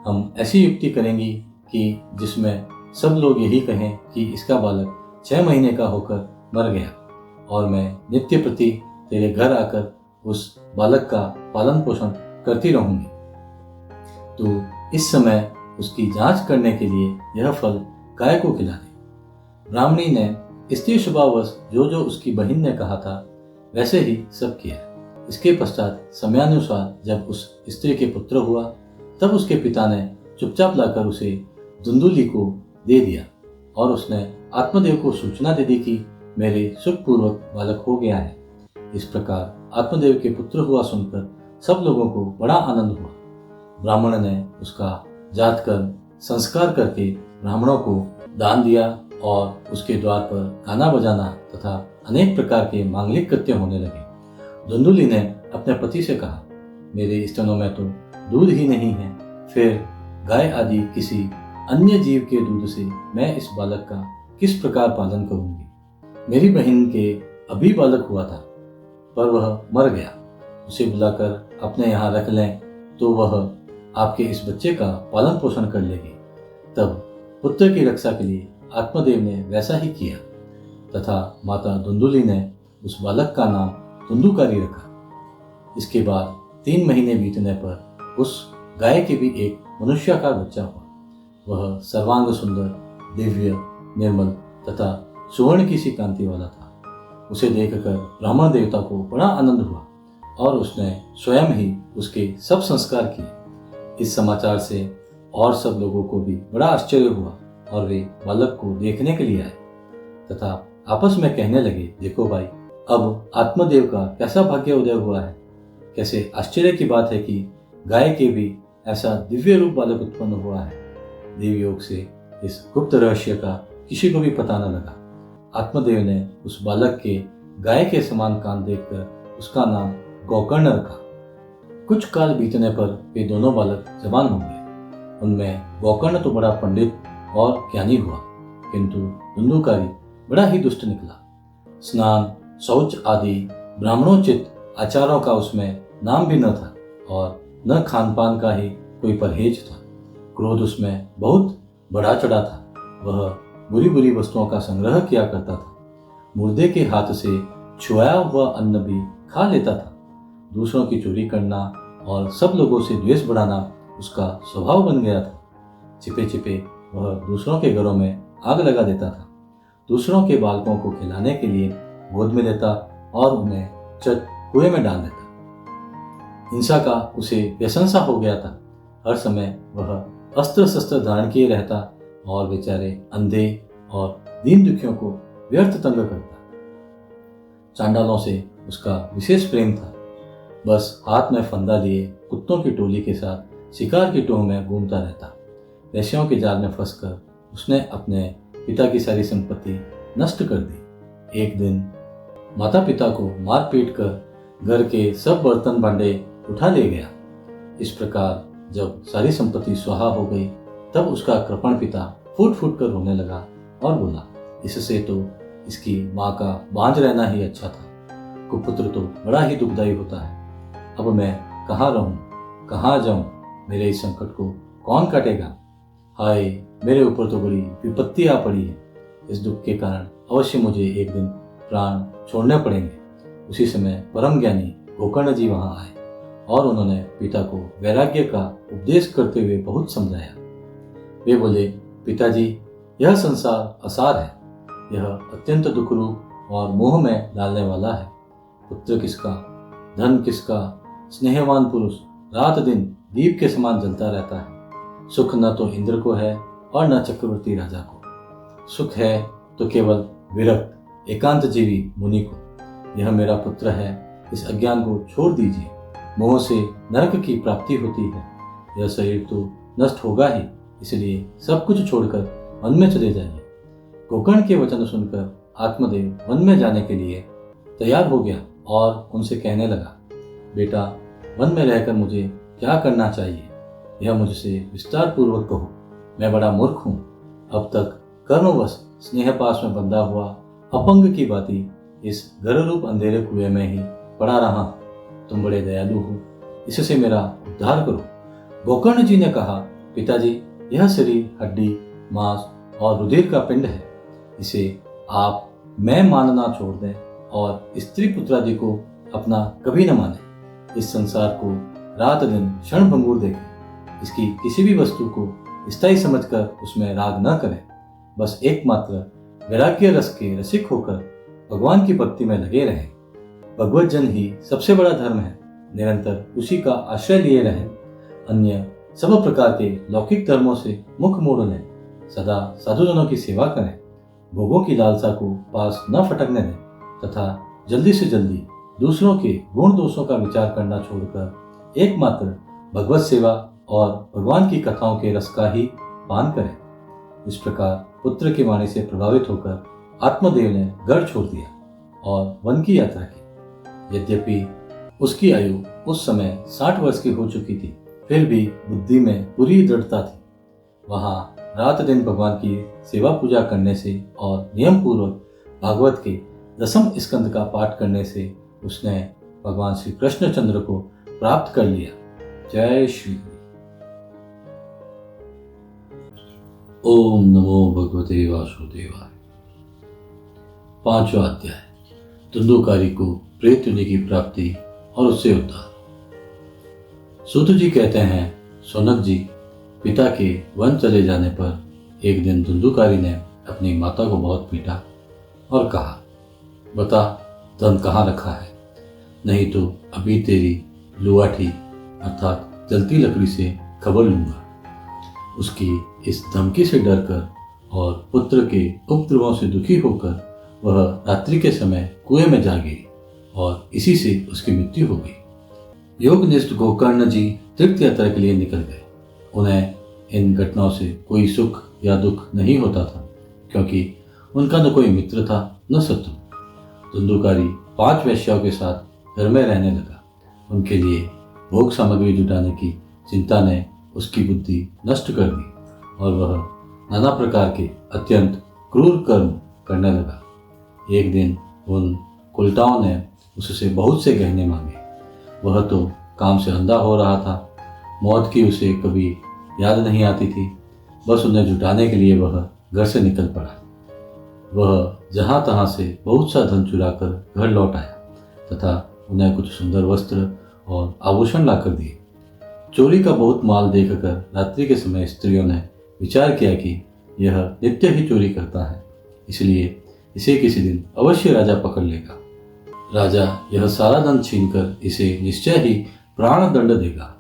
हम ऐसी युक्ति करेंगी कि जिसमें सब लोग यही कहें कि इसका बालक 6 महीने का होकर मर गया और मैं नित्य प्रति तेरे घर आकर उस बालक का पालन पोषण करती रहूंगी। तो इस समय उसकी जांच करने के लिए यह फल गाय को खिला दे। ब्राह्मणी ने स्त्री स्वभाववश जो जो उसकी बहन ने कहा था वैसे ही सब किया। इसके पश्चात समयानुसार जब उस स्त्री के पुत्र हुआ तब उसके पिता ने चुपचाप लाकर उसे धुंधुली को दे दिया और उसने आत्मदेव को सूचना दे दी कि मेरे सुखपूर्वक बालक हो गया है। इस प्रकार आत्मदेव के पुत्र हुआ सुनकर सब लोगों को बड़ा आनंद हुआ। ब्राह्मण ने उसका जात कर संस्कार करके ब्राह्मणों को दान दिया और उसके द्वार पर गाना बजाना तथा अनेक प्रकार के मांगलिक कृत्य होने लगे। धुंधुली ने अपने पति से कहा, मेरे स्तनों में तो दूध ही नहीं है, फिर गाय आदि किसी अन्य जीव के दूध से मैं इस बालक का किस प्रकार पालन करूंगी? मेरी बहन के अभी बालक हुआ था पर वह मर गया। उसे बुलाकर अपने यहाँ रख लें तो वह आपके इस बच्चे का पालन पोषण कर लेगी। तब पुत्र की रक्षा के लिए आत्मदेव ने वैसा ही किया तथा माता धुंधुली ने उस बालक का नाम धुंधुकारी रखा। इसके बाद 3 महीने बीतने पर उस गाय के भी एक मनुष्याकार बच्चा हुआ। वह सर्वांग सुंदर, दिव्य, निर्मल तथा सुवर्ण की सी कांति वाला था। उसे देखकर ब्राह्मण देवता को बड़ा आनंद हुआ और उसने स्वयं ही उसके सब संस्कार किए। इस समाचार से और सब लोगों को भी बड़ा आश्चर्य हुआ और वे बालक को देखने के लिए आए तथा आपस में कहने लगे, देखो भाई, अब आत्मदेव का कैसा भाग्य उदय हुआ है। कैसे आश्चर्य की बात है कि गाय के भी ऐसा दिव्य रूप बालक उत्पन्न हुआ है। देव योग से इस गुप्त रहस्य का किसी को भी पता न लगा। आत्मदेव ने उस बालक के गाय के समान कान देखकर उसका नाम गोकर्ण रखा। कुछ काल बीतने पर वे दोनों बालक जवान हो गए। उनमें गोकर्ण तो बड़ा पंडित और ज्ञानी हुआ, किंतु धुंधुकारी बड़ा ही दुष्ट निकला। स्नान, शौच आदि ब्राह्मणोचित आचारों का उसमें नाम भी न था और न खान पान का ही कोई परहेज था। क्रोध उसमें बहुत बढ़ा चढ़ा था। वह बुरी बुरी वस्तुओं का संग्रह किया करता था। मुर्दे के हाथ से छुआया हुआ अन्न भी खा लेता था। दूसरों की चोरी करना और सब लोगों से द्वेष बढ़ाना उसका स्वभाव बन गया था। छिपे छिपे वह दूसरों के घरों में आग लगा देता था। दूसरों के बालकों को खिलाने के लिए गोद में देता और उन्हें चट कुएं में डाल देता। हिंसा का उसे व्यसन सा हो गया था। हर समय वह अस्त्र शस्त्र धारण किए रहता और बेचारे अंधे और दीन दुखियों को व्यर्थ तंग करता। चांडालों से उसका विशेष प्रेम था। बस हाथ में फंदा लिए कुत्तों की टोली के साथ शिकार की टोह में घूमता रहता। वैश्यों के जाल में फंसकर उसने अपने पिता की सारी संपत्ति नष्ट कर दी। एक दिन माता पिता को मार पीट कर घर के सब बर्तन भांडे उठा ले गया। इस प्रकार जब सारी संपत्ति स्वाहा हो गई तब उसका कृपण पिता फूट फूट कर रोने लगा और बोला, इससे तो इसकी माँ का बांझ रहना ही अच्छा था। कुपुत्र तो बड़ा ही दुखदायी होता है। अब मैं कहाँ रहूं, कहाँ जाऊं, मेरे इस संकट को कौन काटेगा। हाय, मेरे ऊपर तो बड़ी विपत्ति आ पड़ी है। इस दुख के कारण अवश्य मुझे एक दिन प्राण छोड़ने पड़ेंगे। उसी समय परम ज्ञानी गोकर्ण जी वहां आए और उन्होंने पिता को वैराग्य का उपदेश करते हुए बहुत समझाया। वे बोले, पिताजी, यह संसार असार है। यह अत्यंत दुखरूप और मोह में डालने वाला है। पुत्र किसका, धन किसका, स्नेहवान पुरुष रात दिन दीप के समान जलता रहता है। सुख न तो इंद्र को है और न चक्रवर्ती राजा को। सुख है तो केवल विरक्त एकांत जीवी मुनि को। यह मेरा पुत्र है, इस अज्ञान को छोड़ दीजिए। मोह से नरक की प्राप्ति होती है। यह शरीर तो नष्ट होगा ही, इसलिए सब कुछ छोड़कर वन में चले जाइए। गोकर्ण के वचन सुनकर आत्मदेव वन में जाने के लिए तैयार हो गया और उनसे कहने लगा, बेटा, वन में रहकर मुझे क्या करना चाहिए, यह मुझसे विस्तार पूर्वक कहो। मैं बड़ा मूर्ख हूँ। अब तक कर्मवश स्नेह पास में बंधा हुआ अपंग की भांति इस घर रूप अंधेरे कुएं में ही पड़ा रहा। तुम बड़े दयालु हो, इससे मेरा उद्धार करो। गोकर्ण जी ने कहा, पिताजी, यह शरीर हड्डी, मांस और रुधिर का पिंड है। इसे आप मैं मानना छोड़ दें और स्त्री पुत्रादि को अपना कभी न माने। इस संसार को रात दिन क्षण भंगुर देखें। इसकी किसी भी वस्तु को स्थायी समझकर उसमें राग न करें। बस एकमात्र वैराग्य रस के रसिक होकर भगवान की भक्ति में लगे रहें। भगवत जन ही सबसे बड़ा धर्म है। निरंतर उसी का आश्रय लिए रहें। अन्य सब प्रकार के लौकिक धर्मों से मुख मोड़ लें। सदा साधुजनों की सेवा करें। भोगों की लालसा को पास न फटकने दें तथा जल्दी से जल्दी दूसरों के गुण दोषों का विचार करना छोड़कर एकमात्र भगवत सेवा और भगवान की कथाओं के रस का ही पान करें। इस प्रकार पुत्र की वाणी से प्रभावित होकर आत्मदेव ने घर छोड़ दिया और वन की यात्रा की। यद्यपि उसकी आयु उस समय 60 वर्ष की हो चुकी थी, फिर भी बुद्धि में पूरी दृढ़ता थी। वहां रात दिन भगवान की सेवा पूजा करने से और नियम पूर्वक भागवत के 10वें स्कंद का पाठ करने से उसने भगवान श्री कृष्णचंद्र को प्राप्त कर लिया। जय श्री। ओम नमो भगवते वासुदेवाय। 5वां अध्याय, धुंधुकारी को प्रेत योनि की प्राप्ति और उससे उद्धार। सूत जी कहते हैं, सौनक जी, पिता के वन चले जाने पर एक दिन धुंधुकारी ने अपनी माता को बहुत पीटा और कहा, बता धन कहाँ रखा है, नहीं तो अभी तेरी लुआठी अर्थात जलती लकड़ी से खबर लूंगा। उसकी इस धमकी से डरकर और पुत्र के उपद्रवों से दुखी होकर वह रात्रि के समय कुएं में जा गिरी और इसी से उसकी मृत्यु हो गई। योगनिष्ठ गोकर्ण जी तीर्थ यात्रा के लिए निकल गए। उन्हें इन घटनाओं से कोई सुख या दुख नहीं होता था, क्योंकि उनका न कोई मित्र था न शत्रु। धुंधुकारी 5 वेश्याओं के साथ घर में रहने लगा। उनके लिए भोग सामग्री जुटाने की चिंता ने उसकी बुद्धि नष्ट कर दी और वह नाना प्रकार के अत्यंत क्रूर कर्म करने लगा। एक दिन उन कुलटाओं ने उससे बहुत से गहने मांगे। वह तो काम से अंधा हो रहा था। मौत की उसे कभी याद नहीं आती थी। बस उन्हें जुटाने के लिए वह घर से निकल पड़ा। वह जहाँ तहाँ से बहुत सा धन चुराकर घर लौट आया तथा उन्हें कुछ सुंदर वस्त्र और आभूषण लाकर दिए। चोरी का बहुत माल देखकर रात्रि के समय स्त्रियों ने विचार किया कि यह नित्य ही चोरी करता है, इसलिए इसे किसी दिन अवश्य राजा पकड़ लेगा। राजा यह सारा धन छीनकर इसे निश्चय ही प्राण दंड देगा।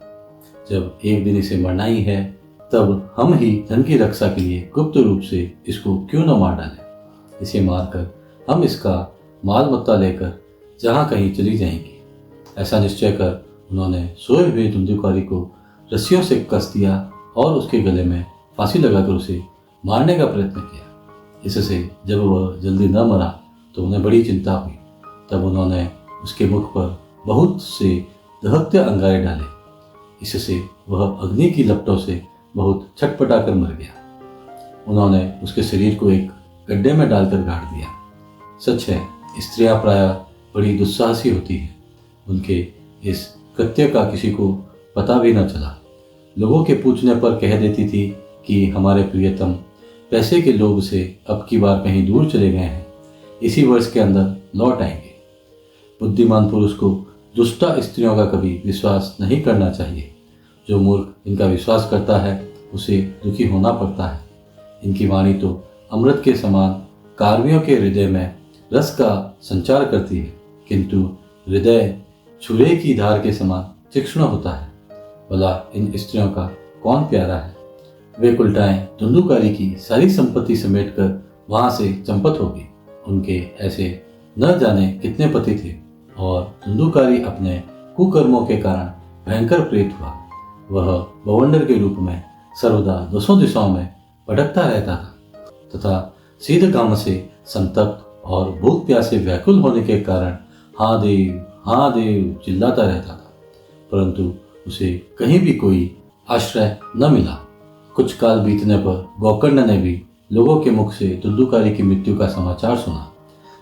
जब एक दिन इसे मरना ही है, तब हम ही धन की रक्षा के लिए गुप्त रूप से इसको क्यों न मार डालें। इसे मारकर हम इसका माल मत्ता लेकर जहाँ कहीं चली जाएंगी। ऐसा निश्चय कर उन्होंने सोए हुए धुंधुकारी को रस्सियों से कस दिया और उसके गले में फांसी लगाकर उसे मारने का प्रयत्न किया। इससे जब वह जल्दी न मरा तो उन्हें बड़ी चिंता हुई। तब उन्होंने उसके मुख पर बहुत से दहकते अंगारे डाले। इससे वह अग्नि की लपटों से बहुत छटपटा कर मर गया। उन्होंने उसके शरीर को एक गड्ढे में डालकर गाड़ दिया। सच है, स्त्रियां प्रायः बड़ी दुस्साहसी होती हैं। उनके इस कृत्य का किसी को पता भी न चला। लोगों के पूछने पर कह देती थी कि हमारे प्रियतम पैसे के लोभ से अब की बार कहीं दूर चले गए हैं, इसी वर्ष के अंदर लौट आएंगे। बुद्धिमान पुरुष को दुष्टा स्त्रियों का कभी विश्वास नहीं करना चाहिए। जो मूर्ख इनका विश्वास करता है उसे दुखी होना पड़ता है। इनकी वाणी तो अमृत के समान कार्मियों के हृदय में रस का संचार करती है, किंतु हृदय छुरे की धार के समान तीक्ष्ण होता है। भला इन स्त्रियों का कौन प्यारा है। वे कुलटाएं धुंधुकारी की सारी संपत्ति समेटकर वहां से चंपत हो गई। उनके ऐसे न जाने कितने पति थे और धुंधुकारी अपने कुकर्मों के कारण भयंकर प्रेत हुआ। वह बवंडर के रूप में सर्वदा 200 दिशाओं में भटकता रहता था तथा शीत घाम से संतप्त और भूख प्यास से व्याकुल होने के कारण हाँ देव चिल्लाता रहता था, परंतु उसे कहीं भी कोई आश्रय न मिला। कुछ काल बीतने पर गोकर्ण ने भी लोगों के मुख से धुंधुकारी की मृत्यु का समाचार सुना।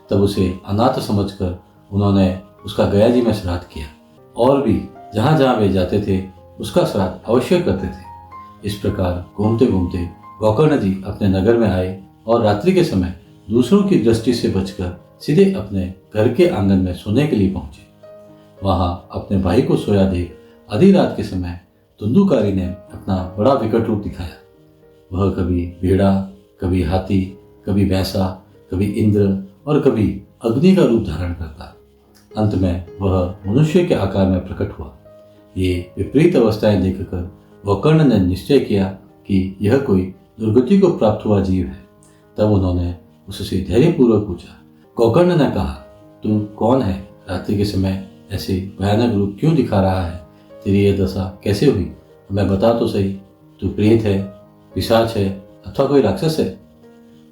तब उसे अनाथ समझकर उन्होंने उसका गया जी में श्राद्ध किया और भी जहाँ जहाँ वे जाते थे उसका श्राद्ध अवश्य करते थे। इस प्रकार घूमते घूमते गोकर्ण जी अपने नगर में आए और रात्रि के समय दूसरों की दृष्टि से बचकर सीधे अपने घर के आंगन में सोने के लिए पहुंचे। वहां अपने भाई को सोया देख आधी रात के समय धुंधुकारी ने अपना बड़ा विकट रूप दिखाया। वह कभी भेड़ा, कभी हाथी, कभी भैंसा, कभी इंद्र और कभी अग्नि का रूप धारण करता। अंत में वह मनुष्य के आकार में प्रकट हुआ। ये विपरीत अवस्थाएं देखकर गोकर्ण ने निश्चय किया कि यह कोई दुर्गति को प्राप्त हुआ जीव है। तब उन्होंने उससे धैर्यपूर्वक पूछा। गोकर्ण ने कहा, तू कौन है? रात्रि के समय ऐसे भयानक रूप क्यों दिखा रहा है? तेरी यह दशा कैसे हुई? हमें बता तो सही। तू प्रेत है, पिशाच है अथवा कोई राक्षस है?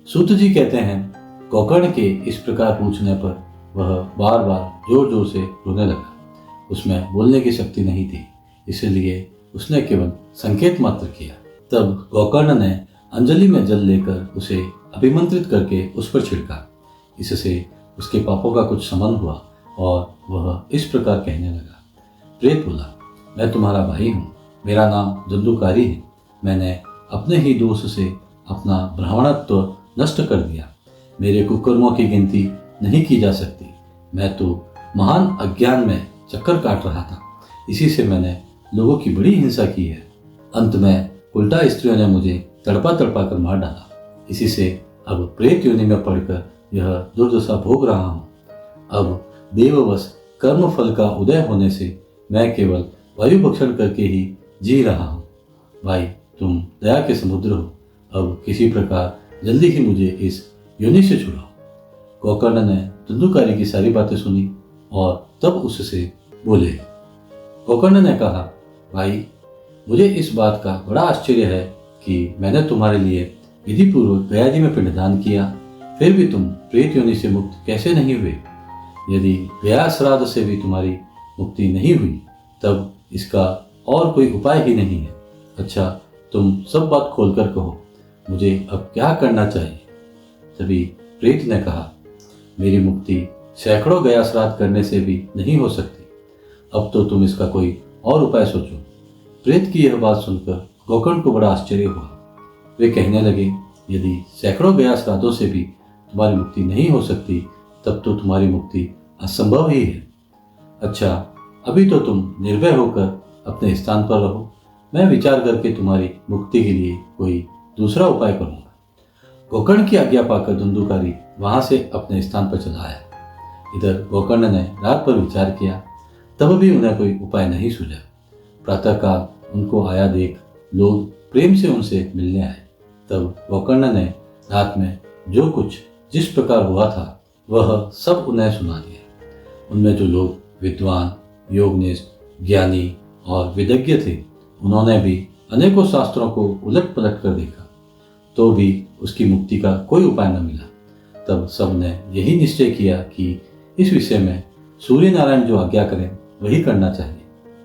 सूत जी कहते हैं, गोकर्ण के इस प्रकार पूछने पर वह बार बार जोर जोर से रोने लगा। उसमें बोलने की शक्ति नहीं थी, इसलिए उसने केवल संकेत मात्र किया। तब गोकर्ण ने अंजलि में जल लेकर उसे अभिमंत्रित करके उस पर छिड़का। इससे उसके पापों का कुछ शमन हुआ और वह इस प्रकार कहने लगा। प्रेत बोला, मैं तुम्हारा भाई हूँ, मेरा नाम धुंधुकारी है। मैंने अपने ही दोष से अपना ब्राह्मणत्व नष्ट कर दिया। मेरे कुकर्मों की गिनती नहीं की जा सकती। मैं तो महान अज्ञान में चक्कर काट रहा था। इसी से मैंने लोगों की बड़ी हिंसा की है। अंत में उल्टा स्त्रियों ने मुझे तड़पा तड़पा कर मार डाला। इसी से अब प्रेत योनि में पड़कर यह दुर्दशा भोग रहा हूँ। अब देववश कर्म फल का उदय होने से मैं केवल वायु भक्षण करके ही जी रहा हूँ। भाई, तुम दया के समुद्र हो। अब किसी प्रकार जल्दी ही मुझे इस योनि से छुड़ाओ। गोकर्ण ने धुंधुकारी की सारी बातें सुनी और तब उससे बोले। गोकर्ण ने कहा, भाई, मुझे इस बात का बड़ा आश्चर्य है कि मैंने तुम्हारे लिए विधि पूर्वक गया जी में पिंडदान किया, फिर भी तुम प्रेत योनि से मुक्त कैसे नहीं हुए? यदि गया श्राद्ध से भी तुम्हारी मुक्ति नहीं हुई, तब इसका और कोई उपाय ही नहीं है। अच्छा, तुम सब बात खोलकर कहो, मुझे अब क्या करना चाहिए? तभी प्रेत ने कहा, मेरी मुक्ति सैकड़ों गया श्राद्ध करने से भी नहीं हो सकती। अब तो तुम इसका कोई और उपाय सोचो। प्रेत की यह बात सुनकर गोकर्ण को बड़ा आश्चर्य हुआ। वे कहने लगे, यदि सैकड़ों गया श्राद्धों से भी तुम्हारी मुक्ति नहीं हो सकती, तब तो तुम्हारी मुक्ति असंभव ही है। अच्छा, अभी तो तुम निर्भय होकर अपने स्थान पर रहो। मैं विचार करके तुम्हारी मुक्ति के लिए कोई दूसरा उपाय करूंगा। गोकर्ण की आज्ञा पाकर धुंधुकारी वहां से अपने स्थान पर चला आया। इधर गोकर्ण ने रात पर विचार किया, तब भी उन्हें कोई उपाय नहीं सूझा। प्रातःकाल उनको आया देख लोग प्रेम से उनसे मिलने आए। तब गोकर्ण ने रात में जो कुछ जिस प्रकार हुआ था वह सब उन्हें सुना दिया। उनमें जो लोग विद्वान, योगनिष्ठ, ज्ञानी और विदज्ञ थे, उन्होंने भी अनेकों शास्त्रों को उलट पलट कर देखा, तो भी उसकी मुक्ति का कोई उपाय न मिला। तब सबने यही निश्चय किया कि इस विषय में सूर्य नारायण जो आज्ञा करें वही करना चाहिए।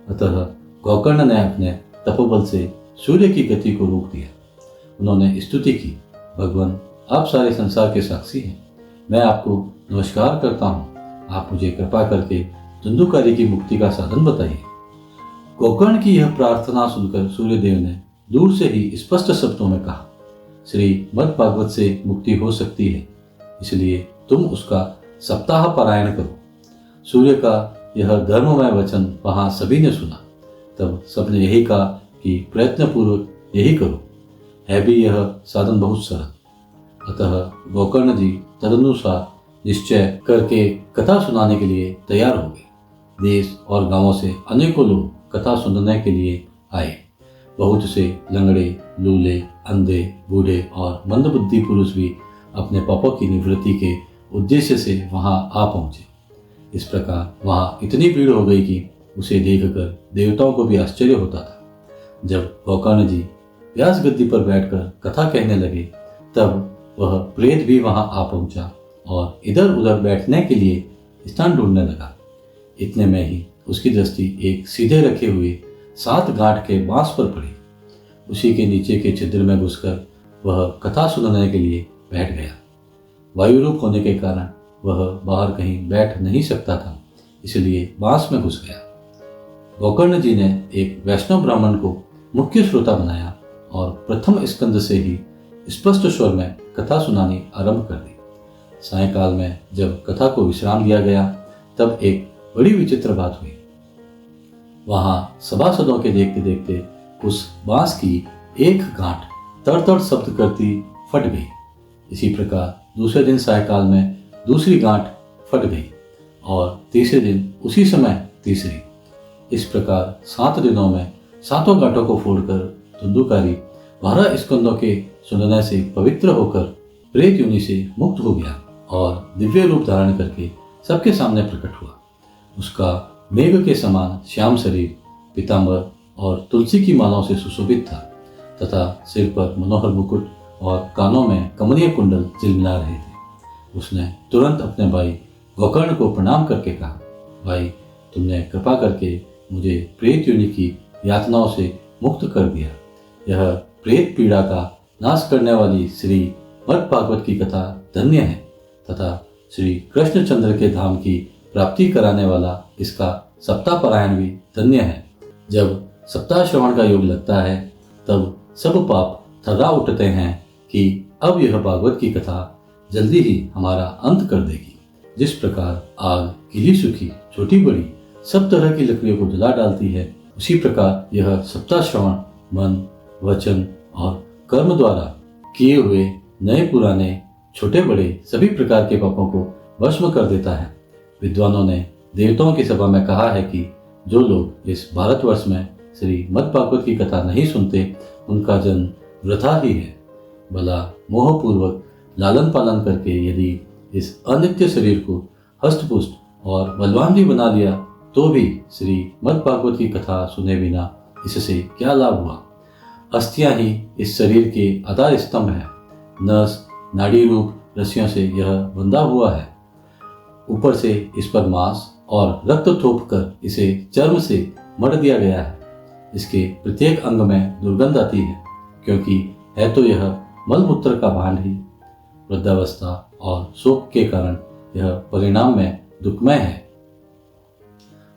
अतः गोकर्ण ने अपने तपोबल से सूर्य की गति को रोक दिया। उन्होंने स्तुति की, भगवान, आप सारे संसार के साक्षी हैं। मैं आपको नमस्कार करता हूँ। आप मुझे कृपा करके धुंधुकारी की मुक्ति का साधन बताइए। गोकर्ण की यह प्रार्थना सुनकर सूर्यदेव ने दूर से ही स्पष्ट शब्दों में कहा, श्री मद् भागवत से मुक्ति हो सकती है, इसलिए तुम उसका सप्ताह पारायण करो। सूर्य का यह धर्ममय वचन वहां सभी ने सुना। तब सबने यही कहा कि प्रयत्न पूर्वक यही करो। है भी यह साधन बहुत सरल। अतः गोकर्ण जी तदनुसार निश्चय करके कथा सुनाने के लिए तैयार हो गए। देश और गांवों से अनेकों लोग कथा सुनने के लिए आए। बहुत से लंगड़े, लूले, अंधे, बूढ़े और मंदबुद्धि पुरुष भी अपने पापों की निवृत्ति के उद्देश्य से वहां आ पहुंचे। इस प्रकार वहां इतनी भीड़ हो गई कि उसे देखकर देवताओं को भी आश्चर्य होता था। जब गोकर्ण जी व्यास गद्दी पर बैठकर कथा कहने लगे, तब वह प्रेत भी वहां आ पहुंचा और इधर उधर बैठने के लिए स्थान ढूंढने लगा। इतने में ही उसकी दृष्टि एक सीधे रखे हुए 7 गांठ के बांस पर पड़ी। उसी के नीचे के छिद्र में घुसकर वह कथा सुनने के लिए बैठ गया। वायु रूप होने के कारण वह बाहर कहीं बैठ नहीं सकता था, इसलिए बांस में घुस गया। गोकर्ण जी ने एक वैष्णव ब्राह्मण को मुख्य श्रोता बनाया और प्रथम स्कंद से ही स्पष्ट स्वर में कथा सुनानी आरंभ कर दी। सायंकाल में जब कथा को विश्राम दिया गया, तब एक बड़ी विचित्र बात हुई। वहां सभासदों के देखते देखते उस बांस की एक गांठ तड़-तड़ शब्द करती फट गई। इसी प्रकार दूसरे दिन सायंकाल में दूसरी गांठ फट गई और तीसरे दिन उसी समय तीसरी। इस प्रकार 7 दिनों में 7 गांठों को फोड़कर धुंधुकारी 12 स्कंदों के सुनने से पवित्र होकर प्रेत योनि से मुक्त हो गया और दिव्य रूप धारण करके सबके सामने प्रकट हुआ। उसका मेघ के समान श्याम शरीर पीतांबर और तुलसी की मालाओं से सुशोभित था तथा सिर पर मनोहर मुकुट और कानों में कमनीय कुंडल झिलमिला रहे थे। उसने तुरंत अपने भाई गोकर्ण को प्रणाम करके कहा, भाई, तुमने कृपा करके मुझे प्रेत योनि की यातनाओं से मुक्त कर दिया। यह प्रेत पीड़ा का नाश करने वाली श्री मद् भागवत की कथा धन्य है तथा श्री कृष्णचंद्र के धाम की प्राप्ति कराने वाला इसका सप्ताह पारायण भी धन्य है। जब सप्ताह श्रवण का योग लगता है, तब सब पाप थर्रा उठते हैं कि अब यह भागवत की कथा जल्दी ही हमारा अंत कर देगी। जिस प्रकार आग गीली सूखी छोटी बड़ी सब तरह की लकड़ियों को जला डालती है, उसी प्रकार यह सप्ताह श्रवण मन वचन और कर्म द्वारा किए हुए नए पुराने छोटे बड़े सभी प्रकार के पापों को भस्म कर देता है। विद्वानों ने देवताओं की सभा में कहा है कि जो लोग इस भारतवर्ष में श्रीमद् भागवत की कथा नहीं सुनते, उनका जन्म वृथा ही है। भला मोहपूर्वक लालन पालन करके यदि इस अनित्य शरीर को हष्टपुष्ट और बलवान भी बना लिया, तो भी श्रीमद् भागवत की कथा सुने बिना इससे क्या लाभ हुआ। अस्थियां ही इस शरीर के आधार स्तंभ है। नस नाड़ी रूप रस्सियों से यह बंधा हुआ है। ऊपर से इस पर मांस और रक्त थोप कर इसे चर्म से मढ़ दिया गया है। इसके प्रत्येक अंग में दुर्गंध आती है, क्योंकि है तो यह मलमूत्र का भांड ही। वृद्धावस्था और शोक के कारण यह परिणाम में दुखमय है।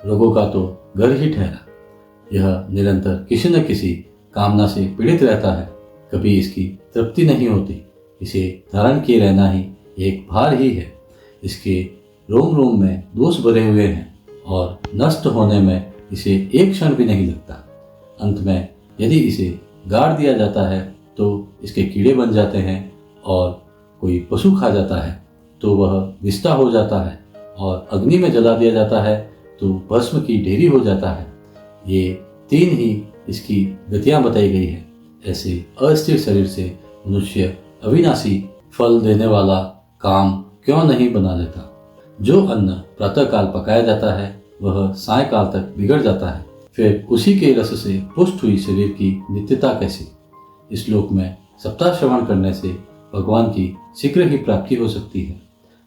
रोगों का तो घर ही ठहरा। यह निरंतर किसी न किसी कामना से पीड़ित रहता है। कभी इसकी तृप्ति नहीं होती। इसे धारण किए रहना ही एक भार ही है। इसके रोम रोम में दोष भरे हुए हैं और नष्ट होने में इसे एक क्षण भी नहीं लगता। अंत में यदि इसे गाड़ दिया जाता है तो इसके कीड़े बन जाते हैं, और कोई पशु खा जाता है तो वह विष्ठा हो जाता है, और अग्नि में जला दिया जाता है तो भस्म की ढेरी हो जाता है। ये तीन ही इसकी गतियां बताई गई है। ऐसे अस्थिर शरीर से मनुष्य अविनाशी फल देने वाला काम क्यों नहीं बना लेता। जो अन्न प्रातःकाल पकाया जाता है वह सायकाल तक बिगड़ जाता है, फिर उसी के रस से पुष्ट हुई शरीर की नित्यता कैसी। इस श्लोक में सप्ताह श्रवण करने से भगवान की शीघ्र ही प्राप्ति हो सकती है।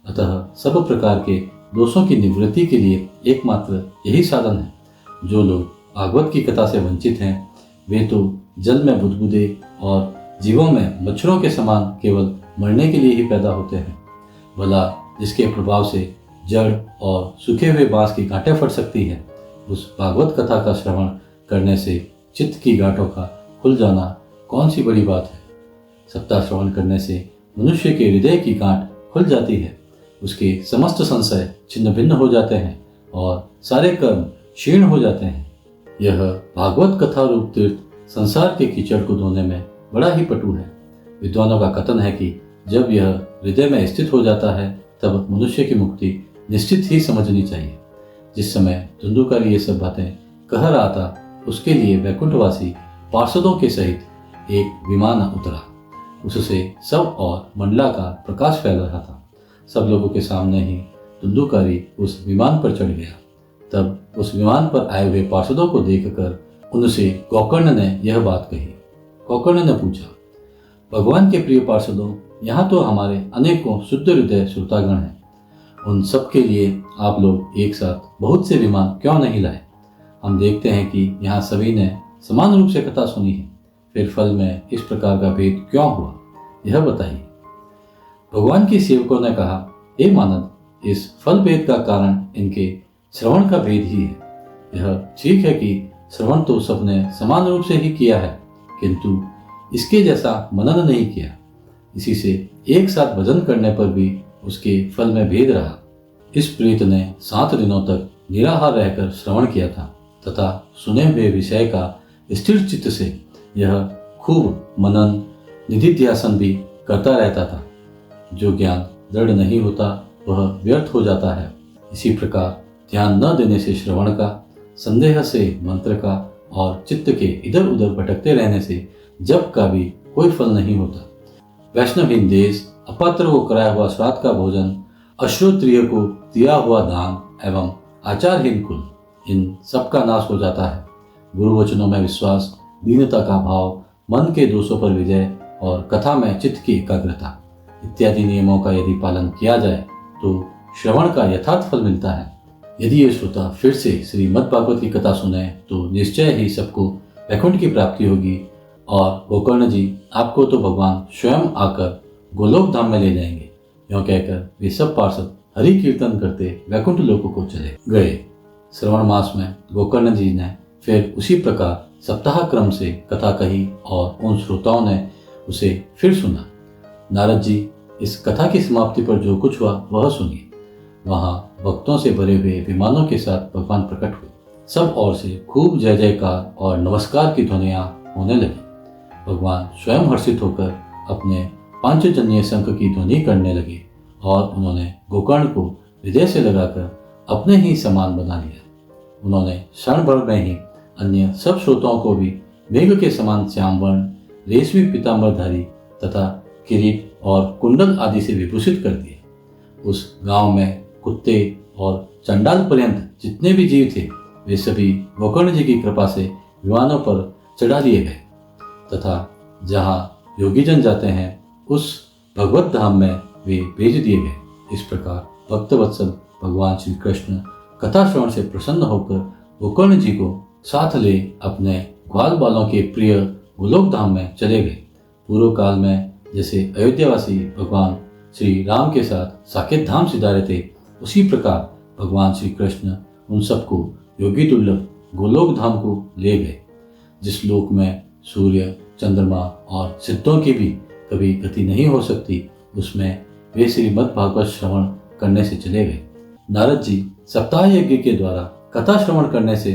अतः सब प्रकार के दोषों की निवृत्ति के लिए एकमात्र यही साधन है। जो लोग भागवत की कथा से वंचित हैं, वे तो जल में बुदबुदे और जीवों में मच्छरों के समान केवल मरने के लिए ही पैदा होते हैं। भला जिसके प्रभाव से जड़ और सूखे हुए बांस की गांठें फट सकती है, उस भागवत कथा का श्रवण करने से चित्त की गांठों का खुल जाना कौन सी बड़ी बात है। सप्ताह श्रवण करने से मनुष्य के हृदय की गांठ खुल जाती है। उसके समस्त संशय छिन्न भिन्न हो जाते हैं और सारे कर्म क्षीण हो जाते हैं। यह भागवत कथा रूप तीर्थ संसार के कीचड़ को धोने में बड़ा ही पटु है। विद्वानों का कथन है कि जब यह हृदय में स्थित हो जाता है, तब मनुष्य की मुक्ति निश्चित ही समझनी चाहिए। जिस समय धुंधुकारी ये सब बातें कह रहा था, उसके लिए वैकुंठवासी पार्षदों के सहित एक विमान उतरा। उससे सब और मंडला का प्रकाश फैल रहा था। सब लोगों के सामने ही धुंधुकारी उस विमान पर चढ़ गया। तब उस विमान पर आए हुए पार्षदों को देखकर उनसे गोकर्ण ने यह बात कही। गोकर्ण ने पूछा, भगवान के प्रिय पार्षदों, यहाँ तो हमारे अनेकों शुद्ध हृदय श्रोतागण हैं। उन सब के लिए आप लोग एक साथ बहुत से विमान क्यों नहीं लाए। हम देखते हैं कि यहाँ सभी ने समान रूप से कथा सुनी है, फिर फल में इस प्रकार का भेद क्यों हुआ, यह बताइए। भगवान के सेवकों ने कहा, हे मानद, इस फल भेद का कारण इनके श्रवण का भेद ही है। यह ठीक है कि श्रवण तो सबने समान रूप से ही किया है, किंतु इसके जैसा मनन नहीं किया। इसी से एक साथ भजन करने पर भी उसके फल में भेद रहा। इस प्रीत ने 7 दिनों तक निराहार रहकर श्रवण किया था तथा सुने हुए विषय का स्थिर चित्त से यह खूब मनन निधिध्यासन भी करता रहता था। जो ज्ञान दृढ़ नहीं होता वह व्यर्थ हो जाता है। इसी प्रकार ध्यान न देने से श्रवण का, संदेह से मंत्र का और चित्त के इधर उधर भटकते रहने से जप का भी कोई फल नहीं होता। वैष्णवहीन देश, अपात्र को कराया हुआ श्राद्ध का भोजन, अश्रोत्रिय को दिया हुआ दान एवं आचारहीन कुल, इन सब का नाश हो जाता है। गुरु वचनों में विश्वास, दीनता का भाव, मन के दोषों पर विजय और कथा में चित्त की एकाग्रता इत्यादि नियमों का यदि पालन किया जाए तो श्रवण का यथार्थ फल मिलता है। यदि ये श्रोता फिर से श्रीमद् भागवत की कथा सुने तो निश्चय ही सबको वैकुंठ की प्राप्ति होगी। और गोकर्ण जी, आपको तो भगवान स्वयं आकर गोलोक धाम में ले जाएंगे। यूँ कहकर वे सब पार्षद हरि कीर्तन करते वैकुंठ लोकों को चले गए। श्रवण मास में गोकर्ण जी ने फिर उसी प्रकार सप्ताह क्रम से कथा कही और उन श्रोताओं ने उसे फिर सुना। नारद जी इस कथा की समाप्ति पर जो कुछ हुआ वह सुनिए। वहां भक्तों से भरे हुए विमानों के साथ भगवान प्रकट हुए। सब ओर से खूब जय जयकार और नमस्कार की ध्वनियां होने लगी। भगवान स्वयं हर्षित होकर अपने पांचजन्य शंख की ध्वनि करने लगे और उन्होंने गोकर्ण को हृदय से लगाकर अपने ही समान बना लिया। उन्होंने क्षण भर में ही अन्य सब श्रोताओं को भी मेघ के समान श्यामवर्ण, रेशमी पीतांबरधारी तथा किरीट और कुंडल आदि से विभूषित कर दिया। उस गांव में कुत्ते और चंडाल पर्यंत जितने भी जीव थे वे सभी गोकर्ण जी की कृपा से विमानों पर चढ़ा लिए गए तथा जहाँ योगीजन जाते हैं उस भगवत धाम में वे भेज दिए गए। इस प्रकार भक्तवत्सल भगवान श्री कृष्ण कथा श्रवण से प्रसन्न होकर गोकर्ण जी को साथ ले अपने ग्वाल बालों के प्रिय गोलोक धाम में चले गए। पूर्व काल में जैसे अयोध्यावासी भगवान श्री राम के साथ साकेत धाम सिधारे थे, उसी प्रकार भगवान श्री कृष्ण उन सबको योगी दुर्लभ गोलोक धाम को ले गए, जिस लोक में सूर्य, चंद्रमा और सिद्धों की भी कभी गति नहीं हो सकती, उसमें वे श्रीमद् भागवत श्रवण करने से चले गए। नारद जी सप्ताह यज्ञ के द्वारा कथा श्रवण करने से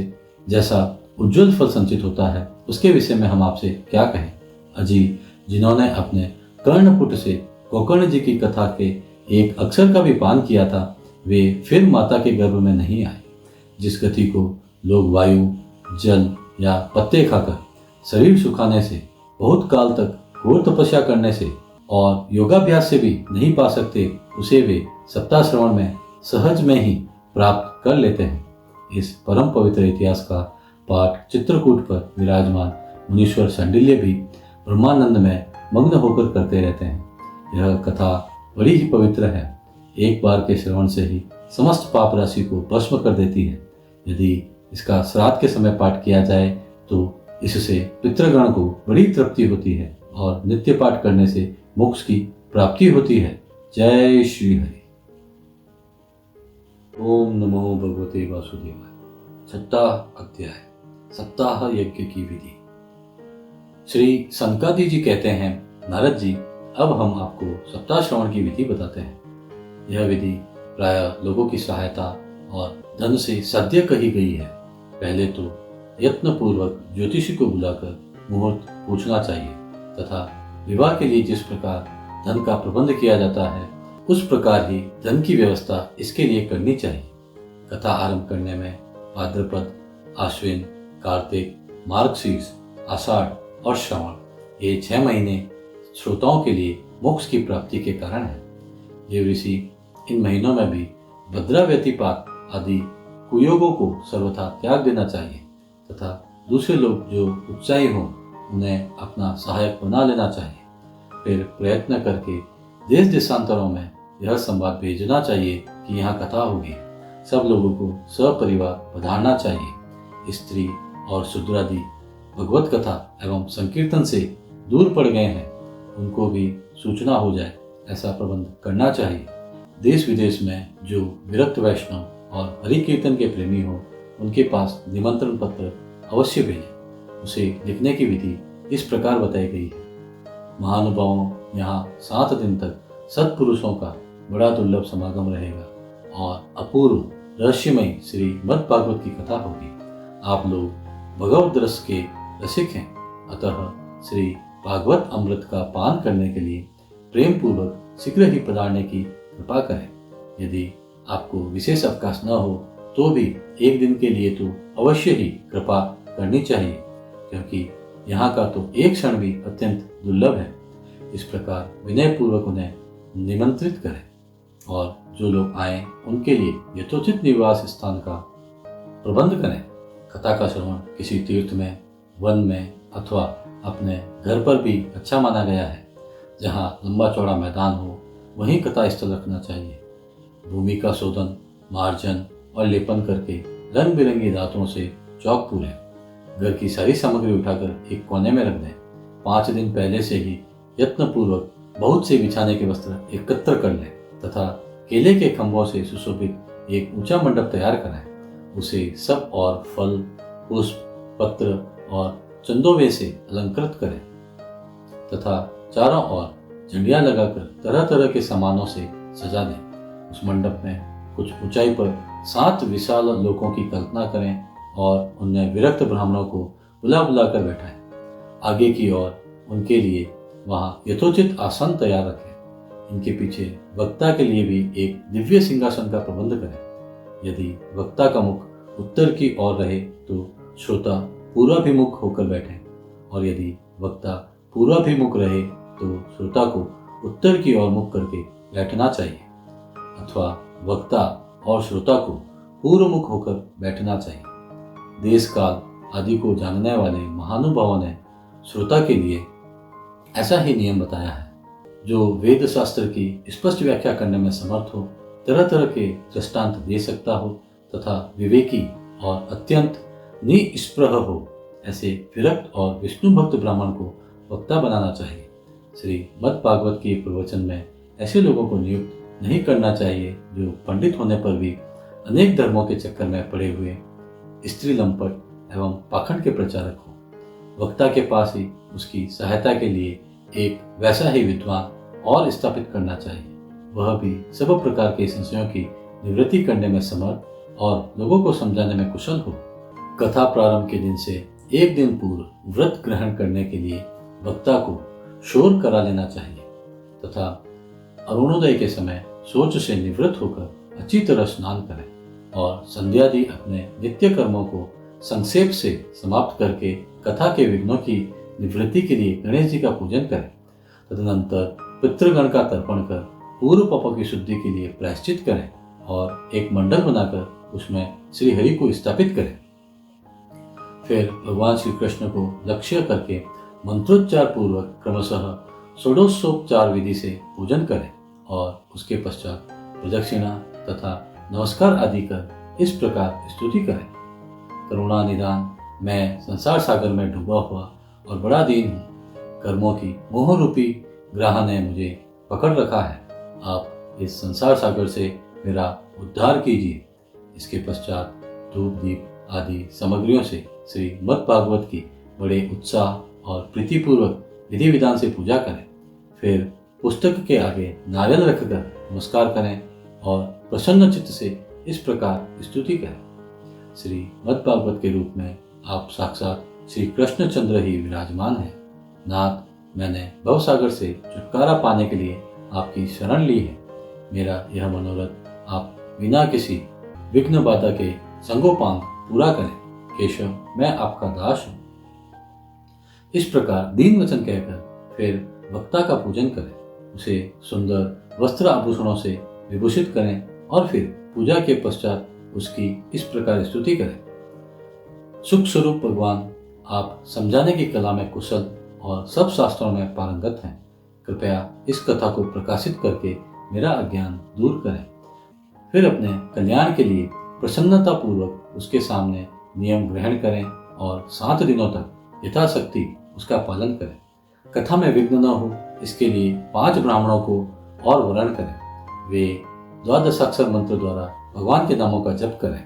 जैसा उज्जवल फल संचित होता है उसके विषय में हम आपसे क्या कहें। अजी जिन्होंने अपने कर्णपुट से गोकर्ण जी की कथा के एक अक्षर का भी पान किया था, वे फिर माता के गर्भ में नहीं आए। जिस गति को लोग वायु, जल या पत्ते खाकर शरीर सुखाने से, बहुत काल तक घोर तपस्या करने से और योगाभ्यास से भी नहीं पा सकते, उसे वे सप्ताह श्रवण में सहज में ही प्राप्त कर लेते हैं। इस परम पवित्र इतिहास का पाठ चित्रकूट पर विराजमान मुनीश्वर शांडिल्य भी ब्रह्मानंद में मग्न होकर करते रहते हैं। यह कथा बड़ी ही पवित्र है। एक बार के श्रवण से ही समस्त पाप राशि को भस्म कर देती है। यदि इसका श्राद्ध के समय पाठ किया जाए तो इससे पितृगण को बड़ी तृप्ति होती है और नित्य पाठ करने से मोक्ष की प्राप्ति होती है। जय श्री हरि। ओम नमो भगवते वासुदेवाय। छठा अध्याय, सप्ताह यज्ञ की विधि। श्री संकादि जी कहते हैं, नारद जी अब हम आपको सप्ताह श्रवण की विधि बताते हैं। यह विधि प्रायः लोगों की सहायता और धन से सद्य कही गई है। पहले तो यत्न पूर्वक ज्योतिषी को बुलाकर मुहूर्त पूछना चाहिए तथा विवाह के लिए जिस प्रकार धन का प्रबंध किया जाता है उस प्रकार ही धन की व्यवस्था इसके लिए करनी चाहिए। कथा आरंभ करने में भाद्रपद, आश्विन, कार्तिक, मार्गशीर्ष, आषाढ़ और श्रावण ये 6 महीने श्रोताओं के लिए मोक्ष की प्राप्ति के कारण है। देव ऋषि इन महीनों में भी भद्रा व्यतिपात आदि कुयोगों को सर्वथा त्याग देना चाहिए तथा दूसरे लोग जो उत्साही हों उन्हें अपना सहायक बना लेना चाहिए। फिर प्रयत्न करके देश देशांतरों में यह संवाद भेजना चाहिए कि यहाँ कथा होगी। सब लोगों को सपरिवार पधारना चाहिए। स्त्री और शूद्रादि भगवत कथा एवं संकीर्तन से दूर पड़ गए हैं, उनको भी सूचना हो जाए ऐसा प्रबंध करना चाहिए। देश विदेश में जो विरक्त वैष्णव और हरि कीर्तन के प्रेमी हो उनके पास निमंत्रण पत्र अवश्य भेजें। उसे लिखने की विधि इस प्रकार बताई गई है। महानुभावों, यहाँ 7 दिन तक सत्पुरुषों का बड़ा दुर्लभ समागम रहेगा और अपूर्व रहस्यमय श्री मद् भागवत की कथा होगी। आप लोग भगवत रस के रसिक हैं, अतः श्री भागवत अमृत का पान करने के लिए प्रेम पूर्वक शीघ्र ही पधारने की कृपा करें। यदि आपको विशेष अवकाश न हो तो भी एक दिन के लिए तो अवश्य ही कृपा करनी चाहिए, क्योंकि यहाँ का तो एक क्षण भी अत्यंत दुर्लभ है। इस प्रकार विनय पूर्वक उन्हें निमंत्रित करें और जो लोग आए उनके लिए यथोचित निवास स्थान का प्रबंध करें। कथा का श्रवण किसी तीर्थ में, वन में अथवा अपने घर पर भी अच्छा माना गया है। जहाँ लंबा चौड़ा मैदान हो वहीं कथा स्थल रखना चाहिए। भूमि का शोधन, मार्जन और लेपन करके रंग बिरंगी धातुओं से चौक पूरें। घर की सारी सामग्री उठाकर एक कोने में रख दें। 5 दिन पहले से ही यत्नपूर्वक बहुत से बिछाने के वस्त्र एकत्र कर लें तथा केले के खंभों से सुशोभित एक ऊंचा मंडप तैयार कराएं। उसे सब और फल, पुष्प, पत्र और चंदोवे से अलंकृत करें तथा चारों ओर झंडियाँ लगाकर तरह तरह के सामानों से सजा दें। उस मंडप में कुछ ऊंचाई पर 7 विशाल लोकों की कल्पना करें और उनमें विरक्त ब्राह्मणों को बुला बुला कर बैठाएं। आगे की ओर उनके लिए वहाँ यथोचित आसन तैयार रखें। इनके पीछे वक्ता के लिए भी एक दिव्य सिंहासन का प्रबंध करें। यदि वक्ता का मुख उत्तर की ओर रहे तो श्रोता पूर्वाभिमुख होकर बैठें, और यदि वक्ता पूर्वाभिमुख रहे तो श्रोता को उत्तर की ओर मुख करके बैठना चाहिए, अथवा वक्ता और श्रोता को पूर्वमुख होकर बैठना चाहिए। देश काल आदि को जानने वाले महानुभावों ने श्रोता के लिए ऐसा ही नियम बताया है। जो वेद शास्त्र की स्पष्ट व्याख्या करने में समर्थ हो, तरह तरह के दृष्टांत दे सकता हो तथा विवेकी और अत्यंत निस्पृह हो, ऐसे विरक्त और विष्णु भक्त ब्राह्मण को वक्ता बनाना चाहिए। श्रीमद् भागवत के प्रवचन में ऐसे लोगों को नियुक्त नहीं करना चाहिए जो पंडित होने पर भी अनेक धर्मों के चक्कर में पड़े हुए स्त्री लंपट एवं पाखंड के प्रचारक हो। वक्ता के पास ही उसकी सहायता के लिए एक वैसा ही विद्वान और स्थापित करना चाहिए, वह भी सब प्रकार के संशयों की निवृत्ति करने में समर्थ और लोगों को समझाने में कुशल हो। कथा प्रारंभ के दिन से एक दिन पूर्व व्रत ग्रहण करने के लिए वक्ता को शोर करा लेना चाहिए तथा अरुणोदय के समय सोच से निवृत्त होकर अच्छी तरह स्नान करें और संध्यादि अपने नित्य कर्मों को संक्षेप से समाप्त करके कथा के विघ्नों की निवृत्ति के लिए गणेश जी का पूजन करें। तदनंतर पितृगण का तर्पण कर पूर्व पापों की शुद्धि के लिए प्रायश्चित करें और एक मंडल बनाकर उसमें श्री हरि को स्थापित करें। फिर भगवान श्री कृष्ण को लक्ष्य करके मंत्रोच्चार पूर्वक क्रमशः षोडशोपचार विधि से पूजन करें और उसके पश्चात प्रदक्षिणा तथा नमस्कार आदि कर इस प्रकार स्तुति करें। करुणा निदान, मैं संसार सागर में डूबा हुआ और बड़ा दीन हूँ। कर्मों की मोह रूपी ग्रह ने मुझे पकड़ रखा है। आप इस संसार सागर से मेरा उद्धार कीजिए। इसके पश्चात धूप दीप आदि सामग्रियों से श्रीमद् भागवत की बड़े उत्साह और प्रीतिपूर्वक विधि विधान से पूजा करें। फिर पुस्तक के आगे नारियल रखकर नमस्कार करें और प्रसन्न चित्त से इस प्रकार स्तुति करें। श्रीमद् भागवत के रूप में आप साक्षात श्री कृष्णचंद्र ही विराजमान हैं। नाथ, मैंने भवसागर से छुटकारा पाने के लिए आपकी शरण ली है। मेरा यह मनोरथ आप बिना किसी विघ्न बाधा के संगोपांग पूरा करें। केशव, मैं आपका दास हूँ। इस प्रकार दीन वचन कहकर फिर वक्ता का पूजन करें, उसे सुंदर वस्त्र आभूषणों से विभूषित करें और फिर पूजा के पश्चात उसकी इस प्रकार स्तुति करें। सुख स्वरूप भगवान, आप समझाने की कला में कुशल और सब शास्त्रों में पारंगत हैं। कृपया इस कथा को प्रकाशित करके मेरा अज्ञान दूर करें। फिर अपने कल्याण के लिए प्रसन्नता पूर्वक उसके सामने नियम ग्रहण करें और 7 दिनों तक यथाशक्ति उसका पालन करें। कथा में विघ्न न हो, इसके लिए 5 ब्राह्मणों को और वर्ण करें। वे 12 मंत्र द्वारा भगवान के नामों का जप करें।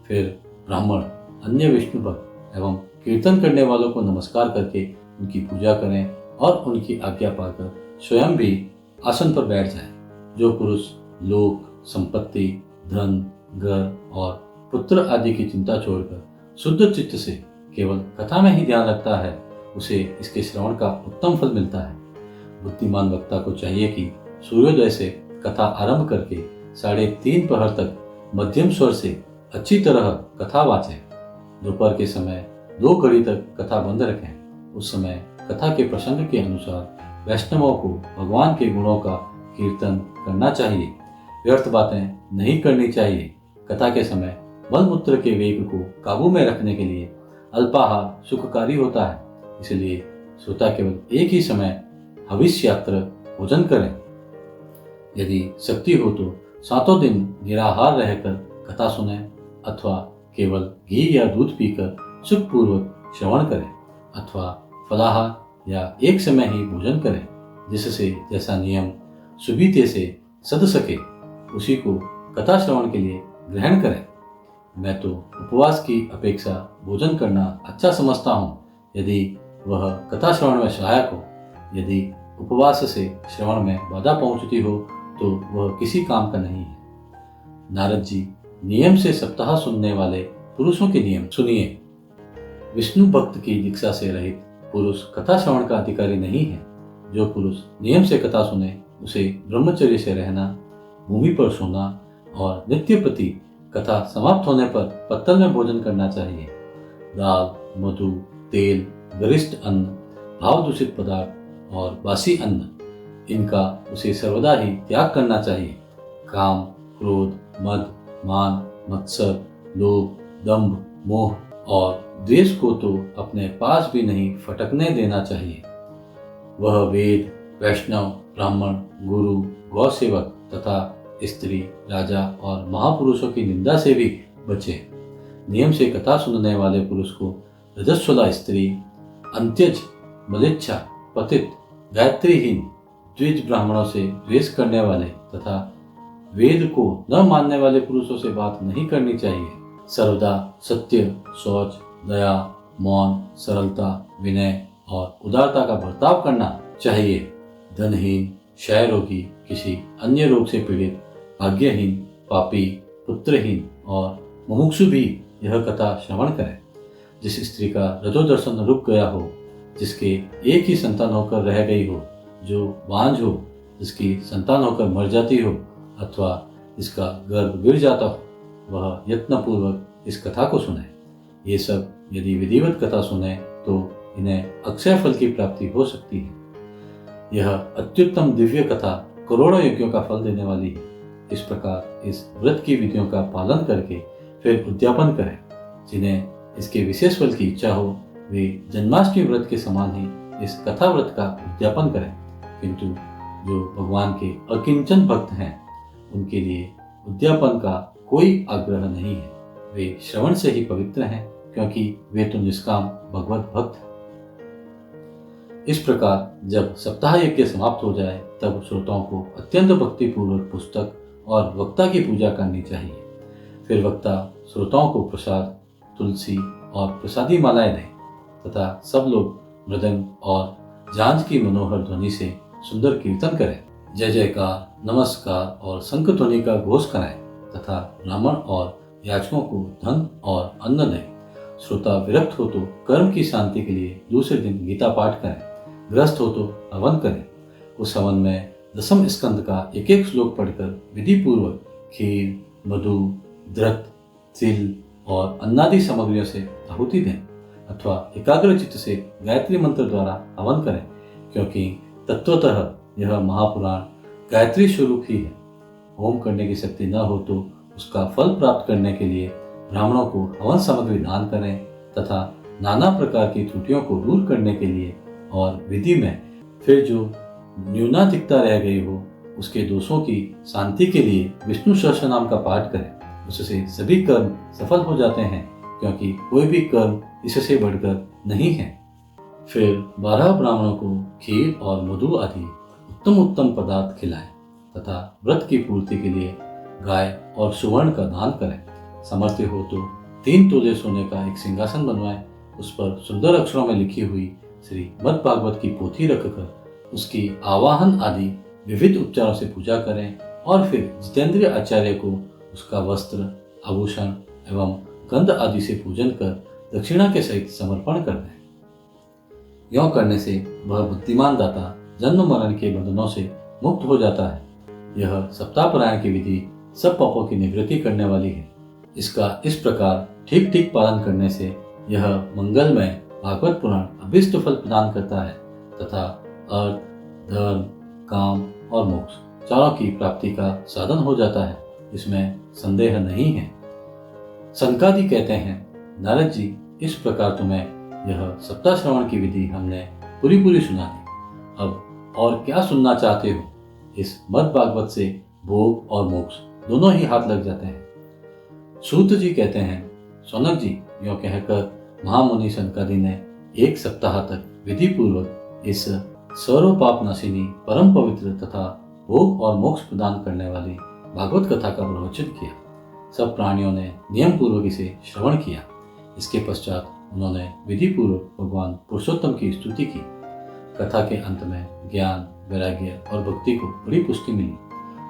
फिर ब्राह्मण अन्य विष्णु भक्त एवं कीर्तन करने वालों को नमस्कार करके उनकी पूजा करें और उनकी आज्ञा पाकर स्वयं भी आसन पर बैठ जाएं। जो पुरुष लोक, संपत्ति, धन, घर और पुत्र आदि की चिंता छोड़कर शुद्ध चित्त से केवल कथा में ही ध्यान रखता है, उसे इसके श्रवण का उत्तम फल मिलता है। बुद्धिमान वक्ता को चाहिए कि सूर्योदय से कथा आरंभ करके 3:30 पहर तक मध्यम स्वर से अच्छी तरह कथा वाचें। दोपहर के समय 2 घड़ी तक कथा बंद रखें। उस समय कथा के प्रसंग के अनुसार वैष्णवों को भगवान के गुणों का कीर्तन करना चाहिए। व्यर्थ बातें नहीं करनी चाहिए। कथा के समय मलमूत्र के वेग को काबू में रखने के लिए अल्पाहार सुखकारी होता है, इसलिए श्रोता केवल एक ही समय हविष्यात्र भोजन करें। यदि शक्ति हो तो 7 दिन निराहार रहकर कथा सुने अथवा केवल घी या दूध पीकर सुखपूर्वक श्रवण करें अथवा फलाहार या एक समय ही भोजन करें, जिससे जैसा नियम सुबीते से सद सके उसी को कथा श्रवण के लिए ग्रहण करें। मैं तो उपवास की अपेक्षा भोजन करना अच्छा समझता हूँ, यदि वह कथा श्रवण में सहायक हो। यदि उपवास से श्रवण में बाधा पहुंचती हो तो वह किसी काम का नहीं है। नारद जी, नियम से सप्ताह सुनने वाले पुरुषों के नियम सुनिए। विष्णु भक्त की दीक्षा से रहित पुरुष कथा श्रवण का अधिकारी नहीं है। जो पुरुष नियम से कथा सुने उसे ब्रह्मचर्य से रहना, भूमि पर सोना और नित्य प्रति कथा समाप्त होने पर पत्तल में भोजन करना चाहिए। दाल, मधु, तेल, गरिष्ठ अन्न, भाव दूषित पदार्थ और बासी अन्न, इनका उसे सर्वदा ही त्याग करना चाहिए। काम, क्रोध, मद, मान, मत्सर, लोभ, दंभ, मोह और द्वेष को तो अपने पास भी नहीं फटकने देना चाहिए। वह वेद, वैष्णव, ब्राह्मण, गुरु, गौ सेवक तथा स्त्री, राजा और महापुरुषों की निंदा से भी बचे। नियम से कथा सुनने वाले पुरुष को रजस्वला स्त्री, अंत्यज, मलिच्छा, पतित, गायत्रीहीन, द्विज ब्राह्मणों से द्वेष करने वाले तथा वेद को न मानने वाले पुरुषों से बात नहीं करनी चाहिए। सर्वदा सत्य, शौच, दया, मौन, सरलता, विनय और उदारता का बर्ताव करना चाहिए। धनहीन, क्षय रोगी, किसी अन्य रोग से पीड़ित, भाग्यहीन, पापी, पुत्रहीन और मुमुक्षु भी यह कथा श्रवण करें। जिस स्त्री का रजोदर्शन रुक गया हो, जिसके एक ही संतान होकर रह गई हो, जो बांझ हो, जिसकी संतान होकर मर जाती हो अथवा जिसका गर्भ गिर जाता हो, वह यत्नपूर्वक इस कथा को सुने। ये सब यदि विधिवत कथा सुने तो इन्हें अक्षय फल की प्राप्ति हो सकती है। यह अत्युत्तम दिव्य कथा करोड़ों यज्ञों का फल देने वाली है। इस प्रकार इस व्रत की विधियों का पालन करके फिर उद्यापन करें। जिन्हें इसके विशेष फल की इच्छा हो वे जन्माष्टमी व्रत के समान ही इस कथा व्रत का उद्यापन करें। किंतु जो भगवान के अकिंचन भक्त हैं उनके लिए उद्यापन का कोई आग्रह नहीं है। वे श्रवण से ही पवित्र हैं, क्योंकि वे तो निष्काम भगवत भक्त हैं। इस प्रकार जब सप्ताह यज्ञ समाप्त हो जाए तब श्रोताओं को अत्यंत भक्ति पूर्वक पुस्तक और वक्ता की पूजा करनी चाहिए। फिर वक्ता श्रोताओं को प्रसाद, तुलसी और प्रसादी मालाएं दें तथा सब लोग मृदंग और झांझ की मनोहर ध्वनि से सुंदर कीर्तन करें। जय जयकार, नमस्कार और शंख ध्वनि का घोष कराएं तथा ब्राह्मण और याचकों को धन और अन्न दें। श्रोता विरक्त हो तो कर्म की शांति के लिए दूसरे दिन गीता पाठ करें। ग्रस्त हो तो हवन करें। उस हवन में दसम स्कंद का एक एक श्लोक पढ़कर विधि पूर्वक खीर, मधु, द्रत, तिल और अन्नादि सामग्रियों से आहुति दें अथवा एकाग्र चित्त से गायत्री मंत्र द्वारा हवन करें, क्योंकि तत्वतः यह महापुराण गायत्री स्वरूप ही है। होम करने की शक्ति न हो तो उसका फल प्राप्त करने के लिए ब्राह्मणों को हवन सामग्री दान करें तथा नाना प्रकार की त्रुटियों को दूर करने के लिए और विधि में फिर जो न्यूनाधिकता रह गई हो उसके दोषों की शांति के लिए विष्णु सहस्त्र नाम का पाठ करें। उससे सभी कर्म सफल हो जाते हैं, क्योंकि कोई भी कर्म इससे बढ़कर नहीं है। फिर 12 ब्राह्मणों को खीर और मधु आदि उत्तम उत्तम पदार्थ खिलाएं तथा व्रत की पूर्ति के लिए गाय और सुवर्ण का दान करें। समर्थ हो तो 3 तोले सोने का एक सिंहासन बनवाएं। उस पर सुंदर अक्षरों में लिखी हुई श्रीमद् भागवत की पोथी रखकर उसकी आवाहन आदि विविध उपचारों से पूजा करें और फिर जितेंद्रिय आचार्य को उसका वस्त्र, आभूषण एवं गंध आदि से पूजन कर दक्षिणा के सहित समर्पण कर दें। यों करने से वह बुद्धिमान दाता जन्म मरण के बंधनों से मुक्त हो जाता है। यह सप्ताह पारायण की विधि सब पापों की निवृत्ति करने वाली है। इसका इस प्रकार ठीक ठीक पालन करने से यह मंगलमय भागवत पुराण अभीष्ट फल प्रदान करता है तथा अर्थ, धर्म, काम और मोक्ष चारों की प्राप्ति का साधन हो जाता है। इसमें संदेह नहीं है। संकादि कहते हैं, नारद जी, इस प्रकार तुम्हें यह सप्ताह श्रवण की विधि हमने पूरी सुना दी। अब और क्या सुनना चाहते हो? इस मद् भागवत से भोग और मोक्ष दोनों ही हाथ लग जाते हैं। सूत जी कहते हैं, सौनक जी, यों कहकर महामुनि संकादि ने 1 सप्ताह तक विधि पूर्वक इस सर्व पाप नाशिनी, परम पवित्र तथा भोग और मोक्ष प्रदान करने वाली भागवत कथा का प्रवचन किया। सब प्राणियों ने नियम पूर्वक इसे श्रवण किया। इसके पश्चात उन्होंने विधि पूर्वक भगवान पुरुषोत्तम की स्तुति की। कथा के अंत में ज्ञान, वैराग्य और भक्ति को बड़ी पुष्टि मिली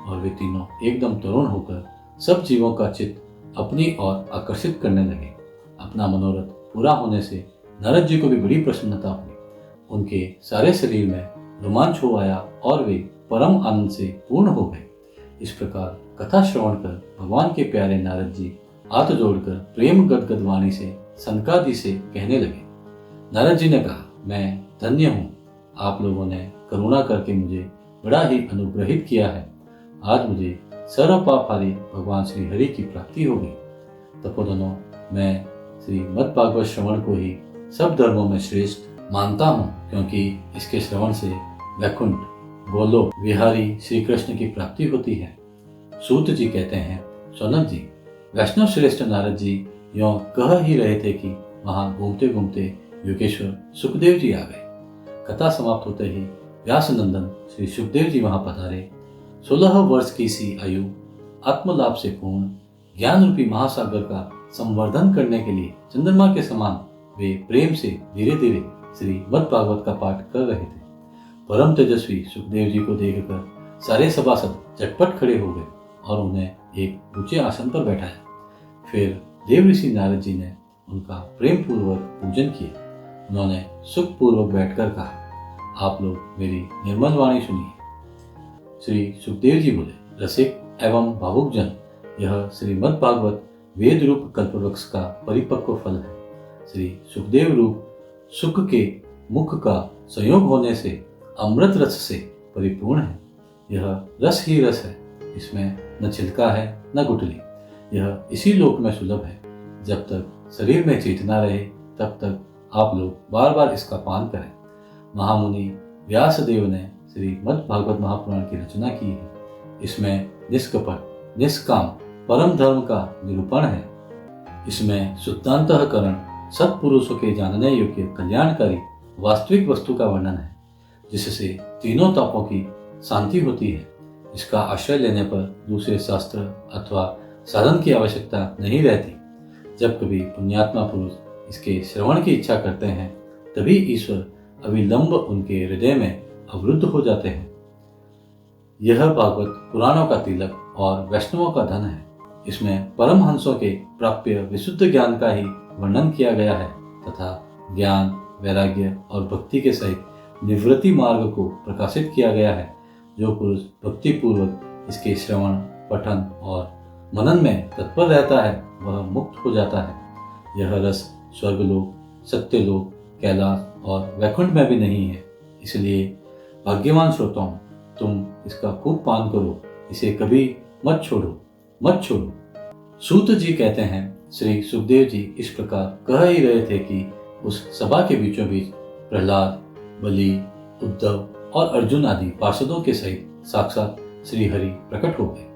और वे तीनों एकदम तरुण होकर सब जीवों का चित्त अपनी ओर आकर्षित करने लगे। अपना मनोरथ पूरा होने से नारद जी को भी बड़ी प्रसन्नता हुई। उनके सारे शरीर में रोमांच हो आया और वे परम आनंद से पूर्ण हो गए। इस प्रकार कथा श्रवण कर भगवान के प्यारे नारद जी हाथ जोड़कर प्रेम गदगद वाणी से सनकादि से कहने लगे। नारद जी ने कहा, मैं धन्य हूँ, आप लोगों ने करुणा करके मुझे बड़ा ही अनुग्रहित किया है। आज मुझे सर्व पापहारी भगवान श्री हरि की प्राप्ति हो गई। तपोधनों, मैं श्री मद्भागवत श्रवण को ही सब धर्मों में श्रेष्ठ मानता हूँ, क्योंकि इसके श्रवण से वैकुंठ, गोलोक विहारी श्री कृष्ण की प्राप्ति होती है। सूत जी कहते हैं, सौनक जी, वैष्णव श्रेष्ठ नारद जी यों कह ही रहे थे कि वहां घूमते घूमते योगेश्वर सुखदेव जी आ गए। कथा समाप्त होते ही व्यास नंदन श्री सुखदेव जी वहां पधारे। 16 वर्ष की सी आयु आत्मलाभ से पूर्ण ज्ञान रूपी महासागर का संवर्धन करने के लिए चंद्रमा के समान वे प्रेम से धीरे धीरे श्री मद्भागवत का पाठ कर रहे थे। परम तेजस्वी सुखदेव जी को देखकर सारे सभासद झटपट खड़े हो गए और उन्हें एक ऊंचे आसन पर बैठाया। फिर देव ऋषि नारद जी ने उनका प्रेम पूर्वक पूजन किया। उन्होंने सुख पूर्वक बैठकर कहा, आप लोग मेरी निर्मल वाणी सुनिए। श्री सुखदेव जी बोले, रसिक एवं भावुक जन, यह श्रीमद् भागवत वेद रूप कल्पवृक्ष का परिपक्व फल है। श्री सुखदेव रूप सुख के मुख का संयोग होने से अमृत रस से परिपूर्ण है। यह रस ही रस है, इसमें न छिलका है न गुठली। यह इसी लोक में सुलभ है। जब तक शरीर में चेतना रहे तब तक आप लोग बार बार इसका पान करें। महामुनि व्यास देव ने श्री मद्भागवत महापुराण की रचना की है। इसमें निष्कपट निष्काम परम धर्म का निरूपण है। इसमें शुद्धांतःकरण सत्पुरुषों के जानने योग्य कल्याणकारी वास्तविक वस्तु का वर्णन है, जिससे तीनों तापों की शांति होती है। इसका आश्रय लेने पर दूसरे शास्त्र अथवा साधन की आवश्यकता नहीं रहती। जब कभी पुण्यात्मा पुरुष इसके श्रवण की इच्छा करते हैं, तभी ईश्वर अविलंब उनके हृदय में अवरुद्ध हो जाते हैं। यह भागवत पुराणों का तिलक और वैष्णवों का धन है। इसमें परमहंसों के प्राप्य विशुद्ध ज्ञान का ही वर्णन किया गया है तथा ज्ञान, वैराग्य और भक्ति के सहित निवृत्ति मार्ग को प्रकाशित किया गया है। जो पुरुष भक्ति पूर्वक इसके श्रवण, पठन और मनन में तत्पर रहता है, वह मुक्त हो जाता है। यह रस स्वर्गलोक, सत्यलोक, कैलाश और वैकुंठ में भी नहीं है। इसलिए भाग्यवान श्रोताओं, तुम इसका खूब पान करो, इसे कभी मत छोड़ो, मत छोड़ो। सूत जी कहते हैं, श्री सुखदेव जी इस प्रकार कह ही रहे थे कि उस सभा के बीचों बीच प्रहलाद, बलि, उद्धव और अर्जुन आदि पार्षदों के सहित साक्षात श्री हरि प्रकट हो गए।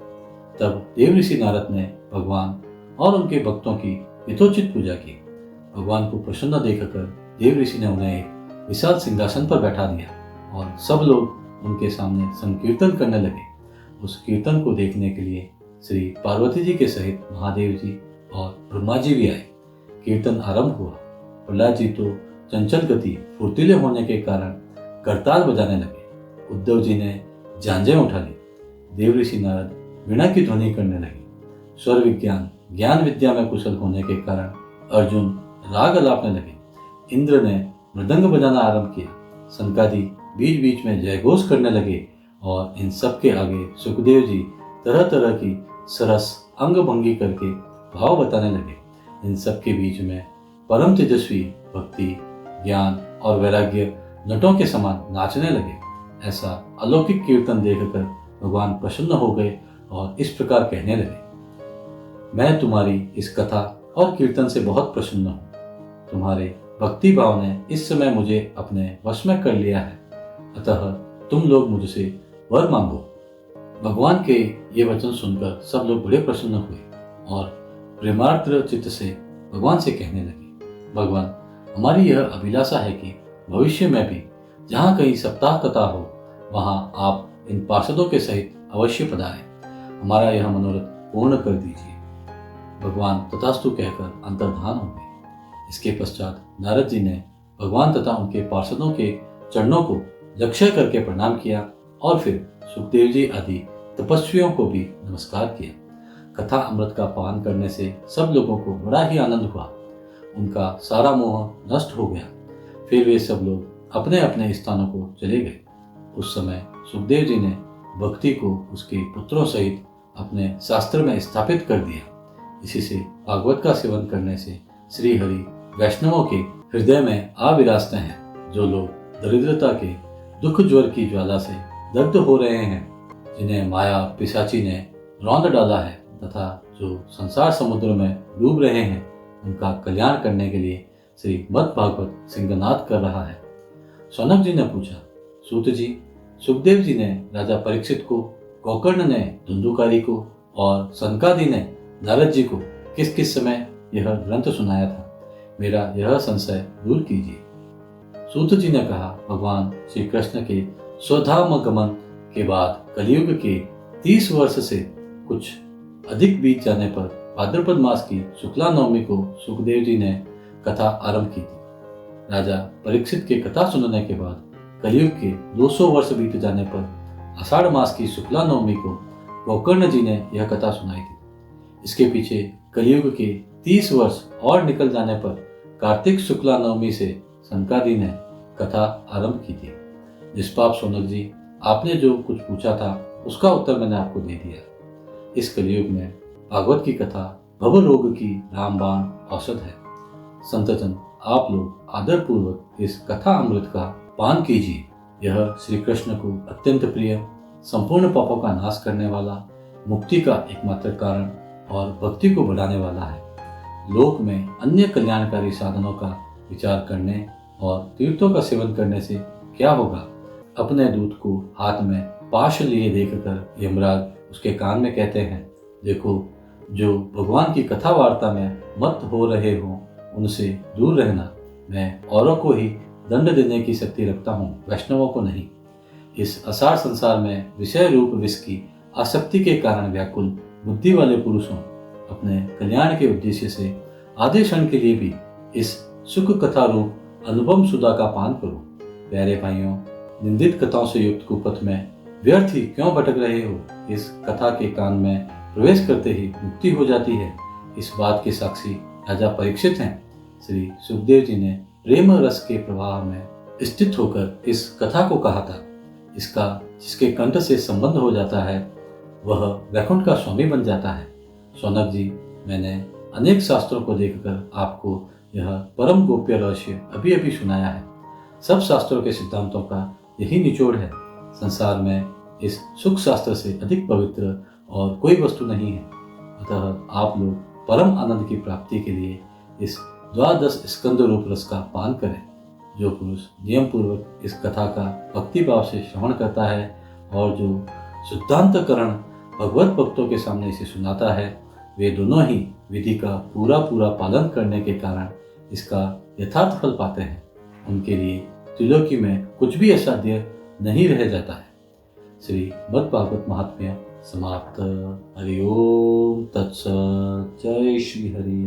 तब देव ऋषि नारद ने भगवान और उनके भक्तों की यथोचित पूजा की। भगवान को प्रसन्न देखकर देव ऋषि ने उन्हें एक विशाल सिंहासन पर बैठा दिया और सब लोग उनके सामने संकीर्तन करने लगे। उस कीर्तन को देखने के लिए श्री पार्वती जी के सहित महादेव जी और ब्रह्मा जी भी आए। कीर्तन आरंभ हुआ। प्रहलाद जी तो चंचल गति फुर्तीले होने के कारण करताल बजाने लगे। उद्धव जी ने झांझें उठा ली। देव ऋषि नारद वीणा की ध्वनि करने लगे। स्वर विज्ञान, ज्ञान विद्या में कुशल होने के कारण अर्जुन राग अलापने लगे। इंद्र ने मृदंग बजाना आरंभ किया। सनकादि बीच बीच में जयघोष करने लगे और इन सब के आगे सुखदेव जी तरह तरह की सरस अंग भंगी करके भाव बताने लगे। इन सब के बीच में परम तेजस्वी भक्ति, ज्ञान और वैराग्य नटों के समान नाचने लगे। ऐसा अलौकिक कीर्तन देखकर भगवान प्रसन्न हो गए और इस प्रकार कहने लगे, मैं तुम्हारी इस कथा और कीर्तन से बहुत प्रसन्न हूँ। तुम्हारे भक्ति भाव ने इस समय मुझे अपने वश में कर लिया है, अतः तुम लोग मुझसे वर मांगो। भगवान के ये वचन सुनकर सब लोग बड़े प्रसन्न हुए और प्रेमार्द्र चित्त से भगवान से कहने लगे, भगवान, हमारी यह अभिलाषा है कि भविष्य में भी जहाँ कहीं सप्ताह कथा हो, वहाँ आप इन पार्षदों के सहित अवश्य पधारें। हमारा यह मनोरथ पूर्ण कर दीजिए। भगवान तथास्तु कहकर अंतर्धान हो गए। इसके पश्चात नारद जी ने भगवान तथा उनके पार्षदों के चरणों को लक्ष्य करके प्रणाम किया और फिर सुखदेव जी आदि तपस्वियों को भी नमस्कार किया। कथा अमृत का पान करने से सब लोगों को बड़ा ही आनंद हुआ। उनका सारा मोह नष्ट हो गया। फिर वे सब लोग अपने अपने स्थानों को चले गए। उस समय सुखदेव जी ने भक्ति को उसके पुत्रों सहित अपने शास्त्र में स्थापित कर दिया। इसी से भागवत का सेवन करने से श्री हरि वैष्णवों के हृदय में आ विराजते हैं। जो लोग दरिद्रता के दुख ज्वर की ज्वाला से दग्ध हो रहे हैं, जिन्हें माया पिशाची ने रौंद डाला है तथा जो संसार समुद्र में डूब रहे हैं, उनका कल्याण करने के लिए श्री मद् भागवत सिंहनाद कर रहा है। शौनक जी ने पूछा, सूत जी, सुखदेव जी ने राजा परीक्षित को, गोकर्ण ने धुंधुकारी को और सनकादि ने नारद जी को किस किस समय यह ग्रंथ सुनाया था? मेरा यह संशय दूर कीजिए। सूत जी ने कहा, भगवान श्री कृष्ण के स्वधाम गमन के बाद कलयुग के 30 वर्ष से कुछ अधिक बीत जाने पर भाद्रपद मास की शुक्ला नवमी को सुखदेव जी ने कथा आरंभ की थी। राजा परीक्षित के कथा सुनने के बाद कलयुग के 200 वर्ष बीत जाने पर आषाढ़ मास की शुक्ला नवमी को गोकर्ण जी ने यह कथा सुनाई थी। इसके पीछे कलयुग के 30 वर्ष और निकल जाने पर कार्तिक शुक्ला नवमी से सनकादि ने कथा आरंभ की थी। निष्पाप शौनक जी, आपने जो कुछ पूछा था उसका उत्तर मैंने आपको दे दिया। इस कलयुग में भागवत की कथा भव रोग की रामबाण औषध है। संतजन, आप लोग आदर पूर्वक इस कथा अमृत का पान कीजिए। यह श्री कृष्ण को अत्यंत प्रिय, संपूर्ण पापों का नाश करने वाला, मुक्ति का एकमात्र कारण और भक्ति को बढ़ाने वाला है। लोक में अन्य कल्याणकारी साधनों का विचार करने और तीर्थों का सेवन करने से क्या होगा? अपने दूत को हाथ में पाश लिए देखकर यमराज उसके कान में कहते हैं, देखो, जो भगवान की कथा वार्ता में मत हो रहे हो उनसे दूर रहना। मैं औरों को ही दंड देने की शक्ति रखता हूँ, वैष्णवों को नहीं। इस असार संसार में विषय रूप विष की आसक्ति के कारण व्याकुल बुद्धि वाले पुरुषों, अपने कल्याण के उद्देश्य से आधे क्षण के लिए भी इस सुख कथा रूप अनुपम सुधा का पान करो। प्यारे भाइयों, निंदित कथाओं से युक्त कुपथ में व्यर्थ ही क्यों भटक रहे हो? इस कथा के कान में प्रवेश करते ही मुक्ति हो जाती है। इस बात के साक्षी राजा परीक्षित हैं। श्री सुखदेव जी ने प्रेम रस के प्रवाह में स्थित होकर इस कथा को कहा था। इसका जिसके कंठ से संबंध हो जाता है वह वैकुंठ का स्वामी बन जाता है। शौनक जी, मैंने अनेक शास्त्रों को देखकर आपको यह परम गोप्य रहस्य अभी अभी सुनाया है। सब शास्त्रों के सिद्धांतों का यही निचोड़ है। संसार में इस सुख शास्त्र से अधिक पवित्र और कोई वस्तु नहीं है। अतः आप लोग परम आनंद की प्राप्ति के लिए इस 12 स्कंद रूप रस का पान करें। जो पुरुष नियम पूर्वक इस कथा का भक्ति भाव से श्रवण करता है और जो शुद्धांतकरण भगवत भक्तों के सामने इसे सुनाता है, वे दोनों ही विधि का पूरा पालन करने के कारण इसका यथार्थ फल पाते हैं। उनके लिए त्रिलोकी में कुछ भी असाध्य नहीं रह जाता है। श्री मद् भागवत महात्म्य समाप्त। हरि ओम तत्सत्। जय श्री हरि।